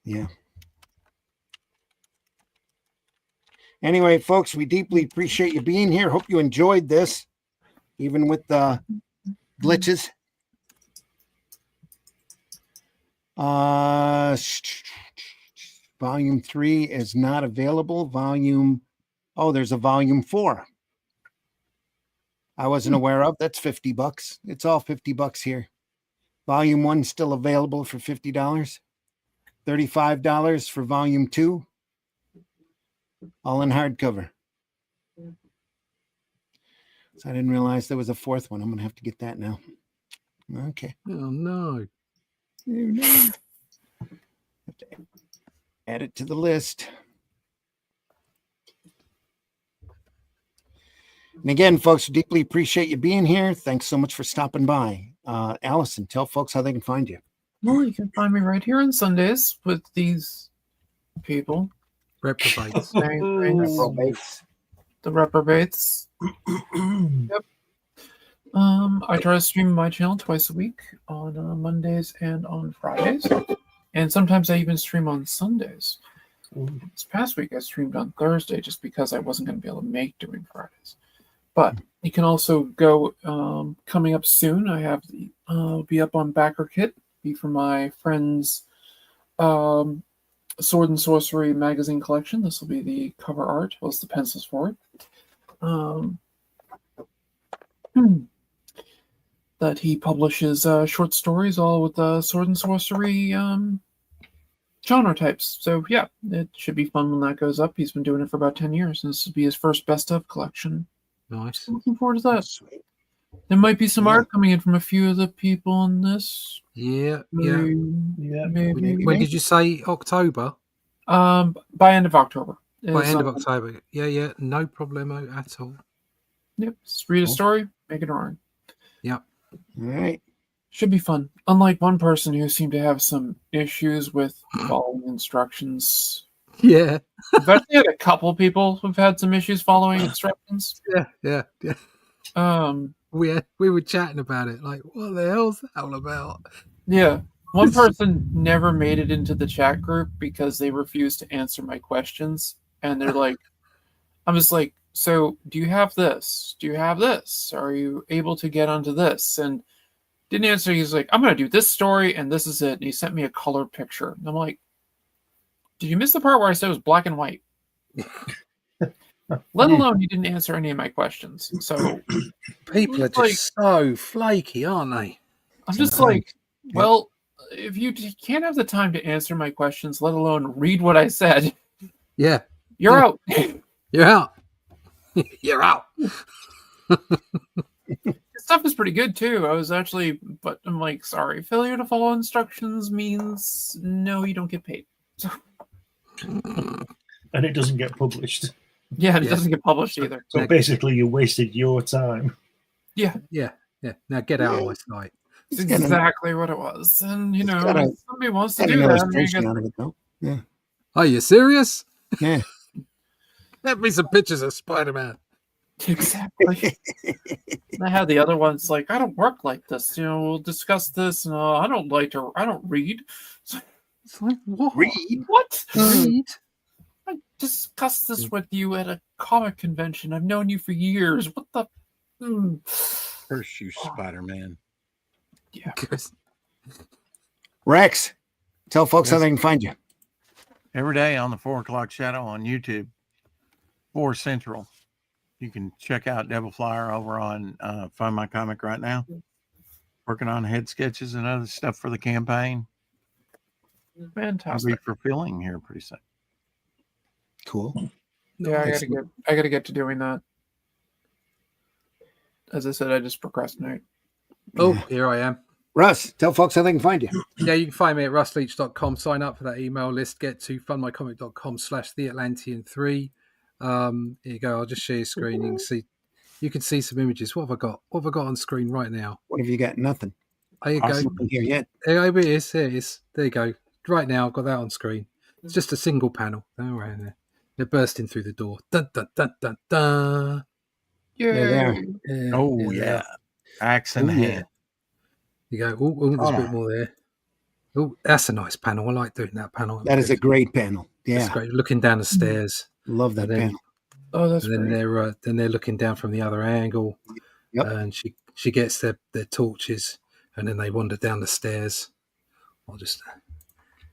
Speaker 1: Yeah. Anyway, folks, we deeply appreciate you being here. Hope you enjoyed this, even with the glitches. Volume 3 is not available. There's a volume 4. I wasn't aware of. That's $50. It's all $50 here. Volume 1 still available for $50. $35 for volume 2. All in hardcover. So I didn't realize there was a 4th one. I'm going to have to get that now. Okay.
Speaker 7: Oh, no.
Speaker 1: Have to add it to the list. And again, folks, deeply appreciate you being here. Thanks so much for stopping by. Allison, tell folks how they can find you.
Speaker 3: Well, you can find me right here on Sundays with these people.
Speaker 7: Reprobates.
Speaker 1: Reprobates.
Speaker 3: The reprobates. Yep. I try to stream my channel twice a week on Mondays and on Fridays. And sometimes I even stream on Sundays. This past week I streamed on Thursday just because I wasn't going to be able to make doing Fridays. But you can also go coming up soon. I have be up on Backer Kit, be for my friend's Sword and Sorcery magazine collection. This will be the cover art, plus the pencils for it. That he publishes short stories, all with Sword and Sorcery genre types. So yeah, it should be fun when that goes up. He's been doing it for about 10 years, and this will be his first best of collection.
Speaker 7: Nice.
Speaker 3: Looking forward to that. There might be some art coming in from a few of the people in this.
Speaker 7: Yeah.
Speaker 3: Maybe.
Speaker 7: When did you say October?
Speaker 3: By end of October.
Speaker 7: By end of October. Yeah. No problemo at all.
Speaker 3: Yep. Just read a
Speaker 1: Cool.
Speaker 3: story, make it wrong.
Speaker 1: All right.
Speaker 3: Should be fun. Unlike one person who seemed to have some issues with following instructions.
Speaker 7: Yeah,
Speaker 3: I've actually had a couple people who've had some issues following instructions.
Speaker 7: yeah. We were chatting about it. Like, what the hell's that all about?
Speaker 3: Yeah. One person never made it into the chat group because they refused to answer my questions. And they're like, I'm just like, so do you have this? Do you have this? Are you able to get onto this? And didn't answer. He's like, I'm going to do this story and this is it. And he sent me a color picture. And I'm like, did you miss the part where I said it was black and white? Let alone you didn't answer any of my questions. So
Speaker 7: People are just so flaky, aren't they?
Speaker 3: I'm just like, well, if you can't have the time to answer my questions, let alone read what I said,
Speaker 7: Yeah,
Speaker 3: you're out.
Speaker 7: you're out. You're out.
Speaker 3: Stuff is pretty good too. I was actually, but I'm like, sorry, failure to follow instructions means no, you don't get paid. So,
Speaker 5: And it doesn't get published.
Speaker 3: yeah, it doesn't get published either.
Speaker 5: So basically, you wasted your time.
Speaker 3: Yeah,
Speaker 7: Now get out of my sight.
Speaker 3: it's exactly what it was. And you know,
Speaker 1: got a-
Speaker 3: if somebody wants to
Speaker 1: Got
Speaker 3: do
Speaker 1: an
Speaker 3: that.
Speaker 1: illustration out of it, though. Yeah.
Speaker 7: Are you serious?
Speaker 1: Yeah.
Speaker 7: Let me some pictures of Spider-Man.
Speaker 3: Exactly. I had the other ones like, I don't work like this. You know, we'll discuss this, and I don't read. So,
Speaker 7: It's like, what?
Speaker 1: Read.
Speaker 3: what?
Speaker 7: Read?
Speaker 3: I discussed this with you at a comic convention. I've known you for years. What the?
Speaker 4: Curse you, Spider-Man.
Speaker 3: Yeah.
Speaker 1: Rex, tell folks how they can find you.
Speaker 4: Every day on the 4 o'clock shadow on YouTube, 4 Central. You can check out Devil Flyer over on Find My Comic right now. Working on head sketches and other stuff for the campaign. I'll
Speaker 3: Fantastic.
Speaker 4: be fulfilling here pretty soon.
Speaker 1: Cool.
Speaker 3: Yeah, I gotta get to doing that. As I said, I just procrastinate.
Speaker 7: Oh, here I am.
Speaker 1: Russ, tell folks how they can find you.
Speaker 7: Yeah, you can find me at russleach.com. Sign up for that email list. Get to fundmycomic.com/theatlantean3. Here you go. I'll just share your screen. You can see some images. What have I got? What have I got on screen right now?
Speaker 1: What have you got? Nothing.
Speaker 7: There you
Speaker 1: Awesome.
Speaker 7: go.
Speaker 1: Nothing here yet.
Speaker 7: There it is. There it is. There you go. Right now, I've got that on screen. It's just a single panel. Oh, right there. They're bursting through the door. Dun, dun, dun, dun, dun.
Speaker 3: Yeah.
Speaker 1: There.
Speaker 7: Yeah,
Speaker 4: Oh, yeah. Axe in
Speaker 7: Oh,
Speaker 4: hand.
Speaker 7: You go. Oh, there's a bit more there. Oh, that's a nice panel. I like doing that panel.
Speaker 1: That is a great panel.
Speaker 7: That's
Speaker 1: Yeah.
Speaker 7: great. Looking down the stairs.
Speaker 1: Love that
Speaker 7: And then-
Speaker 1: panel.
Speaker 3: Oh, that's
Speaker 7: And then
Speaker 3: great.
Speaker 7: they're looking down from the other angle.
Speaker 1: Yep.
Speaker 7: And she gets their torches, and then they wander down the stairs. I'll just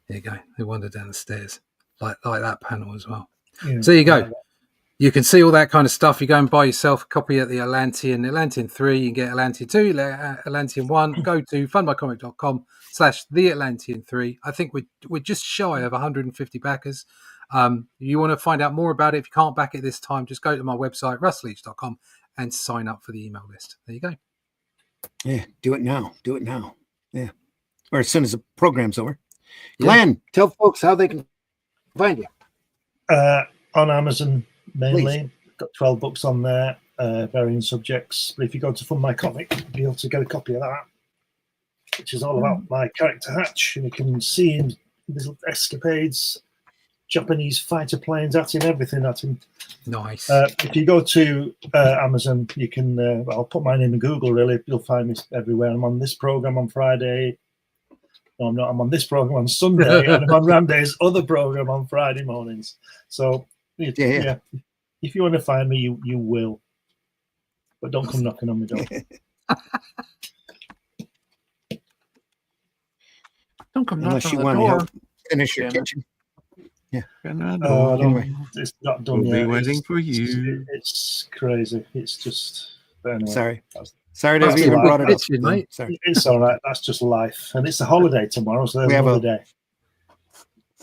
Speaker 7: there you go. They wander down the stairs like that panel as well.
Speaker 5: Yeah.
Speaker 7: So there you go. You can see all that kind of stuff. You go and buy yourself a copy at the Atlantean 3. You can get Atlantean 2, Atlantean 1. Go to fundmycomic.com/theatlantean3. I think we're just shy of 150 backers. You want to find out more about it. If you can't back it this time, just go to my website, russleach.com, and sign up for the email list. There you go.
Speaker 1: Yeah. Do it now. Do it now. Yeah. Or as soon as the program's over. Glenn, tell folks how they can find you.
Speaker 5: On Amazon mainly. Got 12 books on there, varying subjects. But if you go to Fund My Comic, you'll be able to get a copy of that, which is all about my character Hatch. And you can see him, his escapades, Japanese fighter planes at him, everything at him.
Speaker 7: Nice.
Speaker 5: If you go to Amazon, you can, I'll put my name in Google, really. You'll find me everywhere. I'm on this program on Friday. No, I'm not. I'm on this program on Sunday, and I'm on Randy's other program on Friday mornings. So, yeah. If you want to find me, you will. But don't come knocking on the door.
Speaker 3: Don't come
Speaker 1: Unless
Speaker 3: knocking
Speaker 1: you
Speaker 3: on the
Speaker 1: want to
Speaker 3: door.
Speaker 1: help finish your
Speaker 3: Damn it.
Speaker 1: kitchen.
Speaker 5: Anyway, it's not done
Speaker 4: We'll
Speaker 5: yet.
Speaker 4: be waiting for you.
Speaker 5: It's crazy. It's just. But anyway,
Speaker 1: Sorry to have
Speaker 5: That's
Speaker 1: even
Speaker 5: all right.
Speaker 1: brought it up.
Speaker 7: Kitchen, mate.
Speaker 1: Sorry.
Speaker 5: It's all right. That's just life, and it's a holiday tomorrow, so
Speaker 1: We
Speaker 5: there's
Speaker 1: have
Speaker 5: another day.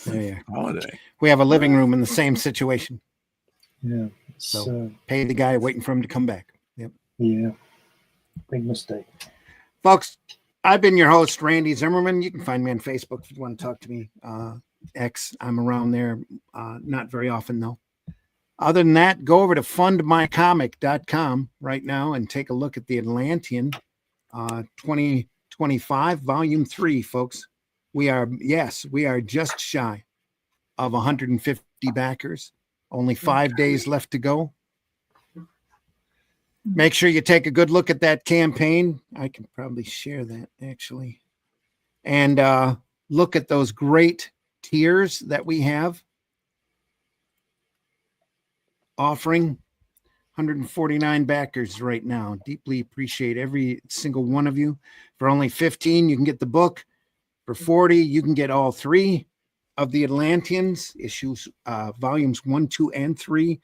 Speaker 1: There you are.
Speaker 4: Holiday.
Speaker 1: We have a living room in the same situation.
Speaker 5: Yeah. It's,
Speaker 1: So- Pay the guy waiting for him to come back. Yep.
Speaker 5: yeah. Big mistake.
Speaker 1: Folks, I've been your host, Randy Zimmerman. You can find me on Facebook if you want to talk to me. X, I'm around there. Not very often, though. Other than that, go over to fundmycomic.com right now and take a look at the Atlantean 2025 Volume 3, folks. We are just shy of 150 backers. Only 5 days left to go. Make sure you take a good look at that campaign. I can probably share that, actually. And look at those great tiers that we have. Offering 149 backers right now. Deeply appreciate every single one of you. For only 15, you can get the book. For 40, you can get all 3 of the Atlanteans, issues, volumes 1, 2, and 3.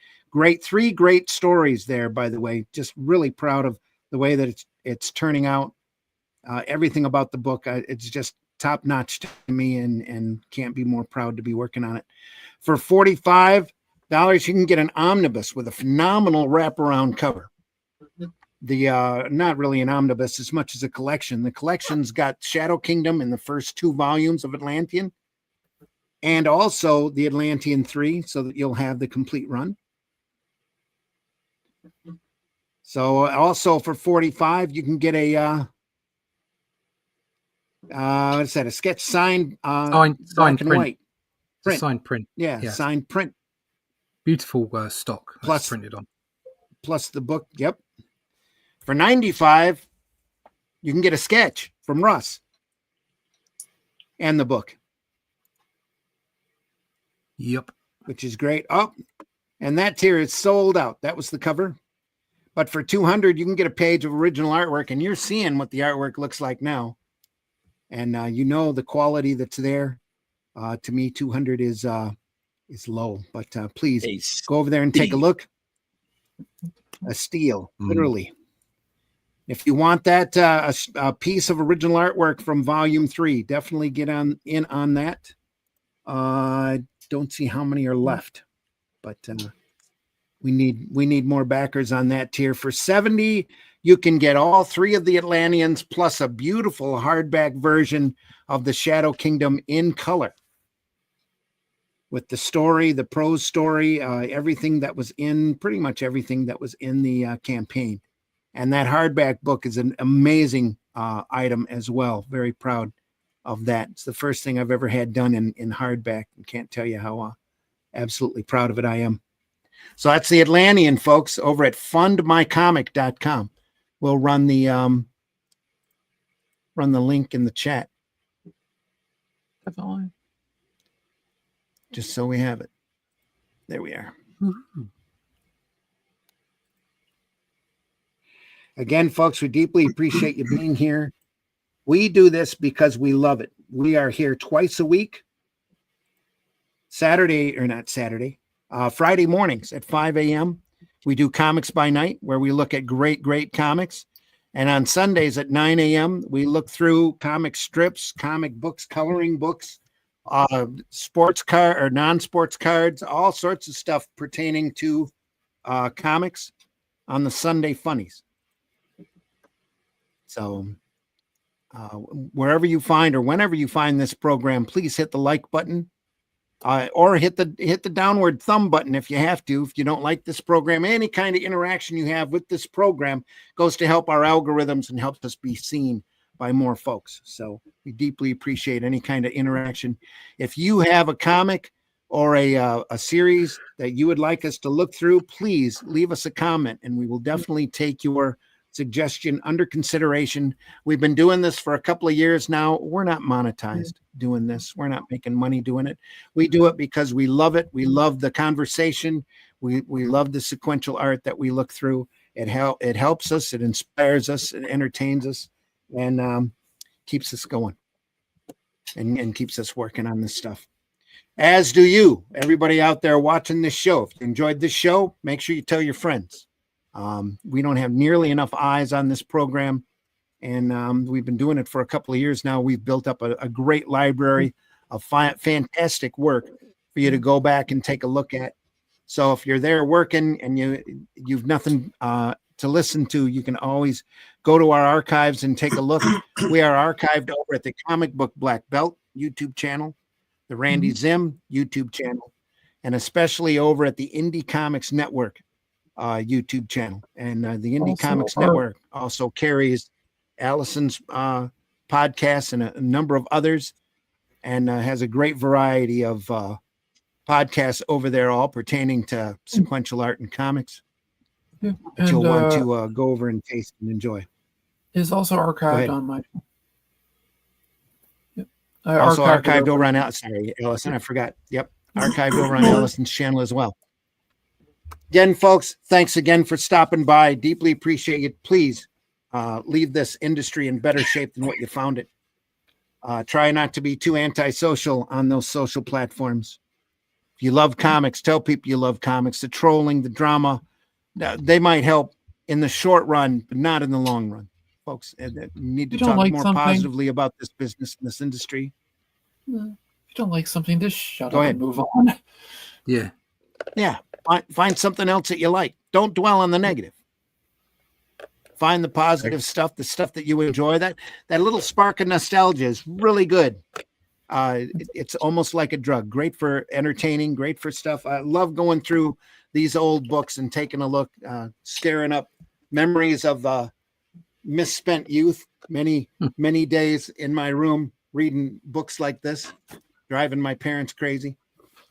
Speaker 1: Three great stories there, by the way. Just really proud of the way that it's turning out. Everything about the book, it's just top notch to me, and can't be more proud to be working on it. For $45, you can get an omnibus with a phenomenal wraparound cover. The not really an omnibus as much as a collection. The collection's got Shadow Kingdom in the first 2 volumes of Atlantean, and also the Atlantean 3, so that you'll have the complete run. So also for $45, you can get a what's that? A sketch signed
Speaker 7: signed
Speaker 1: black and
Speaker 7: print.
Speaker 1: white print.
Speaker 7: Signed print.
Speaker 1: Yeah, signed print.
Speaker 7: Beautiful stock
Speaker 1: Plus
Speaker 7: printed on.
Speaker 1: Plus the book. Yep. For $95, you can get a sketch from Russ and the book.
Speaker 7: Yep.
Speaker 1: Which is great. Oh, and that tier is sold out. That was the cover. But for $200, you can get a page of original artwork, and you're seeing what the artwork looks like now. And you know the quality that's there. To me, $200 is low. But please go over there and take a look. A steal, literally. If you want that a piece of original artwork from Volume 3, definitely get in on that. I don't see how many are left, but we need more backers on that tier. For $70, you can get all 3 of the Atlanteans plus a beautiful hardback version of the Shadow Kingdom in color, with the story, the prose story, everything that was in, pretty much everything that was in the campaign. And that hardback book is an amazing item as well. Very proud of that. It's the first thing I've ever had done in hardback, and can't tell you how absolutely proud of it I am. So that's the Atlantean, folks, over at fundmycomic.com. We'll run the link in the chat.
Speaker 3: Definitely.
Speaker 1: Just so we have it. There we are. Again, folks, we deeply appreciate you being here. We do this because we love it. We are here twice a week. Friday mornings at 5 a.m. We do Comics by Night, where we look at great comics. And on Sundays at 9 a.m., we look through comic strips, comic books, coloring books, sports card or non-sports cards, all sorts of stuff pertaining to comics on the Sunday Funnies. So wherever you find or whenever you find this program, please hit the like button or hit the downward thumb button if you have to. If you don't like this program, any kind of interaction you have with this program goes to help our algorithms and helps us be seen by more folks. So we deeply appreciate any kind of interaction. If you have a comic or a series that you would like us to look through, please leave us a comment, and we will definitely take your suggestion under consideration. We've been doing this for a couple of years now. We're not monetized doing this. We're not making money doing it. We do it because we love it. We love the conversation. We love the sequential art that we look through. It helps us. It inspires us. It entertains us, and keeps us going, and keeps us working on this stuff. As do you, everybody out there watching this show. If you enjoyed this show, make sure you tell your friends. We don't have nearly enough eyes on this program, and we've been doing it for a couple of years now. We've built up a great library of fantastic work for you to go back and take a look at. So if you're there working and you've nothing to listen to, you can always go to our archives and take a look. We are archived over at the Comic Book Black Belt YouTube channel, the Randy Zim YouTube channel, and especially over at the Indie Comics Network YouTube channel. And the Indie Comics Network also carries Allison's podcasts and a number of others, and has a great variety of podcasts over there, all pertaining to sequential art and comics.
Speaker 3: Yeah.
Speaker 1: That you'll want to go over and taste and enjoy.
Speaker 3: Is also archived on my. Yep.
Speaker 1: Also archived over on Allison. I forgot. Yep, archived over on Allison's channel as well. Again, folks, thanks again for stopping by. Deeply appreciate it. Please leave this industry in better shape than what you found it. Try not to be too antisocial on those social platforms. If you love comics, tell people you love comics. The trolling, the drama, they might help in the short run, but not in the long run. Folks, you need to talk more positively about this business and this industry.
Speaker 3: If you don't like something, just shut
Speaker 1: Go
Speaker 3: up
Speaker 1: ahead.
Speaker 3: and move on.
Speaker 7: Yeah.
Speaker 1: Yeah. Find something else that you like. Don't dwell on the negative. Find the positive stuff, the stuff that you enjoy. That little spark of nostalgia is really good. It's almost like a drug. Great for entertaining, great for stuff. I love going through these old books and taking a look, staring up memories of misspent youth. Many days in my room reading books like this, driving my parents crazy,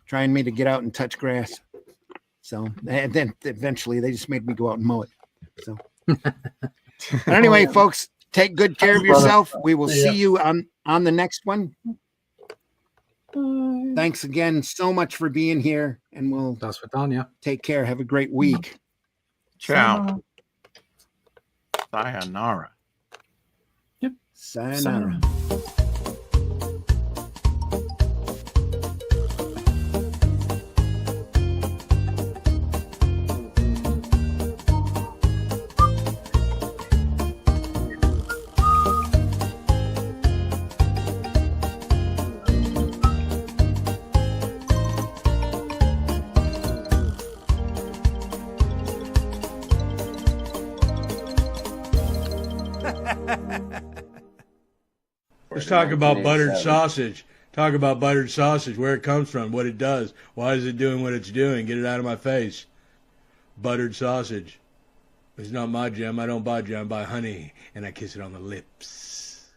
Speaker 1: trying me to get out and touch grass. So, and then eventually they just made me go out and mow it. So, but anyway, folks, take good care of yourself. We will see you on the next one. Thanks again so much for being here, and we'll take care. Have a great week.
Speaker 4: Ciao. Sayonara.
Speaker 3: Yep.
Speaker 1: Sayonara.
Speaker 8: Let's talk about buttered sausage. Talk about buttered sausage, where it comes from, what it does. Why is it doing what it's doing? Get it out of my face. Buttered sausage. It's not my jam. I don't buy jam. I buy honey, and I kiss it on the lips.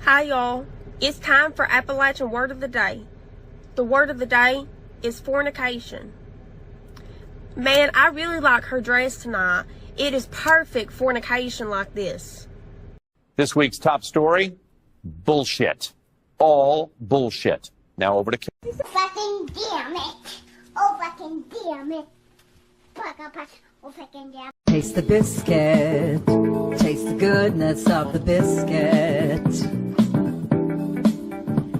Speaker 9: Hi y'all, it's time for Appalachian Word of the Day. The word of the day is fornication. Man, I really like her dress tonight. It is perfect fornication like this.
Speaker 10: This week's top story, bullshit. All bullshit. Now over to Kim.
Speaker 11: Fucking damn it. Oh, fucking damn it. Oh, fucking damn it.
Speaker 12: Taste the biscuit. Taste the goodness of the biscuit.